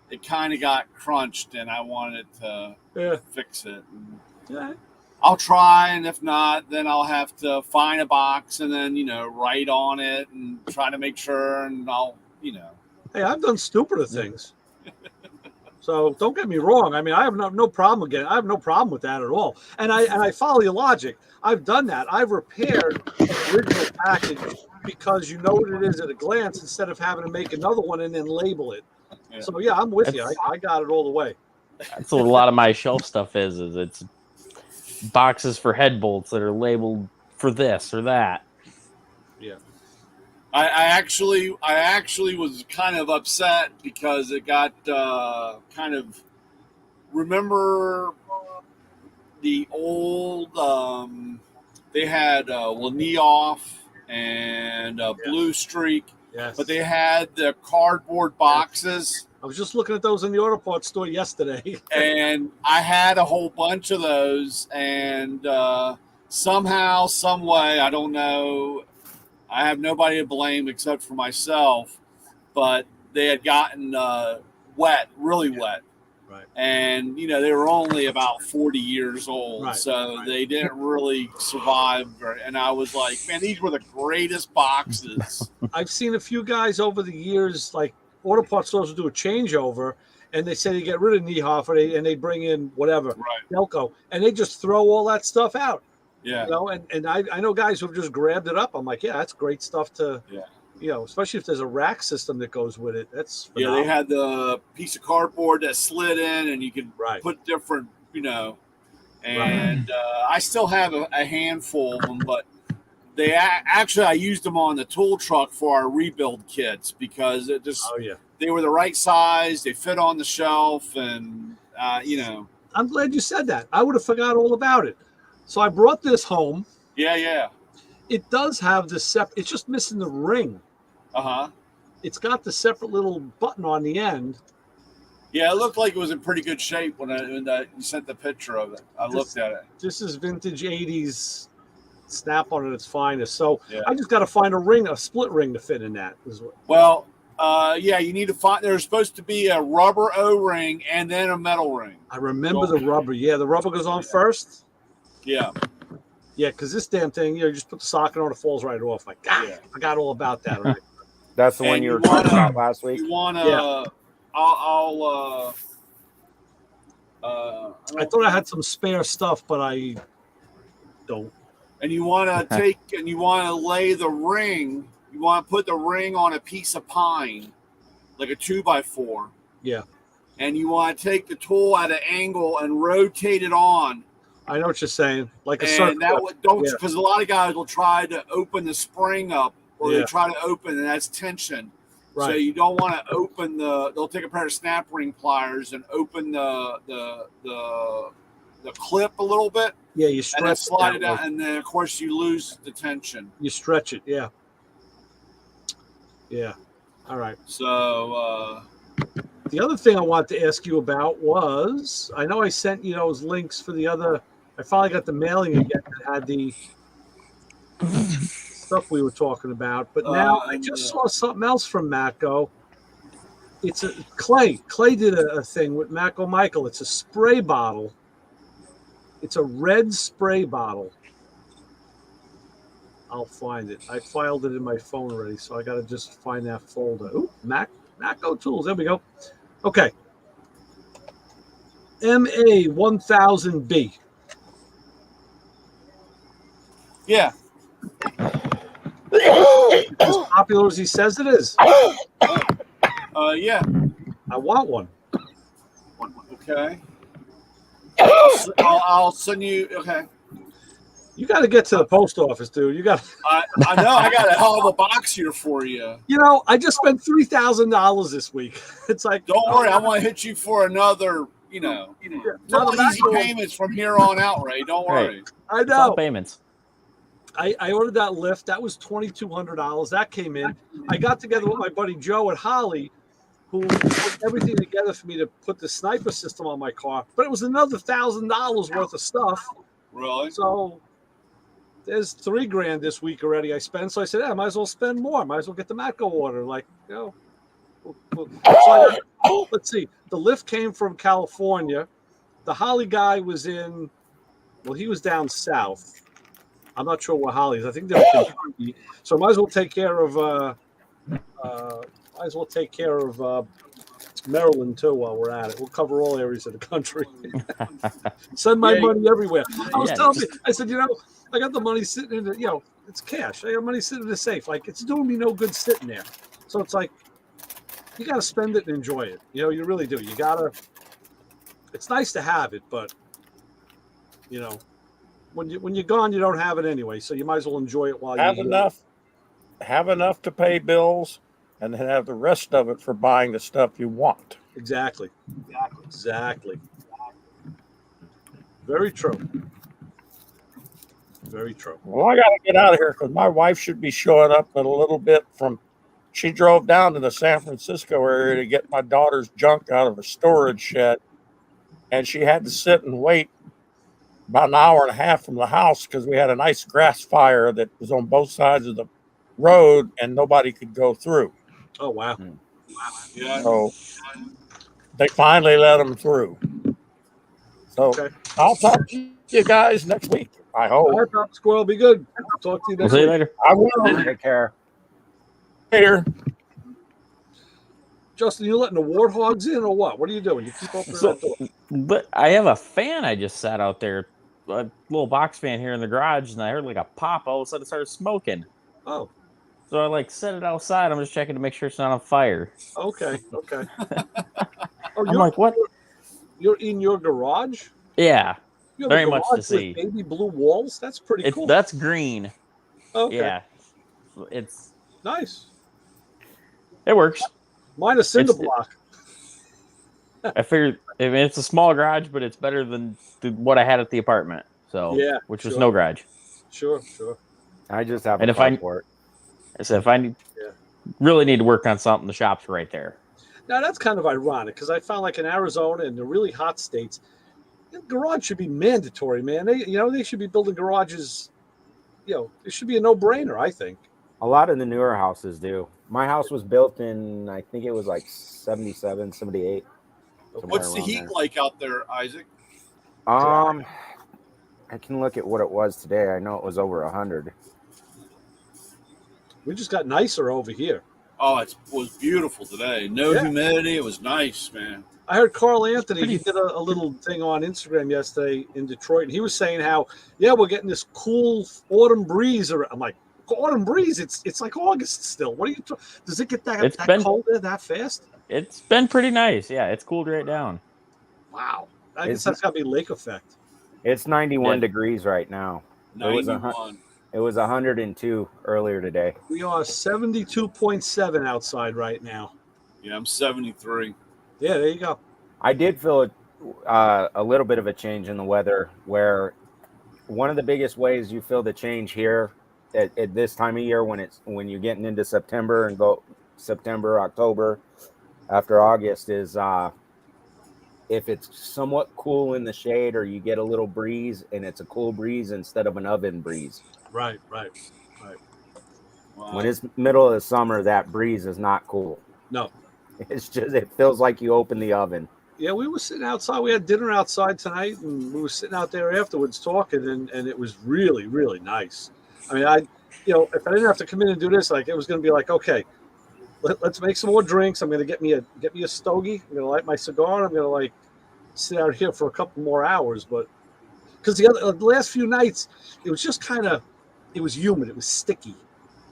it kind of got crunched, and I wanted to fix it. Yeah. I'll try, and if not, then I'll have to find a box and then, write on it and try to make sure, and Hey, I've done stupider things. So don't get me wrong. I mean, I have no problem again. I have no problem with that at all. And I follow your logic. I've done that. I've repaired the original package because you know what it is at a glance instead of having to make another one and then label it. Yeah. So yeah, I'm with you. I got it all the way. That's what a lot of my shelf stuff is it's boxes for head bolts that are labeled for this or that. Yeah. I actually was kind of upset because it got remember the old they had Lanioff and Blue Streak, but they had the cardboard boxes. I was just looking at those in the auto parts store yesterday. And I had a whole bunch of those, and somehow, some way, I don't know, I have nobody to blame except for myself, but they had gotten wet, really wet. Right. And, they were only about 40 years old, they didn't really survive. And I was like, man, these were the greatest boxes. I've seen a few guys over the years, like auto parts stores will do a changeover, and they say they get rid of Niehoff, and they bring in whatever, Delco, and they just throw all that stuff out. Yeah. And I know guys who've just grabbed it up. I'm like, yeah, that's great stuff to, especially if there's a rack system that goes with it. That's phenomenal. They had the piece of cardboard that slid in, and you could put different, and I still have a handful of them, but they I used them on the tool truck for our rebuild kits because it just they were the right size, they fit on the shelf, and I'm glad you said that. I would have forgot all about it. So I brought this home. Yeah. It does have the separate. It's just missing the ring. It's got the separate little button on the end. Yeah, it looked like it was in pretty good shape when you sent the picture of it. I looked at it. This is vintage 80s Snap-on at its finest. So I just got to find a split ring to fit in that. You need to find. There's supposed to be a rubber O-ring and then a metal ring. I remember the rubber. Yeah, the rubber goes on first. Yeah. Yeah, because this damn thing, you just put the socket on, it falls right off. Like, I forgot all about that. Right? That's the one you were talking about last week. You want to? Yeah. I thought I had some spare stuff, but I don't. And you want to take and you want to lay the ring. You want to put the ring on a piece of pine, like a 2x4. Yeah. And you want to take the tool at an angle and rotate it on. I know what you're saying. Like a circle. And that would because a lot of guys will try to open the spring up, or they try to open, and that's tension. Right. So you don't want to open they'll take a pair of snap ring pliers and open the clip a little bit. Yeah, you stretch and then slide it out, and then of course you lose the tension. You stretch it, yeah. All right. So The other thing I wanted to ask you about was, I know I sent you those links for the other. I finally got the mailing again that had the stuff we were talking about, but now I just saw something else from Matco. It's a Clay. Clay did a thing with Matco Michael. It's a spray bottle. It's a red spray bottle. I'll find it. I filed it in my phone already, so I got to just find that folder. Ooh, Matco Tools. There we go. Okay. MA1000B. Yeah. As popular as he says it is. Yeah. I want one. Okay. I'll send you. Okay. You got to get to the post office, dude. You got. I know. I got a hell of a box here for you. You know, I just spent $3,000 this week. It's like, don't worry. I want to hit you for another. It's all easy payments from here on out, Ray. Don't worry. I know. It's all payments. I ordered that lift. That was $2,200. That came in. I got together with my buddy Joe at Holly, who put everything together for me to put the sniper system on my car. But it was another $1,000 worth of stuff. Really? So there's $3,000 this week already I spent. So I said, I might as well spend more. Might as well get the Matco order. Like, let's see. The lift came from California. The Holly guy was he was down south. I'm not sure what Holly is. I think they're Kentucky. So I might as well take care of Maryland too while we're at it. We'll cover all areas of the country. Send my money everywhere. I was telling you, I said, I got the money sitting in the, it's cash. I got money sitting in the safe. Like, it's doing me no good sitting there. So it's like, you got to spend it and enjoy it. You really do. You got to, it's nice to have it, but, when you're gone, you don't have it anyway. So you might as well enjoy it while you have enough to pay bills, and then have the rest of it for buying the stuff you want. Exactly. Very true. Very true. Well, I got to get out of here because my wife should be showing up in a little bit she drove down to the San Francisco area to get my daughter's junk out of a storage shed, and she had to sit and wait about an hour and a half from the house because we had a nice grass fire that was on both sides of the road and nobody could go through. Oh, wow. Yeah. So they finally let them through. So I'll talk to you guys next week, I hope. All right, Pop Squirrel, be good. I'll talk to you next week. See you later. I will. Take care. Later. Justin, you letting the warthogs in or what? What are you doing? You keep opening that door. But I have a fan I just sat out there, a little box fan here in the garage, and I heard like a pop. All of a sudden it started smoking. Oh. So I set it outside. I'm just checking to make sure it's not on fire. Okay. I'm like, what? You're in your garage? Yeah. Very much to see. Baby blue walls? That's pretty cool. That's green. Okay. Yeah. It's nice. It works. Mine is cinder block. I figured it's a small garage, but it's better than what I had at the apartment. So which was no garage. Sure. I just have and a carport. I said if I really need to work on something, the shop's right there. Now that's kind of ironic because I found like in Arizona and the really hot states, the garage should be mandatory, man. They should be building garages. It should be a no-brainer, I think. A lot of the newer houses do. My house was built in, I think it was like 77, 78. What's the heat like out there, Isaac? I can look at what it was today. I know it was over 100. We just got nicer over here. Oh, it was beautiful today. No humidity. It was nice, man. I heard Carl Anthony, he did a little thing on Instagram yesterday in Detroit, and he was saying how, we're getting this cool autumn breeze. I'm like, autumn breeze? It's like August still. What are you does it get that cold there that fast? It's been pretty nice. Yeah, it's cooled right down. Wow. I guess that's got to be lake effect. It's 91 degrees right now. 91. It was 102 earlier today. We are 72.7 outside right now. Yeah, I'm 73. Yeah, there you go. I did feel a little bit of a change in the weather where one of the biggest ways you feel the change here at this time of year when you're getting into September and go September, October, after August is if it's somewhat cool in the shade or you get a little breeze and it's a cool breeze instead of an oven breeze. Right. When it's middle of the summer, that breeze is not cool. No. It's just, it feels like you open the oven. Yeah, we were sitting outside. We had dinner outside tonight, and we were sitting out there afterwards talking, and it was really, really nice. I mean, if I didn't have to come in and do this, like it was going to be like, okay, let's make some more drinks. I'm going to get me a stogie. I'm going to light my cigar. I'm going to like sit out here for a couple more hours, but because the last few nights it was just it was humid. It was sticky.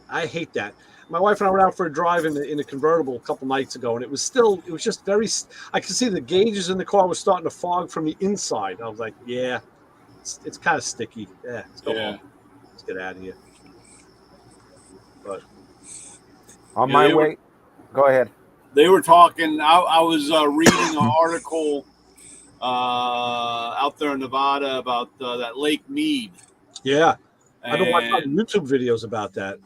I hate that. My wife and I went out for a drive in a convertible a couple nights ago, and it was just very. I could see the gauges in the car were starting to fog from the inside. I was like, yeah, it's kind of sticky. Yeah, let's go home. Let's get out of here. But on my way, go ahead. They were talking. I was reading an article out there in Nevada about that Lake Mead. Yeah, I've been watching YouTube videos about that.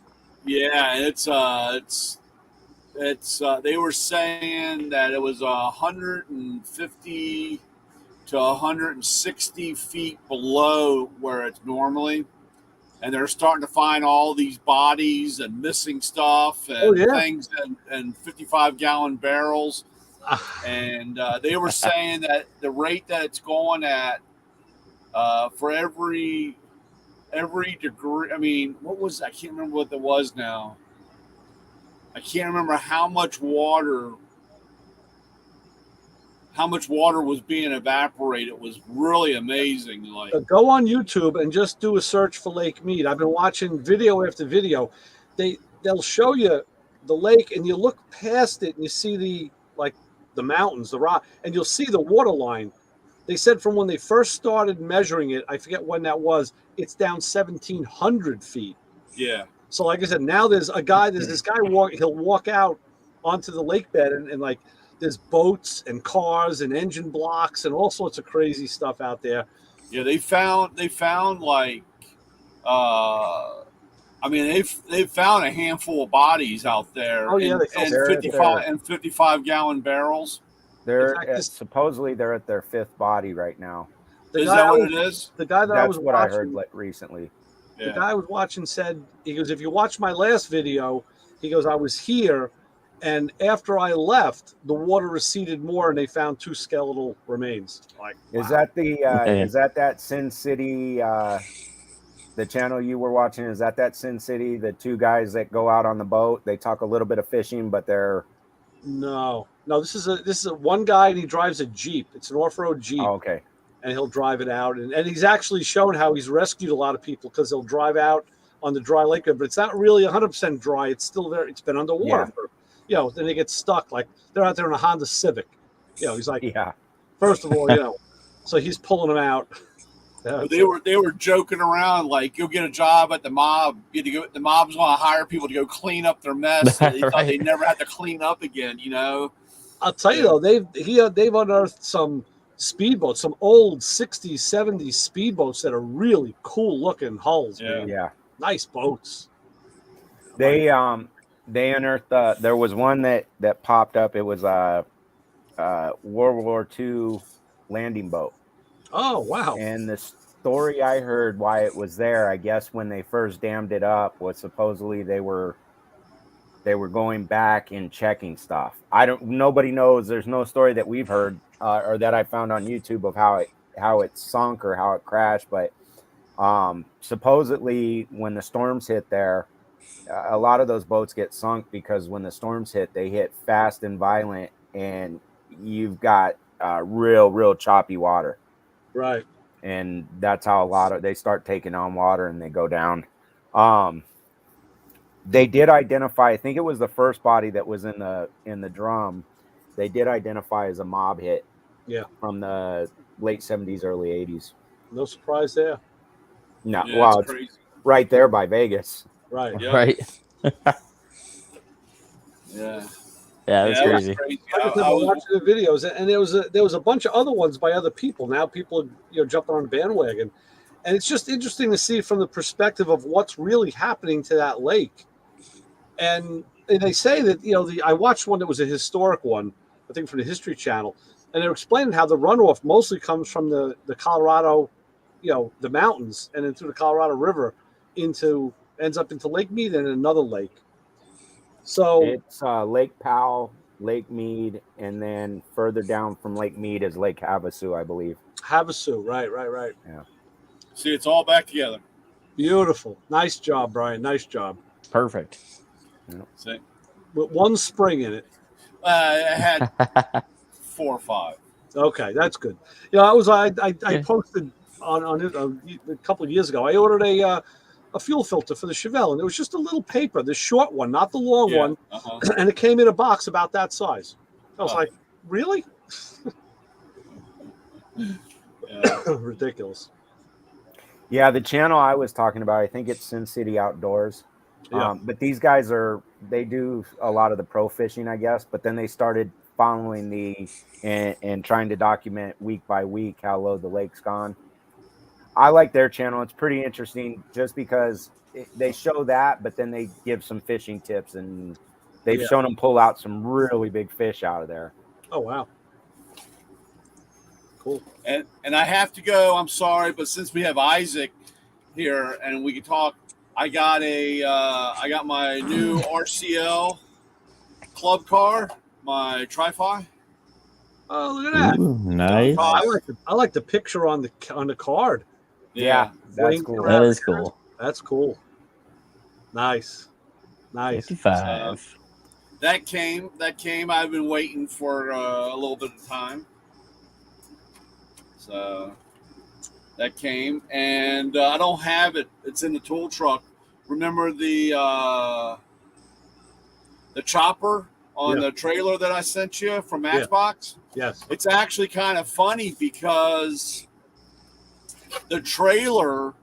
Yeah, it's they were saying that it was 150 to 160 feet below where it's normally, and they're starting to find all these bodies and missing stuff and things and 55-gallon barrels. And they were saying that the rate that it's going at for every degree. I mean, I can't remember what it was now. I can't remember how much water was being evaporated. It was really amazing. Like, go on YouTube and just do a search for Lake Mead. I've been watching video after video. They'll show you the lake, and you look past it and you see the mountains, the rock, and you'll see the water line. They said from when they first started measuring it, I forget when that was, it's down 1,700 feet. Yeah. So like I said, now there's this guy he'll walk out onto the lake bed and like there's boats and cars and engine blocks and all sorts of crazy stuff out there. Yeah, they found like they've found a handful of bodies out there. Oh yeah, and 55-gallon barrels. Supposedly they're at their fifth body right now. Is that what it is? The guy That's what I heard recently. The guy I was watching said, he goes, if you watch my last video, he goes, I was here, and after I left, the water receded more, and they found 2 skeletal remains. Like, wow. Is that Sin City? The channel you were watching, is that Sin City? The 2 guys that go out on the boat, they talk a little bit of fishing, but they're no. This is a one guy, and he drives a Jeep. It's an off-road Jeep. Oh, okay. And he'll drive it out, and he's actually shown how he's rescued a lot of people because they'll drive out on the dry lake, but it's not really 100% dry. It's still there. It's been underwater for, then they get stuck. Like they're out there in a Honda Civic. He's like, first of all, so he's pulling them out. They were joking around like, you'll get a job at the mob. The mob's going to hire people to go clean up their mess. They thought they never had to clean up again. I'll tell you though, they've unearthed some speedboats, some old 60s, 70s speedboats that are really cool looking hulls. Yeah, man. Nice boats. They unearthed. There was one that popped up. It was a World War II landing boat. Oh wow! And the story I heard why it was there, I guess, when they first dammed it up, was supposedly they were going back and checking stuff. Nobody knows. There's no story that we've heard or that I found on YouTube of how it sunk or how it crashed. But supposedly when the storms hit there, a lot of those boats get sunk because when the storms hit, they hit fast and violent, and you've got real choppy water. Right. And that's how they start taking on water and they go down. They did identify, I think it was the first body that was in the drum. They did identify as a mob hit. Yeah. From the late 70s, early 80s. No surprise there. No, it's crazy. Right there by Vegas. Right. Yep. Right. Yeah. Yeah, that's crazy. I was watching the videos, and there was a bunch of other ones by other people. Now people are jumping on the bandwagon, and it's just interesting to see from the perspective of what's really happening to that lake. And they say that I watched one that was a historic one, I think from the History Channel, and they're explaining how the runoff mostly comes from the Colorado, the mountains, and then through the Colorado River ends up into Lake Mead and another lake. So it's Lake Powell, Lake Mead, and then further down from Lake Mead is Lake Havasu, I believe. Havasu, right. Yeah. See, it's all back together. Beautiful. Nice job, Brian. Nice job. Perfect. Yeah. See? With one spring in it. I had 4 or 5. Okay, that's good. I posted on it a couple of years ago. I ordered a fuel filter for the Chevelle, and it was just a little paper, the short one, not the long one, and it came in a box about that size. I was like, really? Ridiculous. Yeah, the channel I was talking about, I think it's Sin City Outdoors. Yeah. But these guys they do a lot of the pro fishing, I guess, but then they started following and trying to document week by week how low the lake's gone. I like their channel. It's pretty interesting just because they show that, but then they give some fishing tips, and they've shown them pull out some really big fish out of there. Oh, wow. Cool. And I have to go. I'm sorry, but since we have Isaac here and we can talk, I got my new RCL club car, my Tri-Fi. Oh, look at that! Ooh, nice. I like the picture on the card. Yeah, that's cool. That is cool. That's cool. Nice. 55. That came. I've been waiting for a little bit of time. So that came, and I don't have it. It's in the tool truck. Remember the chopper on the trailer that I sent you from Matchbox? Yes. It's actually kind of funny because the trailer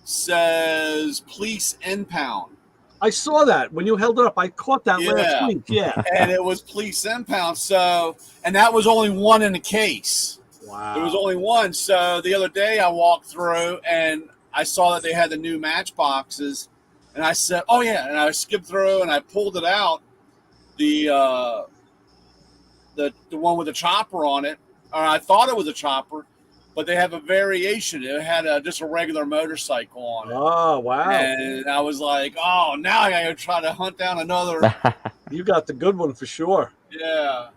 says police impound. I saw that when you held it up. I caught that last week. Yeah. And it was police impound. So, and that was only one in the case. Wow. There was only one. So the other day I walked through and I saw that they had the new Matchboxes, and I said, "Oh yeah!" And I skipped through and I pulled it out, the one with the chopper on it, or I thought it was a chopper, but they have a variation. It had just a regular motorcycle on it. Oh wow! And I was like, "Oh, now I gotta try to hunt down another." You got the good one for sure. Yeah.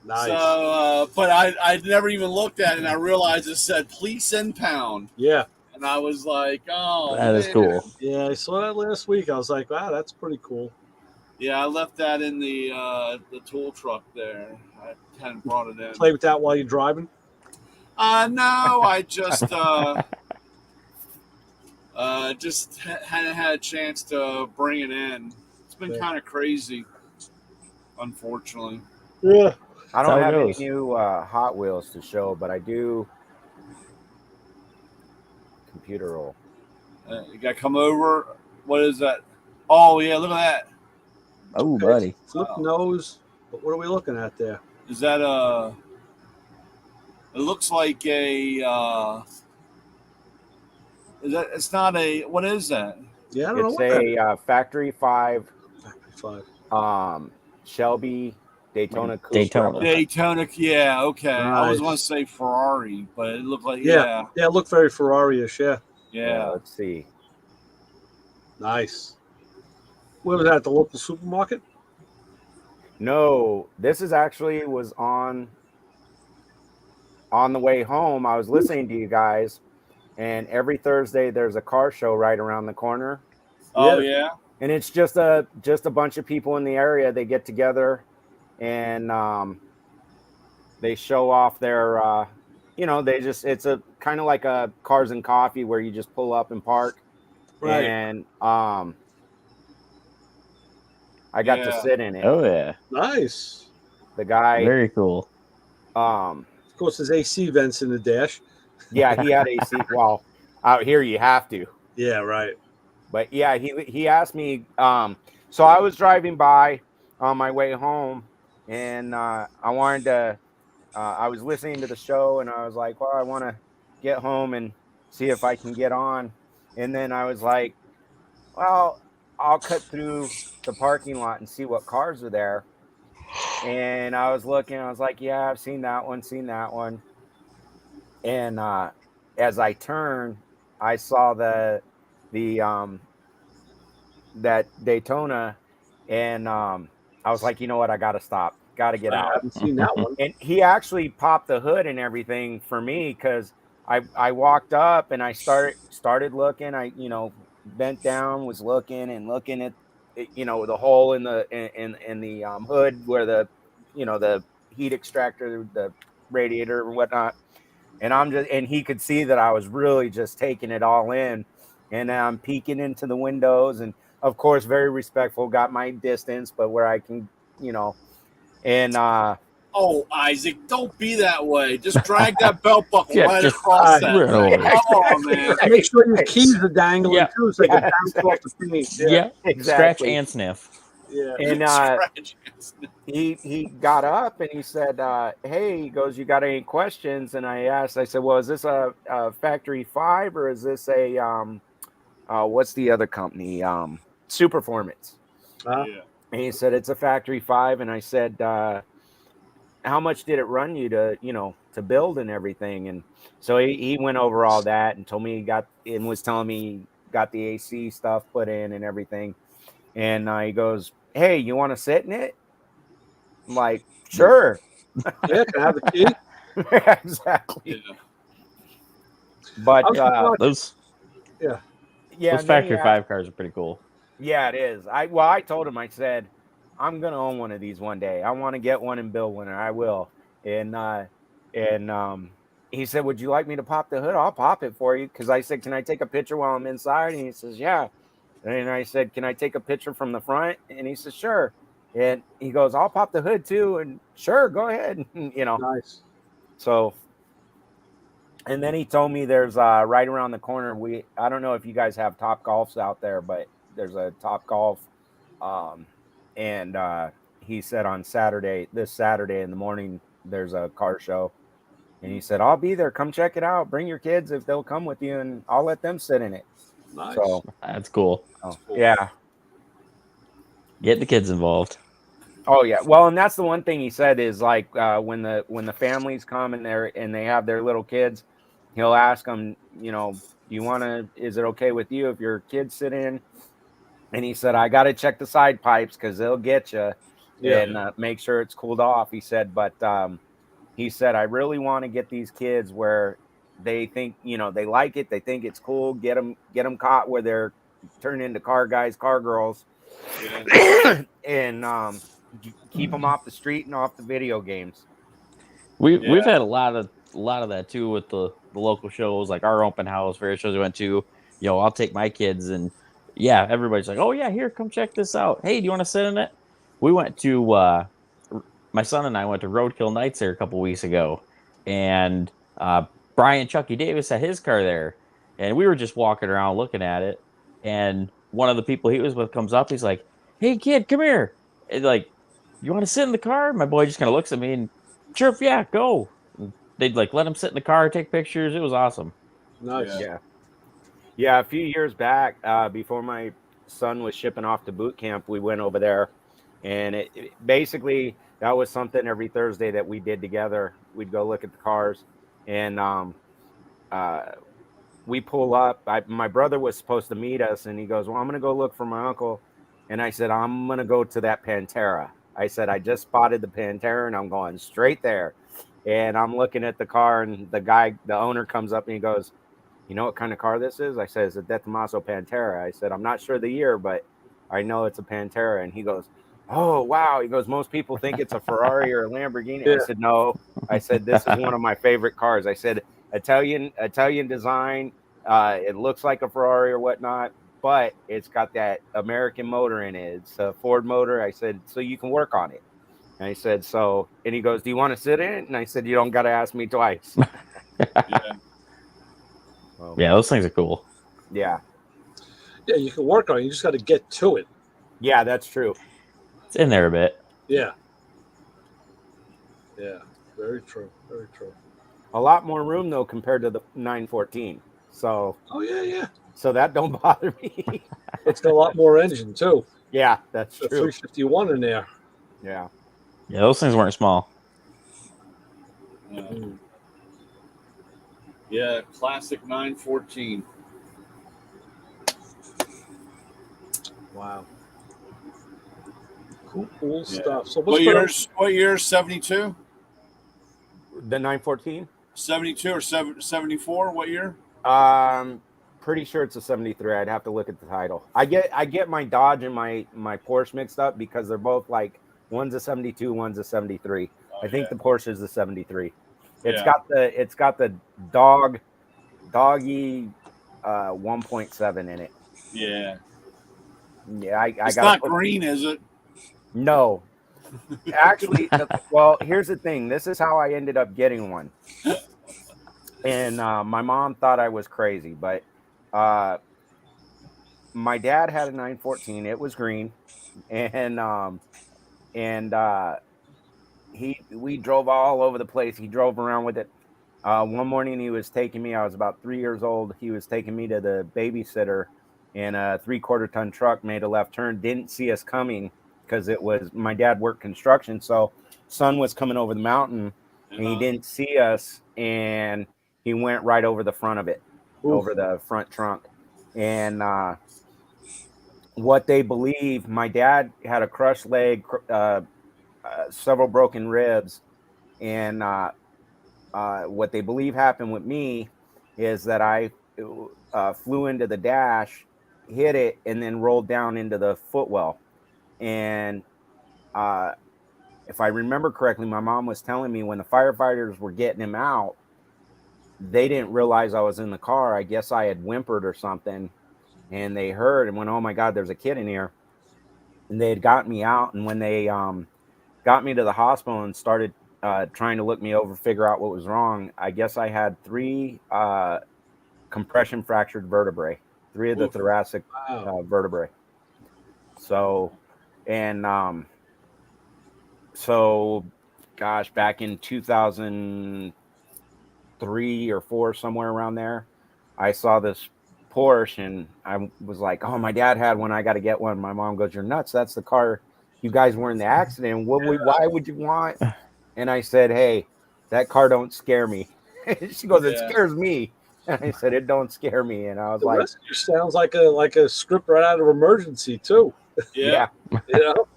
Nice. So, but I never even looked at it, and I realized it said police impound. Yeah. And I was like, "Oh, that is cool." Yeah, I saw that last week. I was like, "Wow, that's pretty cool." Yeah, I left that in the tool truck there. I hadn't brought it in. Play with that while you're driving? No, I just hadn't had a chance to bring it in. It's been kind of crazy, unfortunately. Yeah. I don't have any new Hot Wheels to show, but I do computer roll. You got to come over. What is that? Oh, yeah, look at that. Oh, buddy. Flip nose. What are we looking at there? Is that it looks like a, it's not a, what is that? Yeah, I don't know. It's a Factory 5. Factory 5. Shelby Daytona Coupe. Daytona, yeah, okay. Nice. I was going to say Ferrari, but it looked like, Yeah, it looked very Ferrari-ish, yeah. Yeah. Let's see. Nice. Where was that, at the local supermarket? No, this is actually was on the way home. I was listening to you guys, and every Thursday there's a car show right around the corner. Oh, yeah? And it's just a bunch of people in the area. They get together and they show off their it's a kind of like a Cars and Coffee where you just pull up and park. Right. And I got to sit in it. Oh yeah. Nice. The guy, very cool. Of course, there's AC vents in the dash. Yeah, he had AC. Well, out here you have to. Yeah, right. But yeah, he asked me. So I was driving by on my way home, and I wanted to. I was listening to the show, and I was like, "Well, I want to get home and see if I can get on." And then I was like, "Well, I'll cut through the parking lot and see what cars are there. And I was looking, I was like, yeah, I've seen that one. And as I turned, I saw the that Daytona, and I was like, you know what, I gotta stop, gotta get I out. haven't seen that one. And he actually popped the hood and everything for me, because I walked up and I started looking. I bent down, was looking at the hole in the hood where the heat extractor, the radiator or whatnot. And he could see that I was really just taking it all in, and I'm peeking into the windows, and of course very respectful, got my distance, but where I can, and Oh, Isaac, don't be that way. Just drag that belt buckle Yeah, right just across that right thing. over. Come on, man. Make sure your keys are dangling Yeah. too, so they can bounce off the paint. Yeah, exactly. scratch and sniff. Yeah. And Scratch. he got up and he said, hey, he goes, you got any questions? And I said, well, is this a factory 5 or is this a what's the other company, Superformance? Yeah. And he said, it's a factory 5. And I said, how much did it run you to build and everything? And so he went over all that and told me was telling me he got the AC stuff put in and everything. And he goes, hey, you want to sit in it? I'm like, sure. Yeah, can I have the key? Exactly. Yeah. But Those yeah, those and then factory 5 cars are pretty cool. yeah, it is. I told him, I said, I'm gonna own one of these one day. I want to get one and build one, and I will. And he said, would you like me to pop the hood? I'll pop it for you. Because I said, can I take a picture while I'm inside? And he says, yeah. And I said, can I take a picture from the front? And he says, sure. And he goes, I'll pop the hood too. And sure, go ahead. Nice. So, and then he told me there's right around the corner. I don't know if you guys have Top Golfs out there, but there's a Top Golf. And he said on this Saturday in the morning, there's a car show. And he said, I'll be there. Come check it out. Bring your kids if they'll come with you, and I'll let them sit in it. Nice. So That's cool. yeah. Get the kids involved. Oh yeah. Well, and that's the one thing he said is like when the families come and they have their little kids, he'll ask them, is it okay with you if your kids sit in? And he said, I got to check the side pipes because they'll get you, and make sure it's cooled off. He said, but he said, I really want to get these kids where they think, they like it. They think it's cool. Get them caught where they're turned into car guys, car girls, and keep them off the street and off the video games. We've had a lot of that too with the local shows, like our open house, various shows we went to. I'll take my kids, and everybody's like, oh yeah, here, come check this out. Hey, do you want to sit in it? We went to my son and I went to Roadkill Nights there a couple weeks ago, and Brian Chucky Davis had his car there, and we were just walking around looking at it, and one of the people he was with comes up, he's like, hey kid, come here. And like, you want to sit in the car? My boy just kind of looks at me and, sure, yeah, go. And they'd like let him sit in the car, take pictures. It was awesome. Nice. Yeah. A few years back, before my son was shipping off to boot camp, we went over there, and it basically, that was something every Thursday that we did together. We'd go look at the cars, and we pull up. My brother was supposed to meet us, and he goes, well, I'm going to go look for my uncle. And I said, I'm going to go to that Pantera. I said, I just spotted the Pantera, and I'm going straight there. And I'm looking at the car, and the owner comes up, and he goes, you know what kind of car this is? I said, it's a De Tomaso Pantera. I said, I'm not sure the year, but I know it's a Pantera. And he goes, oh, wow. He goes, most people think it's a Ferrari or a Lamborghini. I said, no. I said, this is one of my favorite cars. I said, Italian design. It looks like a Ferrari or whatnot, but it's got that American motor in it. It's a Ford motor. I said, so you can work on it. And I said, so, and he goes, do you want to sit in it? And I said, you don't got to ask me twice. Yeah, those things are cool. Yeah. Yeah, you can work on it. You just got to get to it. Yeah, that's true. It's in there a bit. Yeah. Yeah, very true. Very true. A lot more room, though, compared to the 914. So. Oh, yeah. so that don't bother me. It's got a lot more engine too. Yeah, that's The true. 351 in there. Yeah. Yeah, those things weren't small. Yeah, classic 914. Wow. Cool stuff. So what year? 72? The 914? 72 or 74? What year? Pretty sure it's a 73. I'd have to look at the title. I get my Dodge and my Porsche mixed up because they're both like one's a 72, one's a 73. I think the Porsche is the 73. It's got the doggy 1.7 in it. Yeah. Yeah, it's not green, is it? No. Actually, well, here's the thing. This is how I ended up getting one. And my mom thought I was crazy, but my dad had a 914. It was green, and we drove all over the place. He drove around with it. One morning he was taking me. I was about 3 years old. He was taking me to the babysitter in a 3/4 ton truck. Made a left turn. Didn't see us coming because it was my dad worked construction, so sun was coming over the mountain, and he didn't see us, and he went right over the front of it, over the front trunk. And what they believe, my dad had a crushed leg, several broken ribs, and what they believe happened with me is that I flew into the dash, hit it, and then rolled down into the footwell. And if I remember correctly, my mom was telling me when the firefighters were getting him out, they didn't realize I was in the car. I guess I had whimpered or something, and they heard and went, "Oh my God, there's a kid in here." And they had got me out, and when they got me to the hospital and started trying to look me over, figure out what was wrong, I guess I had 3 compression fractured vertebrae, 3 of the thoracic vertebrae. So, and gosh, back in 2003 or 4, somewhere around there, I saw this Porsche and I was like, "Oh, my dad had one. I got to get one." My mom goes, "You're nuts. That's the car you guys were in the accident. Why would you want?" And I said, "Hey, that car don't scare me." She goes, "It scares me." And I said, "It don't scare me." And I was like, "Rescue sounds like a script right out of Emergency too." Yeah. You know,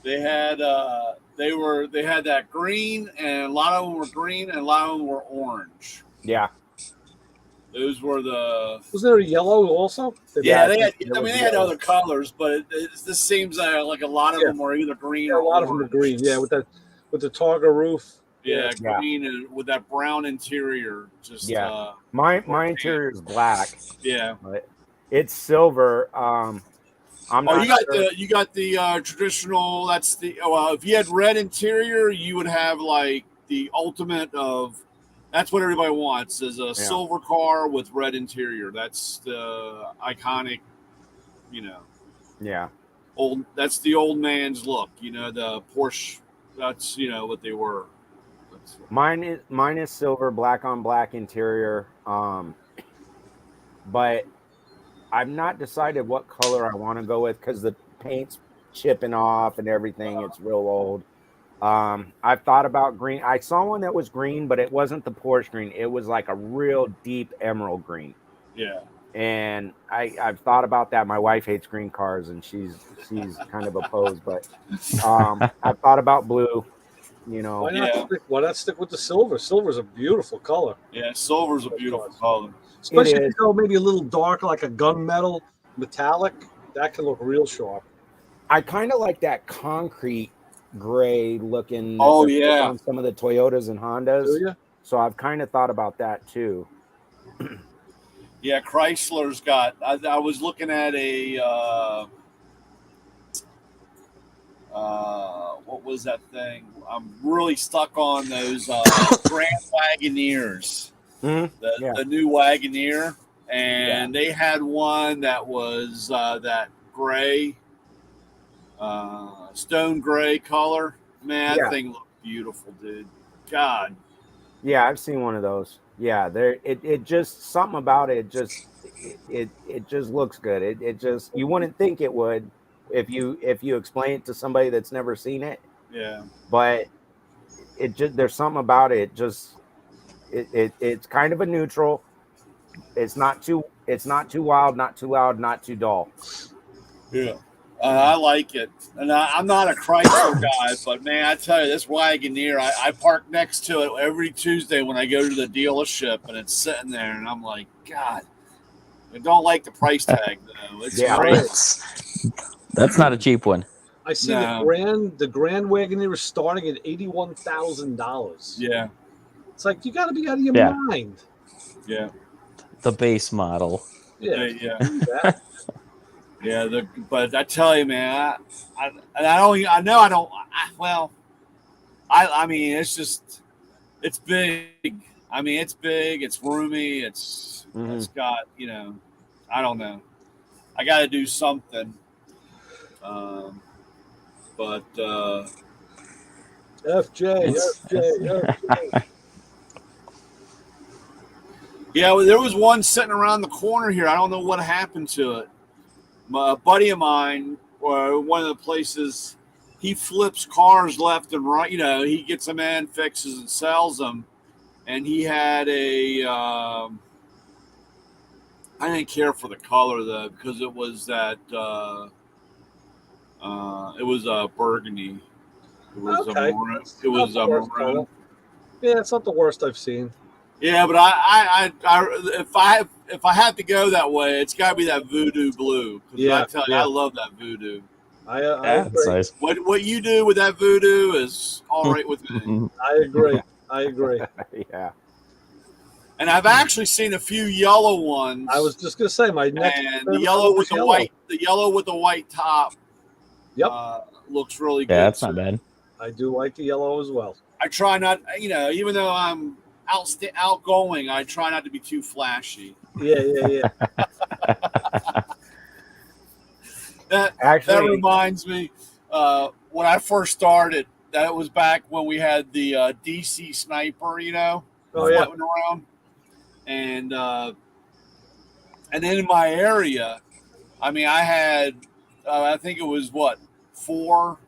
they had that green, and a lot of them were green, and a lot of them were orange. Yeah. Those were the. Was there a yellow also? Yeah, they had. I mean, they had other colors, but this seems like a lot of them were either green or a lot orange. of them are green. Yeah, with the Targa roof. Yeah, green and with that brown interior. Just my interior is black. Yeah, but it's silver. I'm not you got the traditional. That's the if you had red interior, you would have like the ultimate of. That's what everybody wants is a silver car with red interior. That's the iconic, Yeah. That's the old man's look. The Porsche. That's what they were. Mine is silver, black on black interior. But I've not decided what color I want to go with because the paint's chipping off and everything. It's real old. I've thought about green. I saw one that was green, but it wasn't the Porsche green. It was like a real deep emerald green. Yeah. And I've thought about that. My wife hates green cars, and she's kind of opposed. But I've thought about blue. Why not stick with the silver? Silver's a beautiful color. Yeah, silver's a beautiful color. Especially if you go maybe a little dark, like a gunmetal metallic. That can look real sharp. I kind of like that concrete gray looking. Oh yeah, on some of the Toyotas and Hondas. Do you? So I've kind of thought about that too. Yeah, Chrysler's got. I was looking at a. What was that thing? I'm really stuck on those Grand Wagoneers. Mm-hmm. The new Wagoneer, and they had one that was that gray, stone gray color. Man, that thing looked beautiful, dude. God. Yeah, I've seen one of those. Yeah, there it just something about it just it just looks good. It just you wouldn't think it would if you explain it to somebody that's never seen it. Yeah. But it just there's something about it just it's kind of a neutral. It's not too wild, not too loud, not too dull. Yeah. I like it. And I'm not a Chrysler guy, but man, I tell you, this Wagoneer, I park next to it every Tuesday when I go to the dealership, and it's sitting there, and I'm like, God, I don't like the price tag, though. It's great. That's not a cheap one. I see No. the Grand Wagoneer is starting at $81,000. Yeah. It's like, you got to be out of your mind. Yeah. The base model. Yeah. Yeah. Yeah, but I tell you, man, I mean, it's big. I mean, it's big. It's roomy. It's got, I don't know. I got to do something. But FJ. Yeah, well, there was one sitting around the corner here. I don't know what happened to it. A buddy of mine, or one of the places, he flips cars left and right. He gets them in, fixes, and sells them. And he had I didn't care for the color though, because it was that it was a burgundy. It was a maroon. Yeah, it's not the worst I've seen. Yeah, but if I have to go that way, it's got to be that voodoo blue. I tell you, I love that voodoo. That's nice. What you do with that voodoo is all right with me. I agree. Yeah. And I've actually seen a few yellow ones. I was just gonna say my next. And the yellow with the white top. Yep. Looks really good. Yeah, that's not bad. I do like the yellow as well. I try not, even though I'm outgoing, I try not to be too flashy. Yeah. That reminds me, when I first started, that was back when we had the DC sniper, floating around, and then in my area, I mean, I had, I think it was 3 or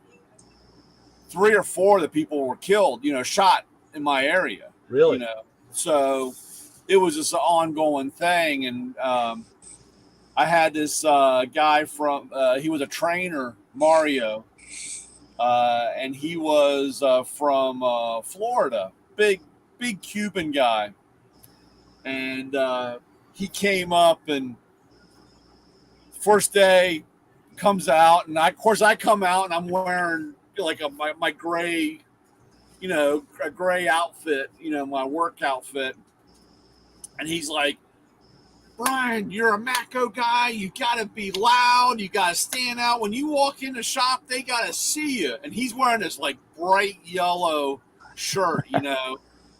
4 that people were killed, shot in my area. Really? So it was just an ongoing thing. And I had this guy from, he was a trainer, Mario, and he was from Florida, big Cuban guy. And he came up, and first day comes out, and I come out and I'm wearing like my gray, a gray outfit, my work outfit. And he's like, Brian, you're a Mako guy. You got to be loud. You got to stand out. When you walk in the shop, they got to see you. And he's wearing this like bright yellow shirt,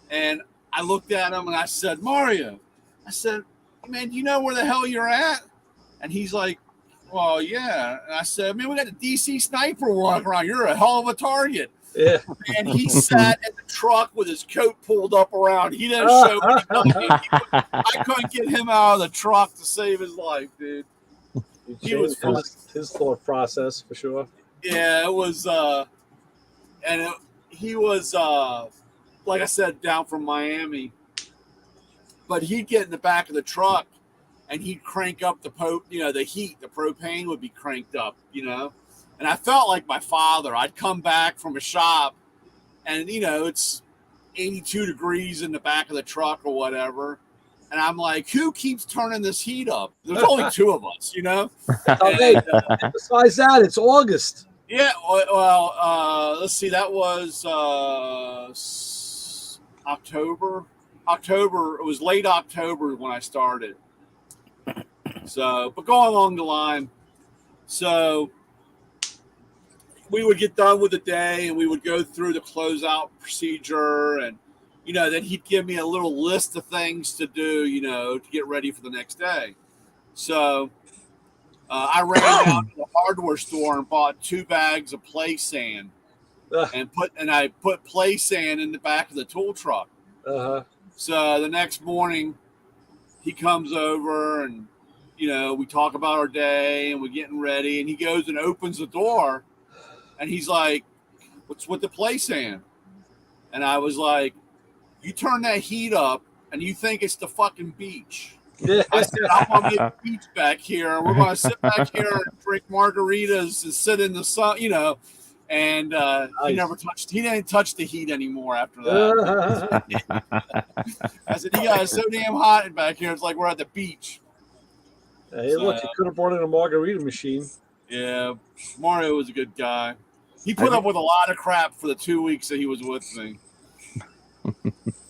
And I looked at him and I said, Mario, I said, man, do you know where the hell you're at? And he's like, well, yeah. And I said, man, we got a DC sniper walking around. You're a hell of a target. Yeah. And he sat in the truck with his coat pulled up around. He didn't show anybody. I couldn't get him out of the truck to save his life, dude. He was his thought process for sure. Yeah, it was, he was, like I said, down from Miami. But he'd get in the back of the truck and he'd crank up the heat. The propane would be cranked up, And I felt like my father. I'd come back from a shop and, it's 82 degrees in the back of the truck or whatever. And I'm like, who keeps turning this heat up? There's only 2 of us, And, besides that, it's August. Yeah. Well, let's see. That was October. It was late October when I started. So, but going along the line, so we would get done with the day and we would go through the closeout procedure, and then he'd give me a little list of things to do, to get ready for the next day. So I ran down to the hardware store and bought 2 bags of play sand, and I put play sand in the back of the tool truck. So the next morning, he comes over and, we talk about our day and we're getting ready. And he goes and opens the door and he's like, "What's with the place saying?" And I was like, "You turn that heat up and you think it's the fucking beach." I said, "I'm going to get the beach back here. We're going to sit back here and drink margaritas and sit in the sun, And Nice. he didn't touch the heat anymore after that. I said, "You guys are so damn hot back here. It's like we're at the beach." Hey, look, you could have brought in a margarita machine. Yeah, Mario was a good guy. He put up with a lot of crap for the 2 weeks that he was with me.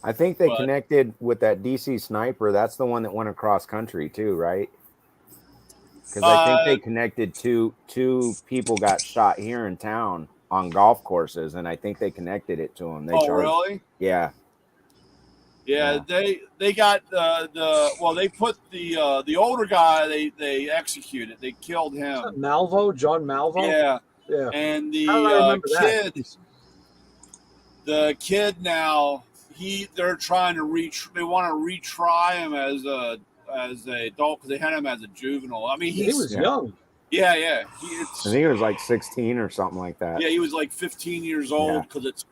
I think they connected with that DC sniper. That's the one that went across country too, right? Because I think they connected two people got shot here in town on golf courses, and I think they connected it to them. Really? Yeah. Yeah, they got they put the older guy they executed. They killed him. John Malvo. Yeah. And the kid now they're trying to they want to retry him as a adult because they had him as a juvenile. I mean, he was young. Yeah. I think he was like 16 or something like that. Yeah, he was like 15 years old because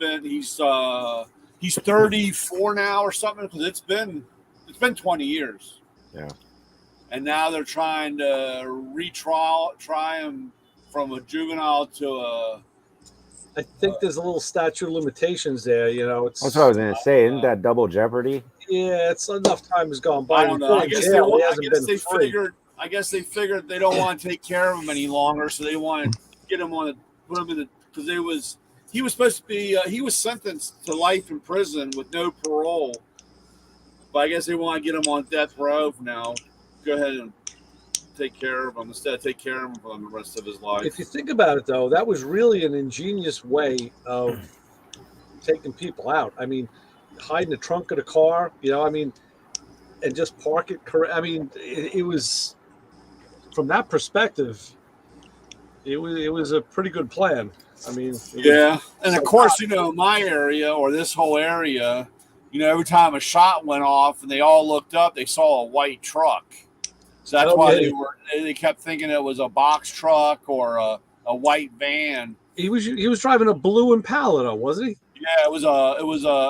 he's 34 now or something because it's been 20 years. Yeah. And now they're trying to try him from a juvenile to a. I think there's a little statute of limitations there. That's what I was going to say. Isn't that double jeopardy? Yeah, it's enough time has gone by. I don't know. I guess they figured they don't want to take care of him any longer, so they want to get him put him in the because he was supposed to be he was sentenced to life in prison with no parole, but I guess they want to get him on death row for now. Go ahead and take care of him instead of take care of him for the rest of his life. If you think about it, though, that was really an ingenious way of taking people out. I mean, hide in the trunk of the car, and just park it correct. I mean, it was from that perspective, it was a pretty good plan. I mean, and of course, my area or this whole area, every time a shot went off and they all looked up, they saw a white truck. So that's why they kept thinking it was a box truck or a white van. He was driving a blue Impala, though, wasn't he? Yeah, it was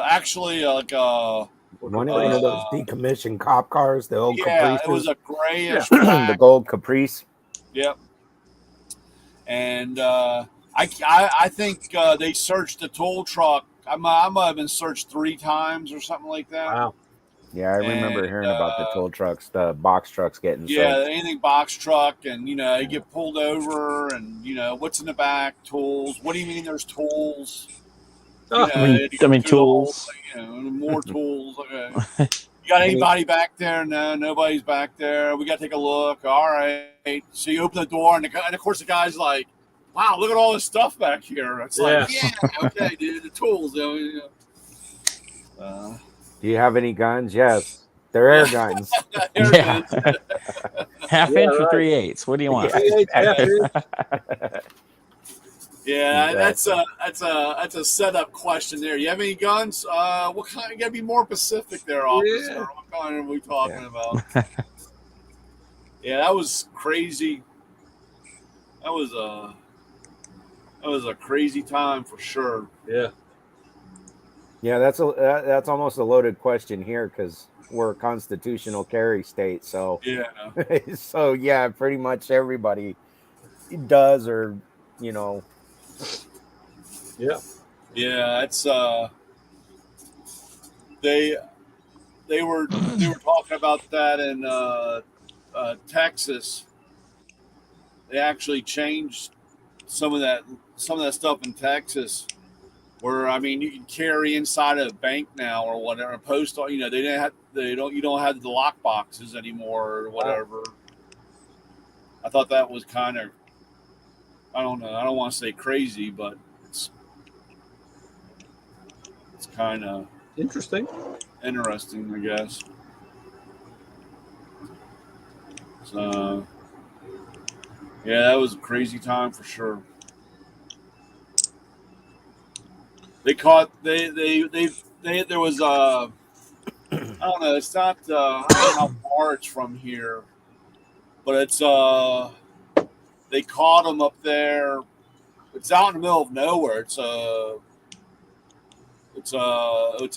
actually like a one of those decommissioned cop cars, the old Caprice. It was a grayish black. The gold Caprice. Yep. And I think they searched the tow truck. I might have been searched 3 times or something like that. Wow. Yeah, I remember hearing about the tow trucks, the box trucks getting searched. Anything box truck, and you get pulled over, and what's in the back? Tools. What do you mean? There's tools. I mean tools. More tools. Okay. You got anybody back there? No, nobody's back there. We got to take a look. All right. So you open the door, and of course the guy's like, "Wow, look at all this stuff back here." It's like, okay, dude, the tools. Do you have any guns? Yes, they're air guns. Half inch or 3/8. What do you want? That's a setup question there. You have any guns? What kind? You gotta be more specific there, officer. Yeah. What kind are we talking about? That was crazy. That was a crazy time for sure. Yeah. Yeah, that's almost a loaded question here because we're a constitutional carry state. So so pretty much everybody does or Yeah. Yeah, it's they were talking about that in Texas. They actually changed some of that stuff in Texas. Where you can carry inside of a bank now or whatever. Post, you don't have the lock boxes anymore or whatever. I thought that was kind of, I don't know. I don't want to say crazy, but it's kind of interesting, I guess. So, that was a crazy time for sure. They caught there was I don't know. It's not. I don't know how far it's from here, but it's. They caught him up there. It's out in the middle of nowhere. It's a. I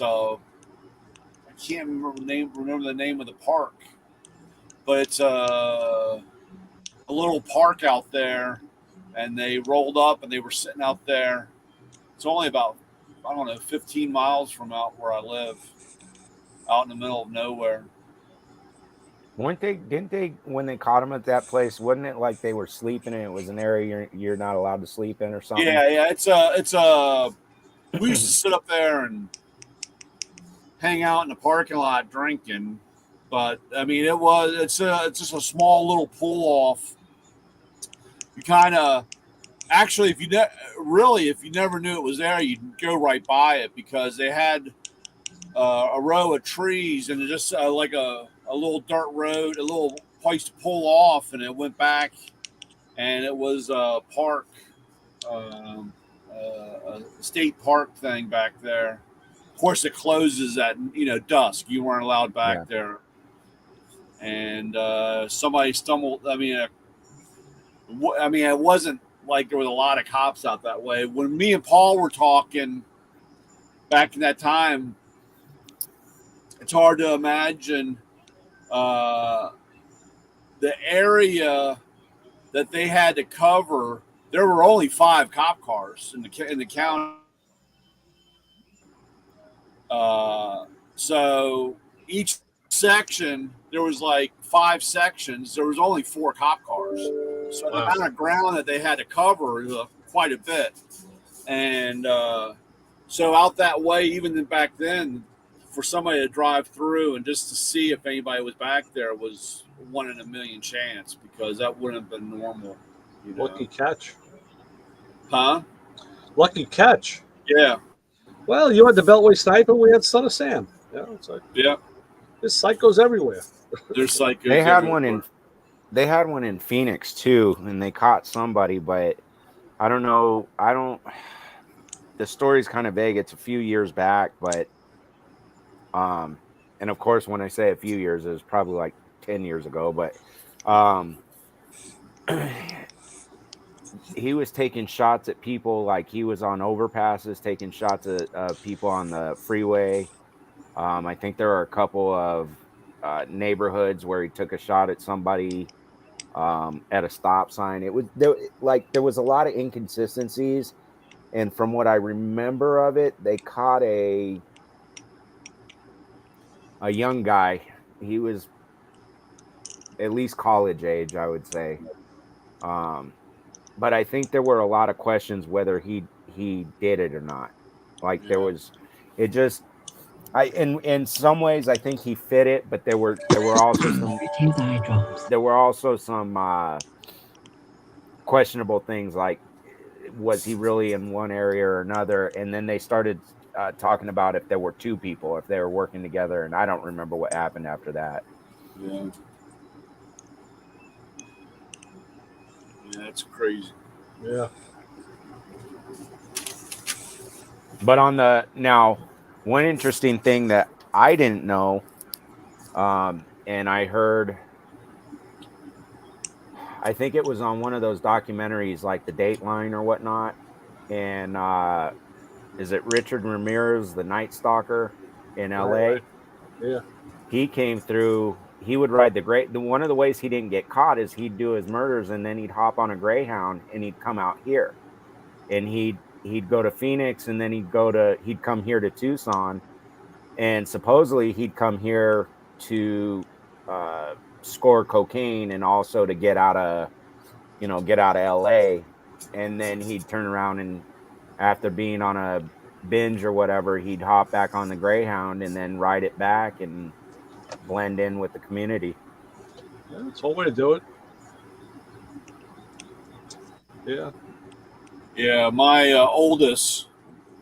can't remember the name of the park, but it's a little park out there, and they rolled up and they were sitting out there. It's only about, I don't know, 15 miles from out where I live, out in the middle of nowhere. Didn't they, when they caught them at that place, wasn't it like they were sleeping and it was an area you're not allowed to sleep in or something? Yeah. We used to sit up there and hang out in the parking lot drinking, but I mean, it's just a small little pull off. You kind of, actually, if you never knew it was there, you'd go right by it because they had a row of trees and just like a little dirt road, a little place to pull off, and it went back, and it was a park, a state park thing back there. Of course, it closes at dusk. You weren't allowed back there, and somebody stumbled. I mean, it wasn't like there was a lot of cops out that way. When me and Paul were talking back in that time, it's hard to imagine the area that they had to cover. There were only 5 cop cars in the county. So each section, there was like 5 sections. There was only 4 cop cars. So the amount of ground that they had to cover was quite a bit. And so out that way, even back then, for somebody to drive through and just to see if anybody was back there was 1 in a million chance, because that wouldn't have been normal. Lucky catch. Huh? Lucky catch. Yeah. Well, you had the Beltway sniper. We had Son of Sam. It's like, there's psychos everywhere. There's psychos. They had one in Phoenix too, and they caught somebody, but I don't know. The story's kind of vague. It's a few years back, but and of course, when I say a few years, it was probably like 10 years ago. But he was taking shots at people, like he was on overpasses, taking shots at people on the freeway. I think there are a couple of neighborhoods where he took a shot at somebody at a stop sign. It was there was a lot of inconsistencies, and from what I remember of it, they caught a young guy. He was at least college age, I would say. But I think there were a lot of questions whether he did it or not. Like there was, it just, in some ways I think he fit it, but there were also some questionable things, like was he really in one area or another? And then they started talking about if there were 2 people, if they were working together, and I don't remember what happened after that. Yeah, that's crazy. Yeah. But one interesting thing that I didn't know, and I heard, I think it was on one of those documentaries like the Dateline or whatnot, and is it Richard Ramirez, the Night Stalker in LA? Right. Yeah. He came through. He would ride one of the ways he didn't get caught is he'd do his murders and then he'd hop on a Greyhound and he'd come out here, and he'd go to Phoenix, and then he'd come here to Tucson, and supposedly he'd come here to score cocaine and also to get out of LA, and then he'd turn around and after being on a binge or whatever, he'd hop back on the Greyhound and then ride it back and blend in with the community. Yeah, that's one way to do it. Yeah. Yeah, my oldest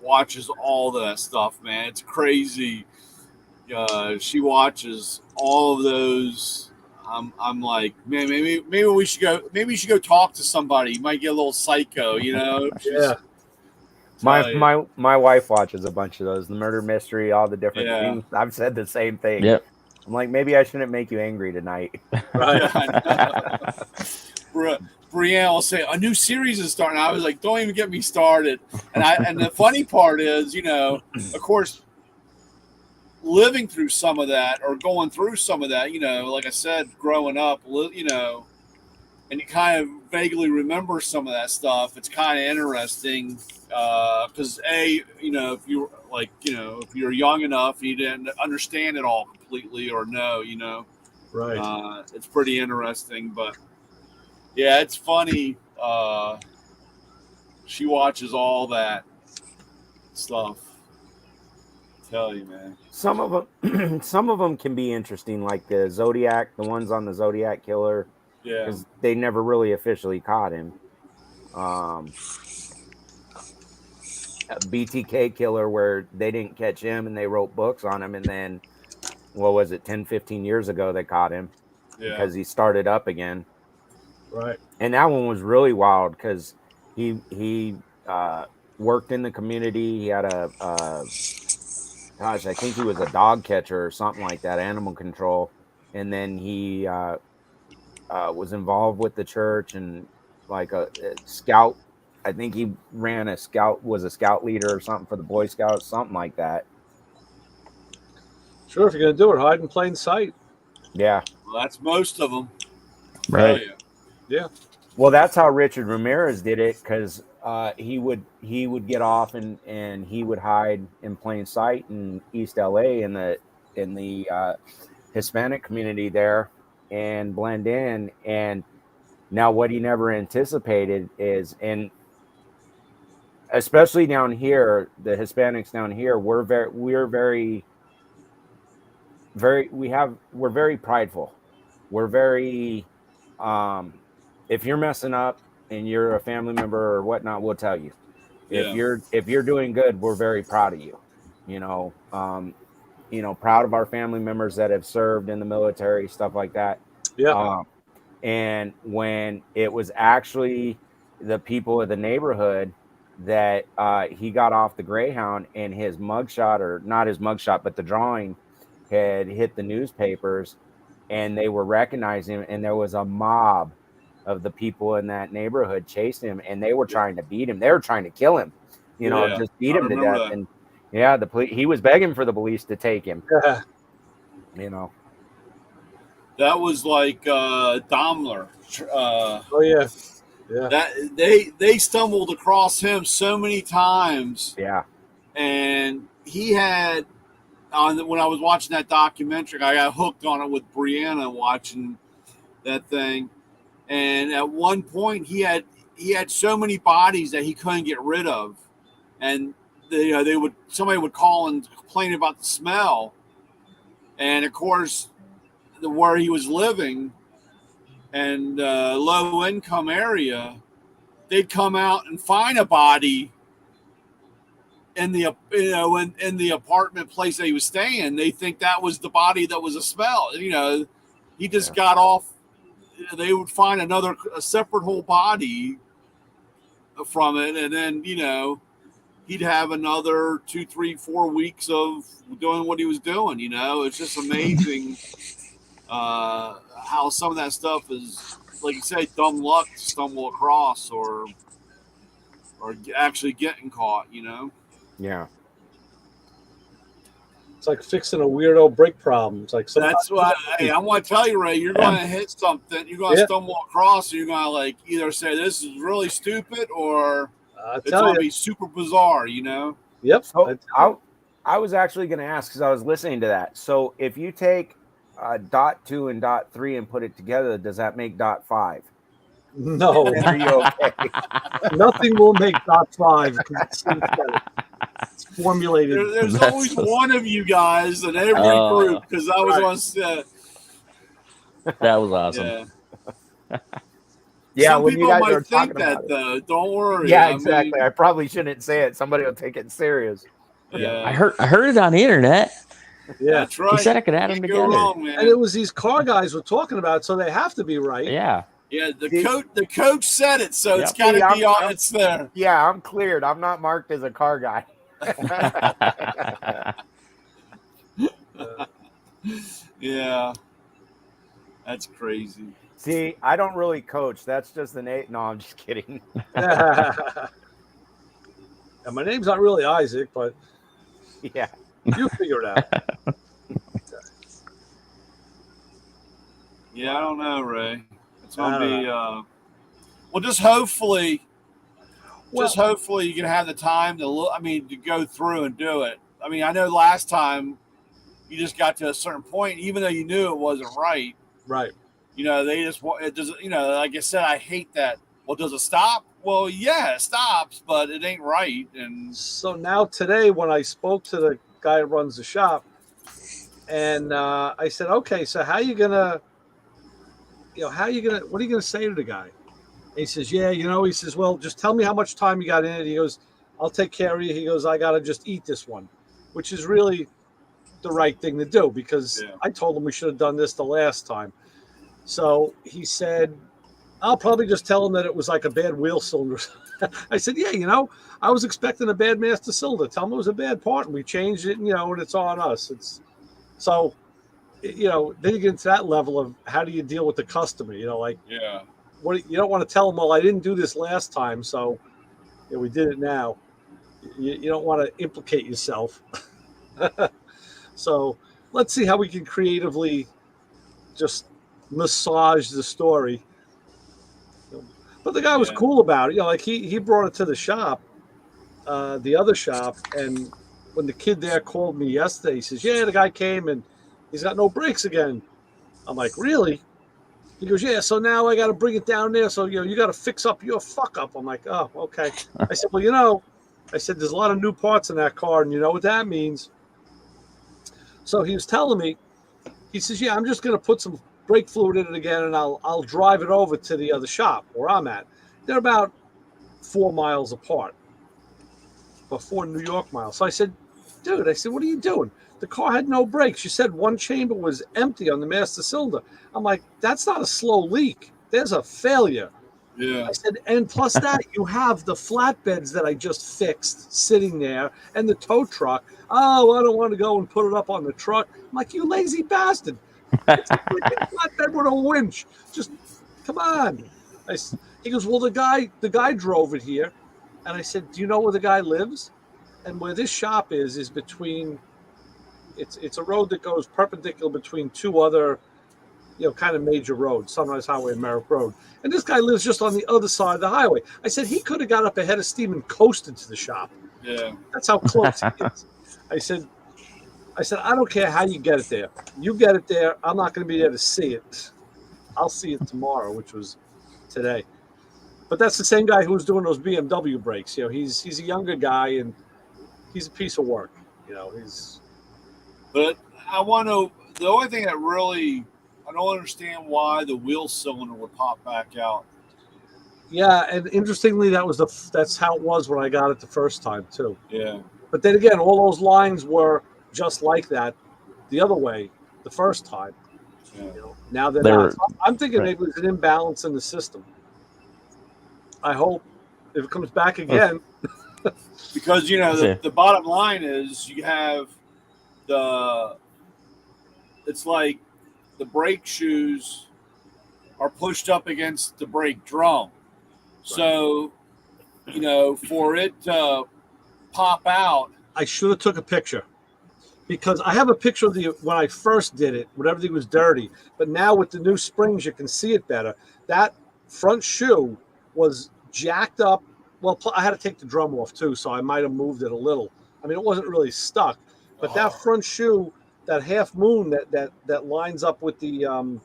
watches all that stuff, man. It's crazy. She watches all of those. I'm like, man, maybe we should go. Maybe you should go talk to somebody. You might get a little psycho, you know. Yeah. My wife watches a bunch of those, the murder mystery, all the different things. I've said the same thing. Yep. I'm like, maybe I shouldn't make you angry tonight. Right. Brianne will say a new series is starting. I was like, don't even get me started. And the funny part is, of course, living through some of that or going through some of that, like I said, growing up, and you kind of vaguely remember some of that stuff. It's kind of interesting because if you're if you're young enough, you didn't understand it all completely or right. It's pretty interesting. But yeah, it's funny. She watches all that stuff. I tell you, man. Some of them can be interesting, like the Zodiac, the ones on the Zodiac killer. Yeah, because they never really officially caught him. BTK killer, where they didn't catch him and they wrote books on him, and then what was it, 10, 15 years ago they caught him because he started up again. Right. And that one was really wild because he worked in the community. He had I think he was a dog catcher or something like that, animal control, and then he was involved with the church and like a scout. I think he was a scout leader or something for the Boy Scouts, something like that. Sure, if you're going to do it, hide in plain sight. Yeah. Well, that's most of them. Right. Yeah. Well, that's how Richard Ramirez did it, because he would get off and he would hide in plain sight in East LA in the Hispanic community there and blend in. And now what he never anticipated is, and especially down here, the Hispanics down here, we're very prideful. We're very if you're messing up and you're a family member or whatnot, we'll tell you. If you're doing good, we're very proud of you. Proud of our family members that have served in the military, stuff like that. Yeah. And when it was actually the people of the neighborhood that he got off the Greyhound and his mugshot, or not his mugshot, but the drawing had hit the newspapers, and they were recognizing him, and there was a mob of the people in that neighborhood chasing him, and they were trying to beat him. They were trying to kill him, just beat him to death. And the police, he was begging for the police to take him. That was like Daimler. Oh yeah. Yeah. That they stumbled across him so many times. Yeah. And he had when I was watching that documentary, I got hooked on it with Brianna watching that thing. And at one point he had so many bodies that he couldn't get rid of. And somebody would call and complain about the smell. And of course, where he was living and low income area, they'd come out and find a body in the in the apartment place that he was staying. They think that was the body that was a smell. He just got off. They would find a separate whole body from it, and then he'd have another 2, 3, 4 weeks of doing what he was doing. It's just amazing how some of that stuff is, like you say, dumb luck to stumble across or actually getting caught. Yeah. It's like fixing a weirdo brake problem. It's like that's why I want to tell you, Ray. You're going to hit something. You're going to stumble across, and you're going to either say this is really stupid or it's going to be super bizarre. Yep. So I was actually going to ask, because I was listening to that. So if you take dot 2 and dot 3 and put it together, does that make dot 5? No. Are you okay? Nothing will make dot 5. It's formulated. There's always one of you guys in every group, because I was on set. That was awesome. Yeah, some when people you guys might are think talking that about though. Don't worry. Yeah, exactly. I probably shouldn't say it. Somebody will take it serious. Yeah. I heard it on the internet. Yeah, that's right. He said I could add them together. Wrong, man. And it was these car guys were talking about it, so they have to be right. Yeah. Yeah, the coach said it, so it's got to be on. It's there. Yeah, I'm cleared. I'm not marked as a car guy. Yeah, that's crazy. See, I don't really coach. That's just an eight. No, I'm just kidding. And my name's not really Isaac, but yeah, you figure it out. Yeah, I don't know, Ray. It's gonna be well. Just hopefully you can have the time to look. I mean, to go through and do it. I mean, I know last time you just got to a certain point, even though you knew it wasn't right. Right. You know, they just it doesn't. You know, like I said, I hate that. Well, does it stop? Well, yeah, it stops, but it ain't right. And so now today, when I spoke to the guy who runs the shop, and I said, okay, so how are you gonna, what are you gonna say to the guy? And he says, yeah, he says, well, just tell me how much time you got in it. He goes, I'll take care of you. He goes, I gotta just eat this one, which is really the right thing to do because I told him we should have done this the last time. So he said, I'll probably just tell him that it was like a bad wheel cylinder. I said, yeah, I was expecting a bad master cylinder. Tell him it was a bad part, and we changed it, and, and it's on us. It's so, then you get into that level of how do you deal with the customer? What you don't want to tell them, well, I didn't do this last time, so we did it now. You don't want to implicate yourself. So let's see how we can creatively just massage the story. But the guy was cool about it. Like he brought it to the shop, the other shop, and when the kid there called me yesterday, he says, yeah, the guy came and he's got no brakes again. I'm like, really? He goes, yeah, so now I got to bring it down there. So, you got to fix up your fuck up. I'm like, oh, okay. I said, well, I said, there's a lot of new parts in that car, and you know what that means. So he was telling me, he says, yeah, I'm just going to put some brake fluid in it again, and I'll drive it over to the other shop where I'm at. They're about 4 miles apart, or 4 New York miles. So I said, dude, what are you doing? The car had no brakes. You said one chamber was empty on the master cylinder. I'm like, that's not a slow leak. There's a failure. Yeah. I said, and plus that, you have the flatbeds that I just fixed sitting there and the tow truck. Oh, I don't want to go and put it up on the truck. I'm like, you lazy bastard. It's a freaking flatbed with a winch. Just come on. He goes, well, the guy drove it here. And I said, do you know where the guy lives? And where this shop is between, it's a road that goes perpendicular between two other, kind of major roads, Sunrise Highway and Merrick Road. And this guy lives just on the other side of the highway. I said, he could have got up ahead of steam and coasted to the shop. Yeah. That's how close he is. I said, I don't care how you get it there. You get it there. I'm not going to be there to see it. I'll see it tomorrow, which was today. But that's the same guy who was doing those BMW brakes. He's a younger guy, and he's a piece of work. But I want to. The only thing that really, I don't understand why the wheel cylinder would pop back out. Yeah, and interestingly, that's how it was when I got it the first time too. Yeah. But then again, all those lines were just like that the other way the first time. Yeah. Now they're not. I'm thinking maybe there's an imbalance in the system. I hope if it comes back again. Because the bottom line is you have it's like the brake shoes are pushed up against the brake drum. Right. So, for it to pop out. I should have took a picture because I have a picture of when I first did it when everything was dirty. But now with the new springs, you can see it better. That front shoe was jacked up. Well, I had to take the drum off too, so I might have moved it a little. I mean, it wasn't really stuck, but that front shoe, that half moon that lines up with the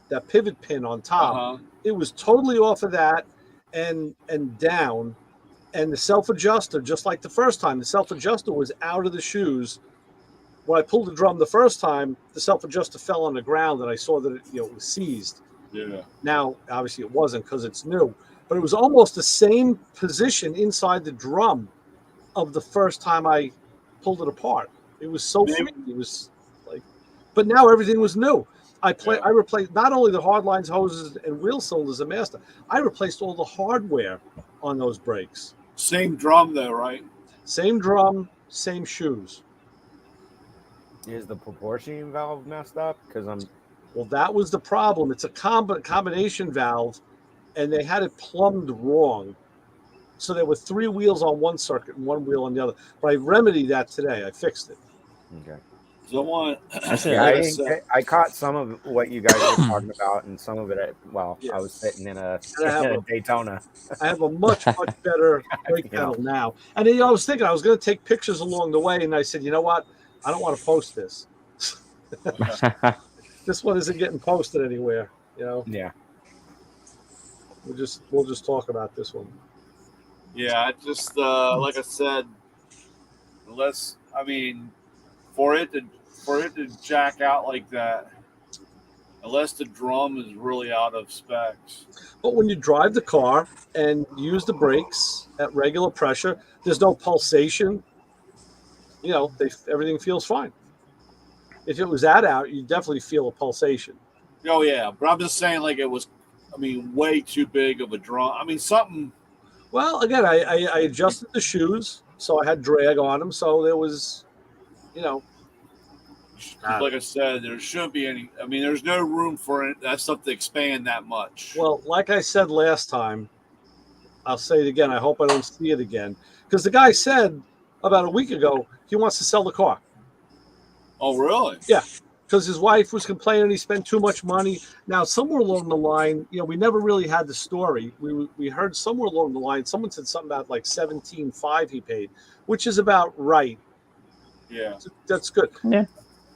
that pivot pin on top, it was totally off of that and down, and the self adjuster, just like the first time, the self adjuster was out of the shoes. When I pulled the drum the first time, the self adjuster fell on the ground, and I saw that it was seized. Yeah. Now, obviously, it wasn't because it's new. But it was almost the same position inside the drum of the first time I pulled it apart. It was so freaky. It was like, but now everything was new. I replaced not only the hard lines, hoses, and wheel cylinders and master. I replaced all the hardware on those brakes. Same drum though, right? Same drum, same shoes. Is the proportioning valve messed up? Because Well, that was the problem. It's a combination valve, and they had it plumbed wrong. So there were 3 wheels on one circuit and 1 wheel on the other. But I remedied that today. I fixed it. Okay. So I caught some of what you guys were talking about, and some of it. I was sitting in a Daytona. I have a much better brake pedal now. And then, I was thinking I was going to take pictures along the way, and I said, you know what? I don't want to post this. This one isn't getting posted anywhere. Yeah. We'll just talk about this one. Yeah, I just like I said, for it to jack out like that, unless the drum is really out of specs. But when you drive the car and use the brakes at regular pressure, there's no pulsation. Everything feels fine. If it was that out, you definitely feel a pulsation. Oh yeah, but I'm just saying, like it was, way too big of a drum. Something. Well, again, I adjusted the shoes, so I had drag on them, so there was, like I said, there shouldn't be any. There's no room for that stuff to expand that much. Well, like I said last time, I'll say it again. I hope I don't see it again, because the guy said about a week ago he wants to sell the car. Oh, really? Yeah, because his wife was complaining he spent too much money. Now, somewhere along the line, we never really had the story. We heard somewhere along the line, someone said something about like $17,500 he paid, which is about right. Yeah, that's good. Yeah.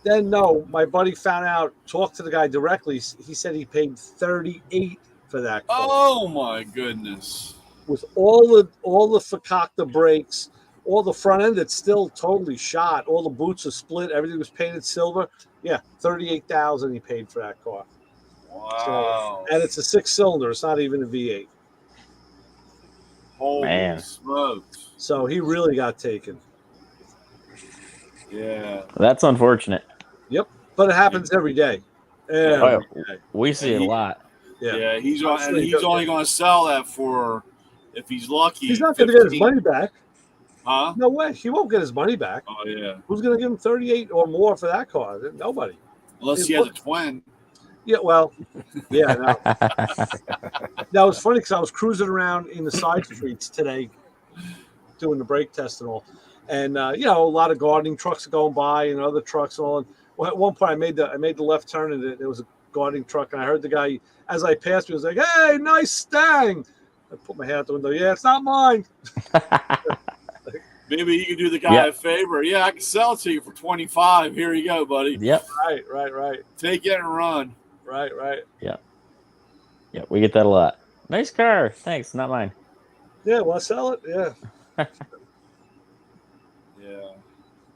Then my buddy found out, talked to the guy directly. He said he paid $38,000 for that car. Oh my goodness! With all the Fakakta brakes, all the front end, it's still totally shot. All the boots are split. Everything was painted silver. Yeah, $38,000 he paid for that car. Wow! And it's a 6-cylinder. It's not even a V8. Holy smokes! So he really got taken. Yeah, that's unfortunate. Yep, but it happens every day. We see it a lot. Yeah, he's only going to sell that for, if he's lucky. He's not going to get his money back. Huh? No way. He won't get his money back. Oh yeah. Who's going to give him 38 or more for that car? Nobody. Unless he has a twin. Yeah, well, yeah. No. That was funny because I was cruising around in the side streets today, doing the brake test and all, and a lot of gardening trucks are going by and other trucks and all. And at one point, I made the left turn and there was a gardening truck, and I heard the guy as I passed me was like, "Hey, nice Stang." I put my hand out the window. Yeah, it's not mine. Maybe you could do the guy a favor. Yeah, I can sell it to you for $25. Here you go, buddy. Yep. Right. Take it and run. Right. Yeah, we get that a lot. Nice car. Thanks. Not mine. Yeah, want to sell it? Yeah.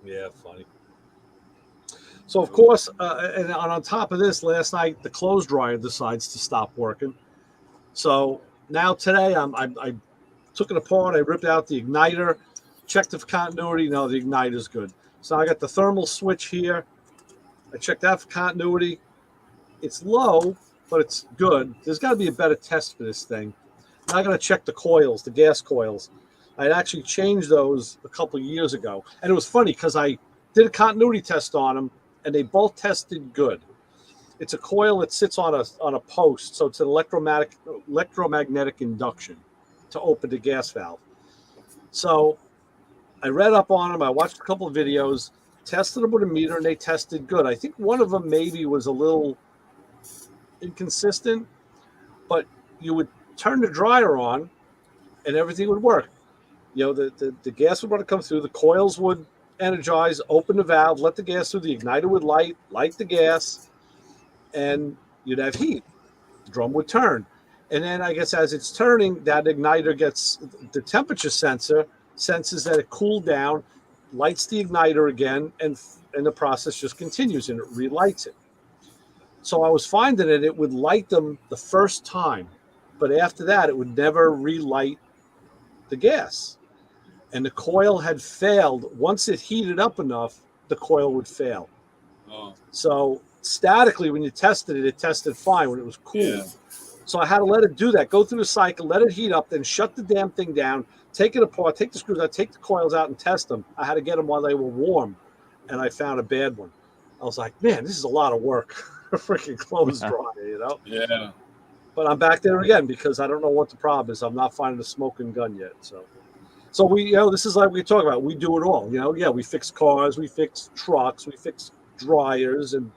Yeah, funny. So, of course, and on top of this, last night, the clothes dryer decides to stop working. So now today, I took it apart. I ripped out the igniter, checked the continuity. No, the igniter's good. So I got the thermal switch here. I checked that for continuity. It's low, but it's good. There's got to be a better test for this thing. Now I got to check the coils, the gas coils. I had actually changed those a couple of years ago. And it was funny because I did a continuity test on them, and they both tested good. It's a coil that sits on a post, so it's an electromagnetic induction to open the gas valve. So I read up on them. I watched a couple of videos, tested them with a meter, and they tested good. I think one of them maybe was a little inconsistent, but you would turn the dryer on, and everything would work. The gas would want to come through. The coils would energize, open the valve, let the gas through. The igniter would light the gas, and you'd have heat. The drum would turn. And then I guess as it's turning, that igniter gets the temperature sensor, senses that it cooled down, lights the igniter again, and the process just continues and it relights it. So I was finding that it would light them the first time, but after that, it would never relight the gas. And the coil had failed. Once it heated up enough, the coil would fail. Oh. So statically, when you tested it, it tested fine when it was cool. Yeah. So I had to let it do that, go through the cycle, let it heat up, then shut the damn thing down, take it apart, take the screws out, take the coils out, and test them. I had to get them while they were warm, and I found a bad one. I was like, man, this is a lot of work. Freaking clothes dryer, you know? Yeah. But I'm back there again because I don't know what the problem is. I'm not finding a smoking gun yet. So we, you know, this is like we talk about. We do it all, you know. Yeah, we fix cars, we fix trucks, we fix dryers, and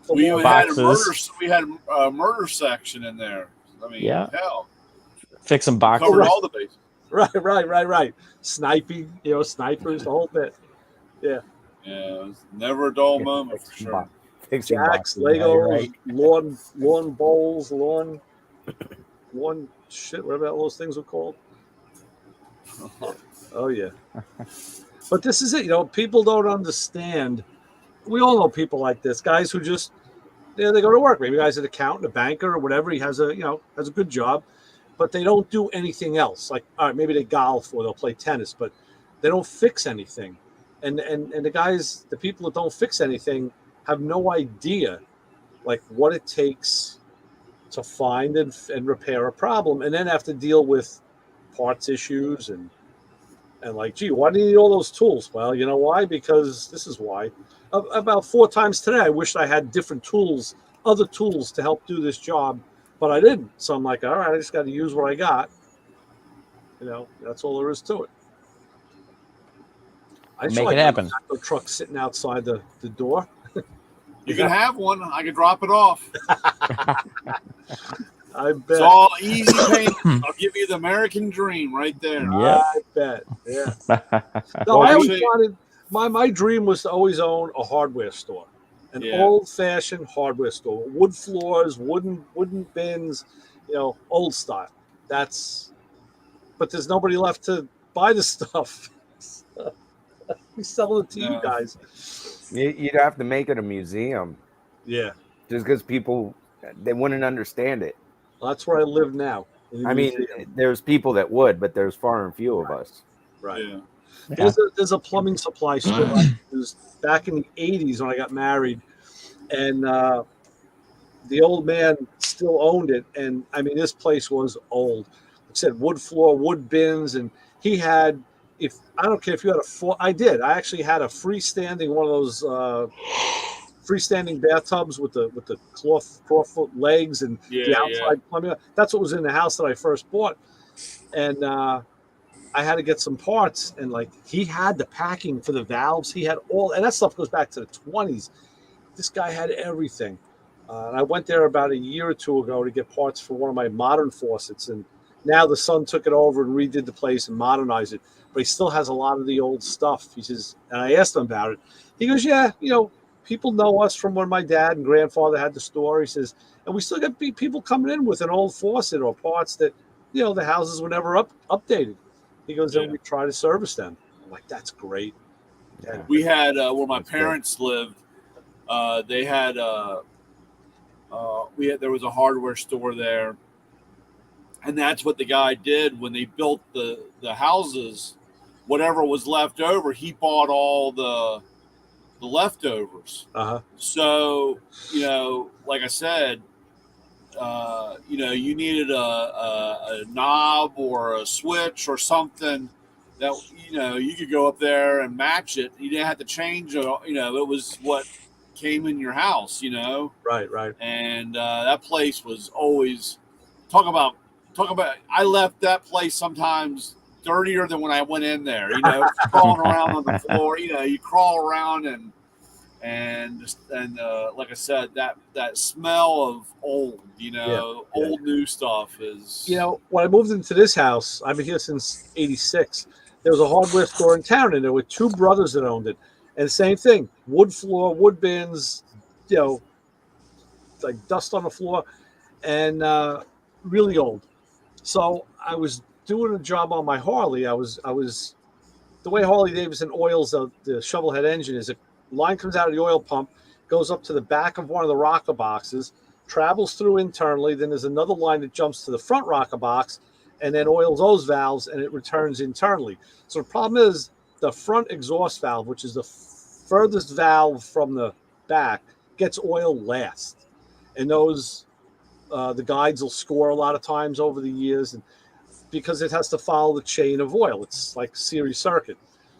we had a murder section in there. I mean, hell, fix some boxes. Covered all the bases. Right. Sniping, you know, snipers, the whole bit. Yeah. Yeah, it was never a dull moment for sure. Jacks, Legos, lawn bowls, lawn shit, whatever all those things were called. Oh yeah. But this is it, you know, people don't understand. We all know people like this, guys who just they go to work. Maybe a guy's an accountant, a banker, or whatever. He has a good job, but they don't do anything else. Like, all right, maybe they golf or they'll play tennis, but they don't fix anything. And the people that don't fix anything have no idea like what it takes to find and repair a problem, and then have to deal with parts issues and like, gee, why do you need all those tools? Well, you know why? Because this is why. About 4 times today, I wished I had different tools, other tools to help do this job, but I didn't. So I'm like, all right, I just got to use what I got. You know, that's all there is to it. I Make it happen. A truck sitting outside the door. You can have one. I can drop it off. I bet. It's all easy payment. I'll give you the American dream right there. Yeah. I bet. Yeah. No, I always wanted my dream was to always own a hardware store, an old-fashioned hardware store, wood floors, wooden bins, you know, old style. But there's nobody left to buy the stuff. We sell it to you guys. You'd have to make it a museum. Yeah. Just because people, they wouldn't understand it. Well, that's where I live now. I mean, there's people that would, but there's far and few of us. Right. Yeah. There's a plumbing supply store. It was back in the 80s when I got married, and the old man still owned it. And I mean, this place was old. It said wood floor, wood bins, and he had. I don't care if you had I did. I actually had a freestanding one of those freestanding bathtubs with the cloth legs and the outside plumbing. That's what was in the house that I first bought, and I had to get some parts. And like he had the packing for the valves. He had and that stuff goes back to the 20s. This guy had everything. And I went there about a year or two ago to get parts for one of my modern faucets, and now the son took it over and redid the place and modernized it. But he still has a lot of the old stuff. He says, and I asked him about it. He goes, yeah, you know, people know us from when my dad and grandfather had the store. He says, and we still get people coming in with an old faucet or parts that, you know, the houses were never updated. He goes, and we try to service them. I'm like, that's great. Yeah. We had where my parents lived. They had there was a hardware store there, and that's what the guy did when they built the houses. Whatever was left over, he bought all the leftovers. So, you know, like I said, you know, you needed a knob or a switch or something that, you know, you could go up there and match it. You didn't have to change it. You know, it was what came in your house, you know? Right. And that place was always talk about, I left that place sometimes dirtier than when I went in there, you know, crawling around on the floor, you know, you crawl around and like I said, that smell of old, you know, old new stuff is, you know, when I moved into this house, I've been here since '86. There was a hardware store in town, and there were 2 brothers that owned it, and the same thing, wood floor, wood bins, you know, like dust on the floor, and really old. So I was doing a job on my Harley. I was the way Harley Davidson oils the shovel head engine is a line comes out of the oil pump, goes up to the back of one of the rocker boxes, travels through internally. Then there's another line that jumps to the front rocker box and then oils those valves, and it returns internally. So the problem is the front exhaust valve, which is the furthest valve from the back, gets oil last, and those the guides will score a lot of times over the years, and because it has to follow the chain of oil. It's like series circuit.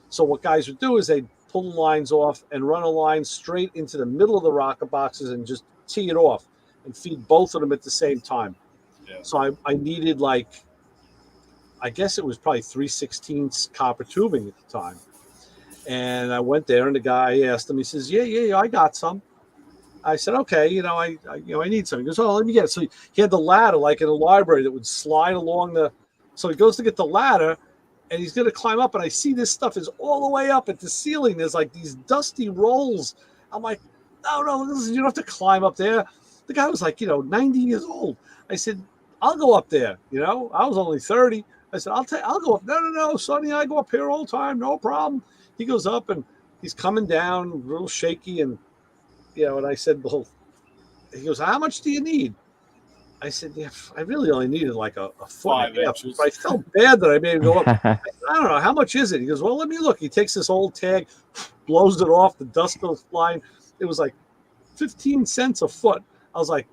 So what guys would do is they'd pull the lines off and run a line straight into the middle of the rocket boxes and just tee it off and feed both of them at the same time. Yeah. So I needed I guess it was probably 3/16 copper tubing at the time. And I went there, and the guy asked him, he says, yeah, I got some. I said, okay, I need some. He goes, oh, let me get it. So he had the ladder like in a library that would slide along so he goes to get the ladder, and he's going to climb up, and I see this stuff is all the way up at the ceiling. There's like these dusty rolls. I'm like, no, you don't have to climb up there. The guy was like, 90 years old. I said, I'll go up there. I was only 30. I said, I'll go up. No, Sonny, I go up here all the time. No problem. He goes up, and he's coming down a little shaky. And, and I said, well, he goes, how much do you need? I said, yeah, I really only needed like a foot. 5 inches. I felt bad that I made him go up. I said, I don't know. How much is it? He goes, well, let me look. He takes this old tag, blows it off. The dust goes flying. It was like 15 cents a foot. I was like,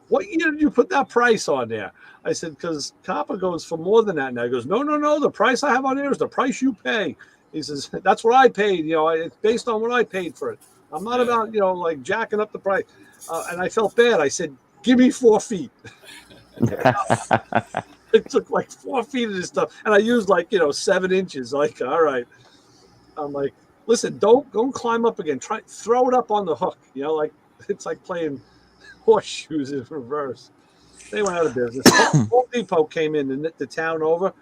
what year did you put that price on there? I said, because copper goes for more than that now. He goes, no. The price I have on there is the price you pay. He says, that's what I paid. It's based on what I paid for it. I'm not about, like jacking up the price. And I felt bad. I said, give me 4 feet. It took like 4 feet of this stuff. And I used 7 inches. Like, all right. I'm like, listen, don't climb up again. Throw it up on the hook. It's like playing horseshoes in reverse. They went out of business. Home Depot came in the town over.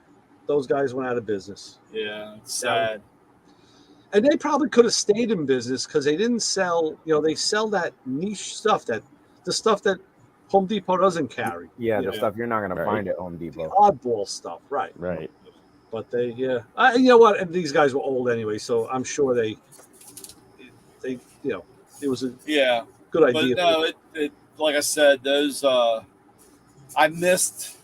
Those guys went out of business. Yeah, it's sad. And they probably could have stayed in business because they didn't sell, they sell that niche stuff, the stuff that Home Depot doesn't carry. Yeah, the stuff you're not going to find at Home Depot. Oddball stuff, right. Right. But they, you know what? And these guys were old anyway, so I'm sure they it was a good idea. But no, it like I said, those I missed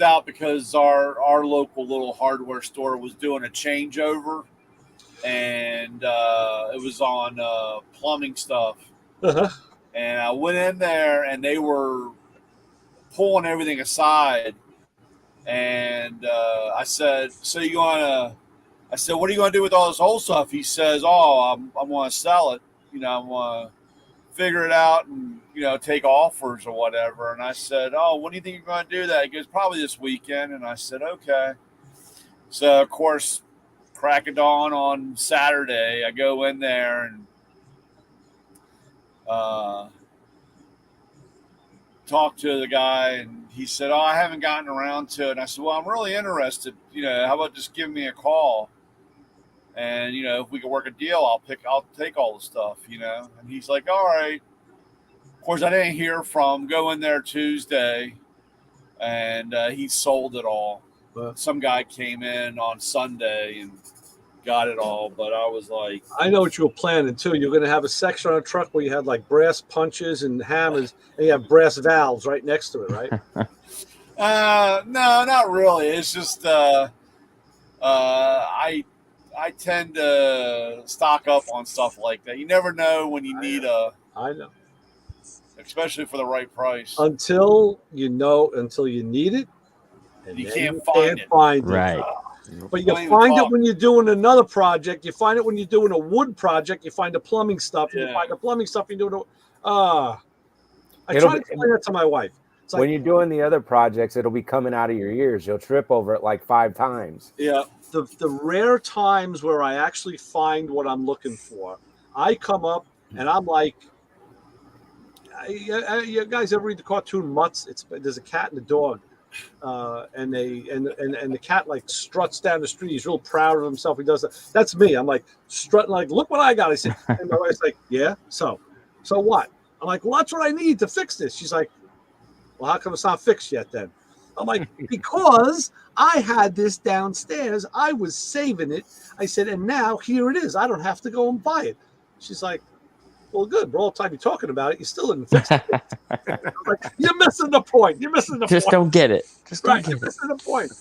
out because our local little hardware store was doing a changeover, and it was on plumbing stuff. Uh-huh. And I went in there, and they were pulling everything aside. And I said, "So you gonna?" I said, "What are you gonna do with all this old stuff?" He says, "Oh, I'm gonna sell it. I'm gonna figure it out and take offers or whatever." And I said, "Oh, when do you think you're gonna do that?" He goes, "Probably this weekend." And I said, "Okay." So of course, crack of dawn on Saturday, I go in there and talk to the guy, and he said, "Oh, I haven't gotten around to it." And I said, "Well, I'm really interested. How about just give me a call? And if we can work a deal, I'll take all the stuff, And he's like, "All right." Of course, I didn't hear from. Go in there Tuesday, and he sold it all. Some guy came in on Sunday and got it all, but I was like, I know what you were planning too. You're going to have a section on a truck where you had like brass punches and hammers, and you have brass valves right next to it, right? No, not really. It's just I tend to stock up on stuff like that. You never know when you need I know. Especially for the right price. Until you need it, and you then can't find it. Right. But you find it when you're doing another project. You find it when you're doing a wood project. You find the plumbing stuff. And you find the plumbing stuff. You do I try to explain that to my wife. It's when you're doing the other projects, it'll be coming out of your ears. You'll trip over it like 5 times. Yeah. The rare times where I actually find what I'm looking for, I come up and I'm like, you guys ever read the cartoon Mutts? There's a cat and a dog. And the cat like struts down the street. He's real proud of himself. He does that. That's me. I'm like strutting, like, look what I got. I said, and my wife's like, yeah. So what? I'm like, well, that's what I need to fix this. She's like, well, how come it's not fixed yet then? I'm like, because I had this downstairs. I was saving it. I said, and now here it is. I don't have to go and buy it. She's like, well, good. But all the time you're talking about it, you still didn't fix it. Like, you're missing the point. Just don't get it. You're missing the point.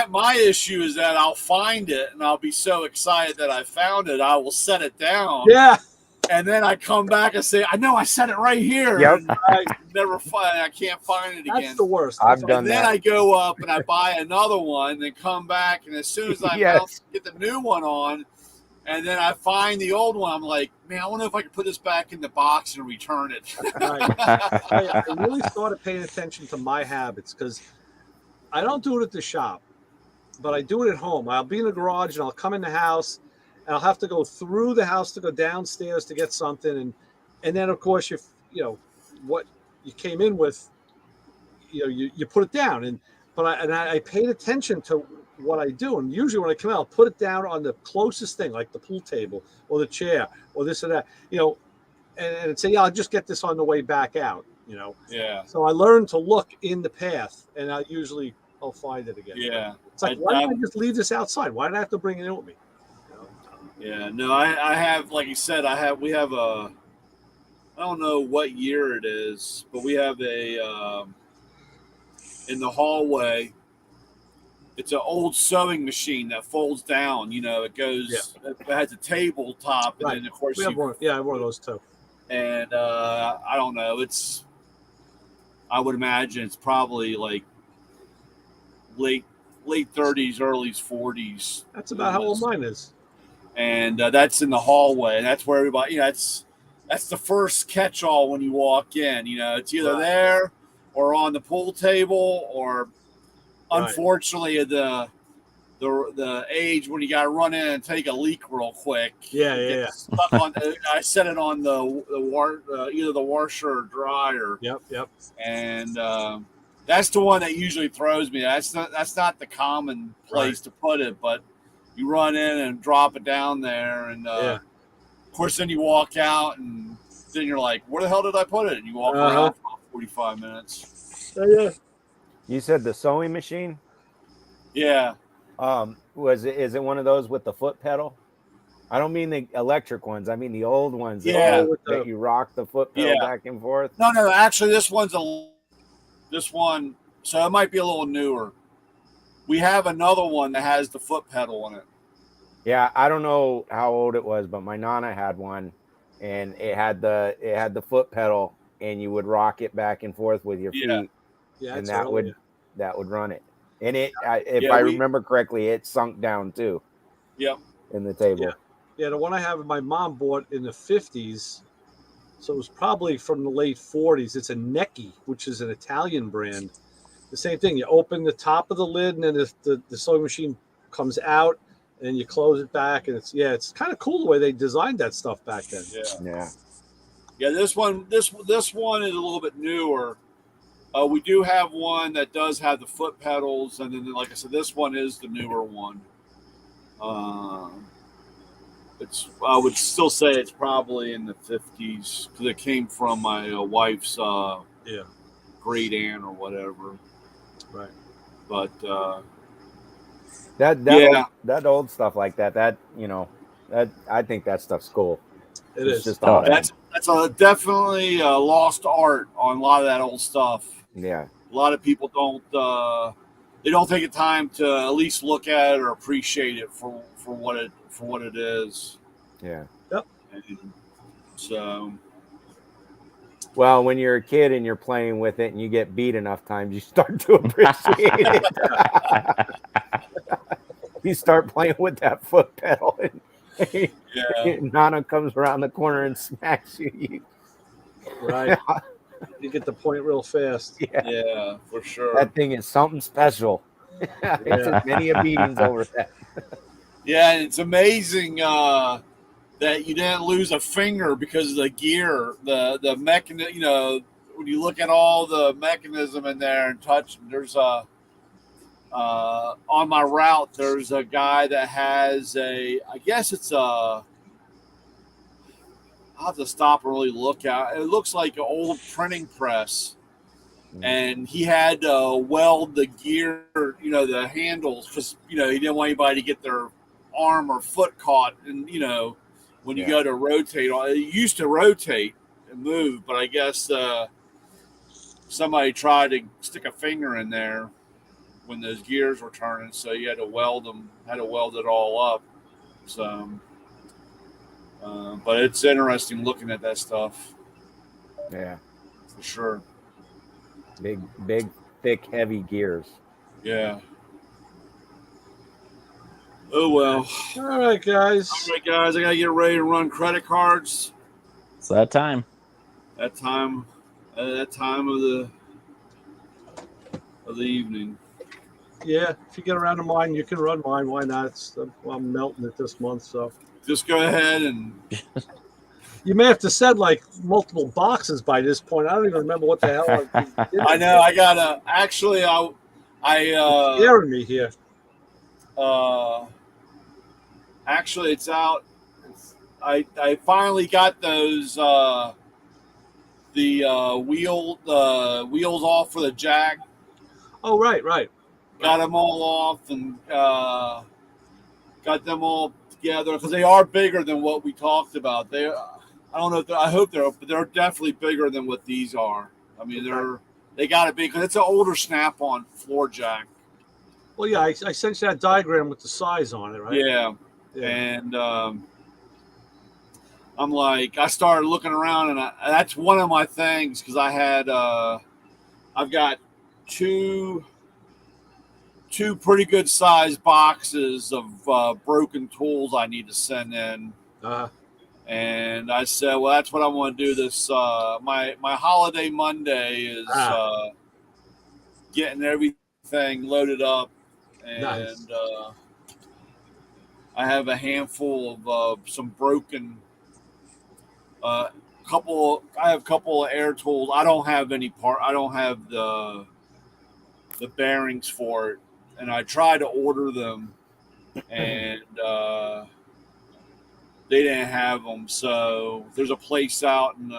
My issue is that I'll find it and I'll be so excited that I found it, I will set it down. Yeah. And then I come back and say, I know I said it right here. Yep. And I can't find it again. That's the worst. I've done Then that. I go up and I buy another one, then come back, and as soon as I get the new one on, and then I find the old one, I'm like, man, I wonder if I could put this back in the box and return it. I really started paying attention to my habits because I don't do it at the shop, but I do it at home. I'll be in the garage and I'll come in the house and I'll have to go through the house to go downstairs to get something. And then, of course, what you came in with, you put it down. But I paid attention to what I do. And usually when I come out, I'll put it down on the closest thing, like the pool table or the chair or this or that, and say, I'll just get this on the way back out, Yeah. So I learned to look in the path, and I'll find it again. Yeah. It's like, why did I just leave this outside? Why did I have to bring it in with me? Yeah. No, I have, like you said, we have I don't know what year it is, but we have in the hallway, it's an old sewing machine that folds down. It goes. It has a tabletop, and then of course we have one. Yeah, I have one of those too. And I don't know. I would imagine it's probably like late 30s, early 40s. That's about how old mine is. And that's in the hallway, and that's where everybody. That's the first catch-all when you walk in. It's either there or on the pool table, or unfortunately the age when you got to run in and take a leak real quick. Yeah. I set it on either the washer or dryer. Yep. And that's the one that usually throws me. That's not the common place to put it, but you run in and drop it down there, and of course then you walk out, and then you're like, where the hell did I put it? And you walk around for 45 minutes. Yeah. You said the sewing machine? Yeah. Is it one of those with the foot pedal? I don't mean the electric ones. I mean the old ones. Yeah. That you rock the foot pedal back and forth. No. Actually, this one. So it might be a little newer. We have another one that has the foot pedal on it. Yeah, I don't know how old it was, but my Nana had one, and it had the foot pedal, and you would rock it back and forth with your feet. Yeah, and that would run it. And if I remember correctly, it sunk down too. Yep. In the table. Yeah, the one I have, my mom bought in the 50s, so it was probably from the late 40s. It's a Necchi, which is an Italian brand. The same thing. You open the top of the lid, and then the sewing machine comes out, and then you close it back, and it's kind of cool the way they designed that stuff back then. Yeah. This one is a little bit newer. We do have one that does have the foot pedals, and then, like I said, this one is the newer one. I would still say it's probably in the 50s because it came from my wife's great aunt or whatever. Right. But that old stuff like that I think that stuff's cool. It's just that's definitely a lost art on a lot of that old stuff. Yeah. A lot of people don't take the time to at least look at it or appreciate it for what it is. Yeah. Yep. And so, well, when you're a kid and you're playing with it and you get beat enough times, you start to appreciate it. You start playing with that foot pedal, and Nana comes around the corner and smacks you. Right. You get the point real fast. Yeah, for sure. That thing is something special. It took many a beatings over that. Yeah, and it's amazing that you didn't lose a finger because of the gear, the mechanism. When you look at all the mechanism in there and touch, there's on my route, there's a guy that has I'll have to stop and really look at it. It looks like an old printing press. And he had to weld the gear, the handles, because, he didn't want anybody to get their arm or foot caught. And, when you go to rotate, it used to rotate and move, but I guess somebody tried to stick a finger in there when those gears were turning. So you had to weld it all up. So, But it's interesting looking at that stuff. Yeah, for sure. Big, thick, heavy gears. Yeah. Oh well. All right, guys. I gotta get ready to run credit cards. It's that time. That time of the evening. Yeah, if you get around to mine, you can run mine. Why not? I'm melting it this month, so just go ahead and. You may have to send like multiple boxes by this point. I don't even remember what the hell. I know. I gotta actually. It's scaring me here. Actually, it's out. I finally got those wheels off for the jack. Oh, right. Got them all off and got them all together because they are bigger than what we talked about. I don't know if I hope but they're definitely bigger than what these are. I mean, they got to be because it's an older snap-on floor jack. Well, yeah, I sent you that diagram with the size on it, right? Yeah. And I'm like, I started looking around, and that's one of my things because I've got two pretty good sized boxes of broken tools I need to send in. And I said, well, that's what I want to do this. My holiday Monday is getting everything loaded up. And nice. I have a handful of some broken I have a couple of air tools. I don't have the bearings for it. And I tried to order them and they didn't have them. So there's a place out in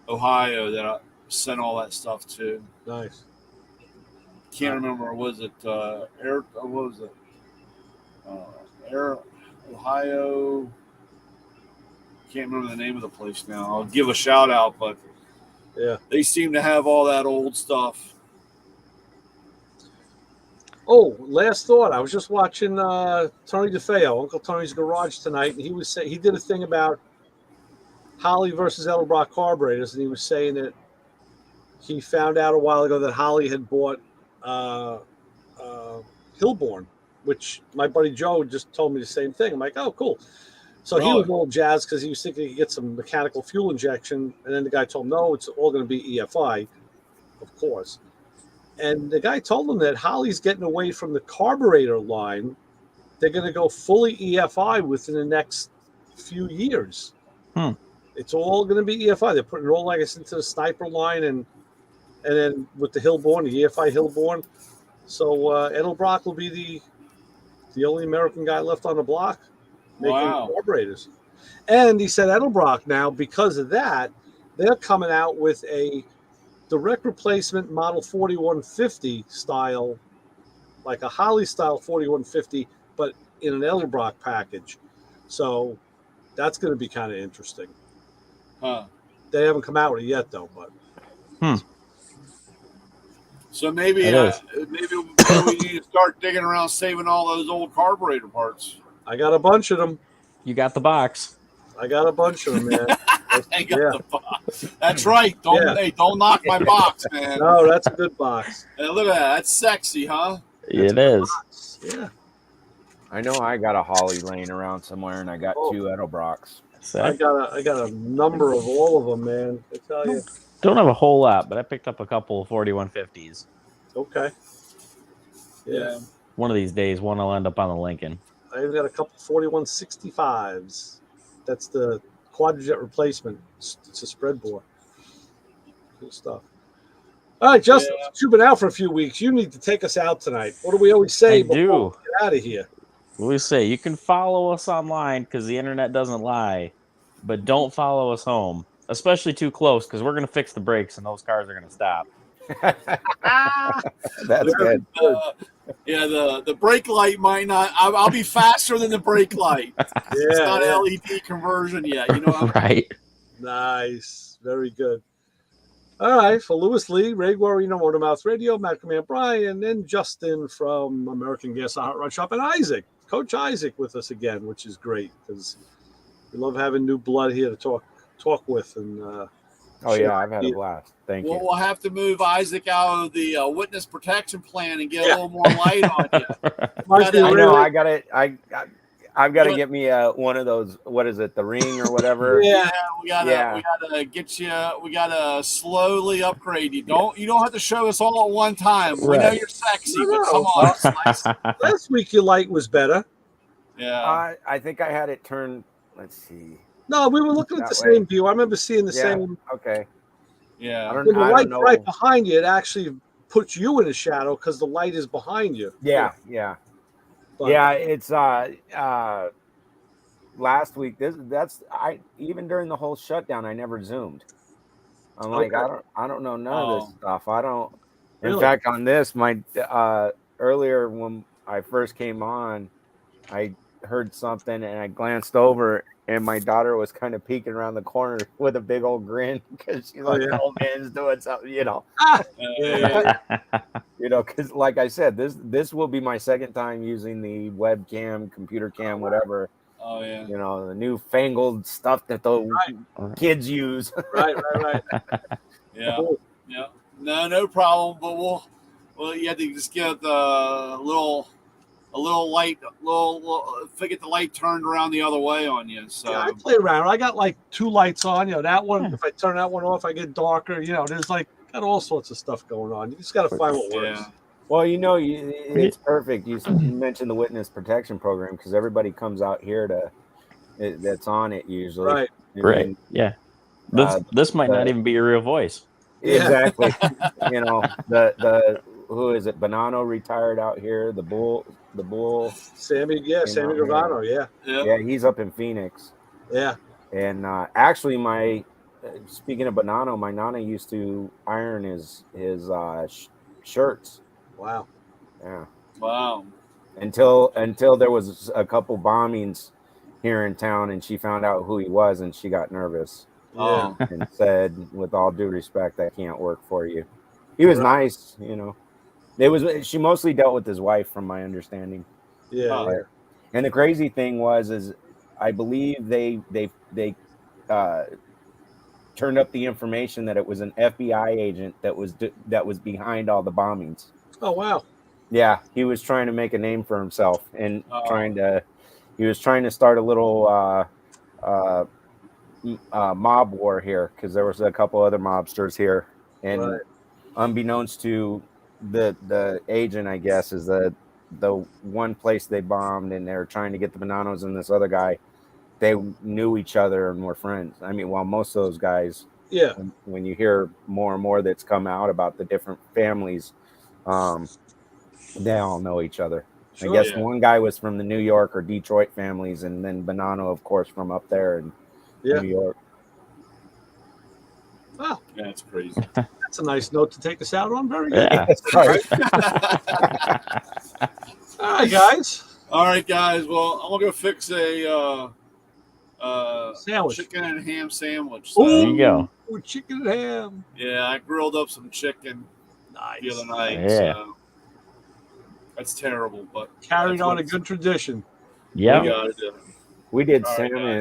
Ohio that I sent all that stuff to. Nice. Can't remember. Was it Air? What was it? Air Ohio. Can't remember the name of the place now. I'll give a shout out, but yeah, they seem to have all that old stuff. Oh, last thought. I was just watching Tony DeFeo, Uncle Tony's Garage tonight, and he did a thing about Holley versus Edelbrock carburetors, and he was saying that he found out a while ago that Holley had bought Hillborn, which my buddy Joe just told me the same thing. I'm like, oh, cool. So he was a little jazzed because he was thinking he could get some mechanical fuel injection, and then the guy told him, no, it's all going to be EFI, of course. And the guy told him that Holley's getting away from the carburetor line. They're going to go fully EFI within the next few years. It's all going to be EFI. They're putting it all, like I said, into the Sniper line and then with the Hillborn, the EFI Hillborn. So Edelbrock will be the only American guy left on the block making carburetors. And he said Edelbrock now, because of that, they're coming out with a direct replacement model 4150 style, like a Holley style 4150, but in an Edelbrock package. So that's going to be kind of interesting. They haven't come out with it yet, though. But so maybe we need to start digging around, saving all those old carburetor parts. I got a bunch of them. You got the box. I got a bunch of them, man. I got the box. That's right. Don't knock my box, man. No, that's a good box. Hey, look at that. That's sexy, huh? It is. Box. Yeah. I know I got a Holley laying around somewhere, and I got two Edelbrocks. I got a number of all of them, man. I tell you. Don't have a whole lot, but I picked up a couple of 4150s. Okay. Yeah. One of these days, one will end up on the Lincoln. I've got a couple 4165s. That's the quadrijet replacement. It's a spread bore. Cool stuff. All right, Justin, you've been out for a few weeks. You need to take us out tonight. What do we always say before we get out of here? We say you can follow us online because the internet doesn't lie, but don't follow us home, especially too close because we're going to fix the brakes and those cars are going to stop. That's good. The brake light might not. I'll be faster than the brake light. It's not LED conversion yet. You know. Right. Nice. Very good. All right. For Lewis Lee, Ray Guarino, Motormouth Radio, Matt Command Brian, and Justin from American Gas Hot Rod Shop, and Isaac. Coach Isaac with us again, which is great because we love having new blood here to talk with. And oh yeah, I've had a blast. Thank you. We'll have to move Isaac out of the witness protection plan and get a little more light on you. I know. I've got to get me one of those. What is it? The ring or whatever. Yeah, we gotta get you. We gotta slowly upgrade you. You don't have to show us all at one time. We know you're sexy, but come on, Slice. Last week your light was better. Yeah. I think I had it turned. Let's see. No, we were looking at the same view. I remember seeing the same. Okay. Yeah. When the light's right behind you, it actually puts you in a shadow because the light is behind you. Yeah. It's last week. Even during the whole shutdown, I never zoomed. I'm like, I don't know none of this stuff. I don't. In fact, on this, my earlier when I first came on, I heard something and I glanced over. And my daughter was kind of peeking around the corner with a big old grin because she's like, "Old man's doing something," you know. You know, because like I said, this will be my second time using the webcam, computer cam, whatever. Oh yeah. You know, the newfangled stuff that the kids use. Right. Yeah. No problem. But you have to just get a little light, get the light turned around the other way on you. So I play around. I got like 2 lights on. You know, that one. If I turn that one off, I get darker. You know, there's like got all sorts of stuff going on. You just got to find what works. Well, you know, it's perfect. You mentioned the witness protection program because everybody comes out here that's on it usually. Right. Right. Yeah. This might not even be your real voice. Exactly. You know, the who is it? Bonanno retired out here. The bull. Sammy Gravano. Yeah, he's up in Phoenix. Yeah. And actually, speaking of Bonanno, my nana used to iron his shirts. Wow. Yeah. Wow. Until there was a couple bombings here in town, and she found out who he was, and she got nervous. Yeah. And said, with all due respect, I can't work for you. He was nice, you know. She mostly dealt with his wife, from my understanding. Yeah. And the crazy thing is I believe they turned up the information that it was an FBI agent that was behind all the bombings. Oh wow. Yeah, he was trying to make a name for himself and he was trying to start a little mob war here because there was a couple other mobsters here, and unbeknownst to the agent, I guess, is the one place they bombed, and they were trying to get the Bonannos and this other guy. They knew each other and were friends. I mean, while most of those guys, when you hear more and more that's come out about the different families, they all know each other. Sure, I guess one guy was from the New York or Detroit families, and then Bonanno, of course, from up there in New York. Wow. Yeah, that's crazy. That's a nice note to take us out on. Very good. Yeah. All right, guys. Well, I'm gonna go fix a sandwich, chicken and ham sandwich. So. There you go. Chicken and ham. Yeah, I grilled up some chicken the other night. Yeah. So that's terrible, but carried on a good tradition. Yeah. We gotta do it. We did All right, salmon.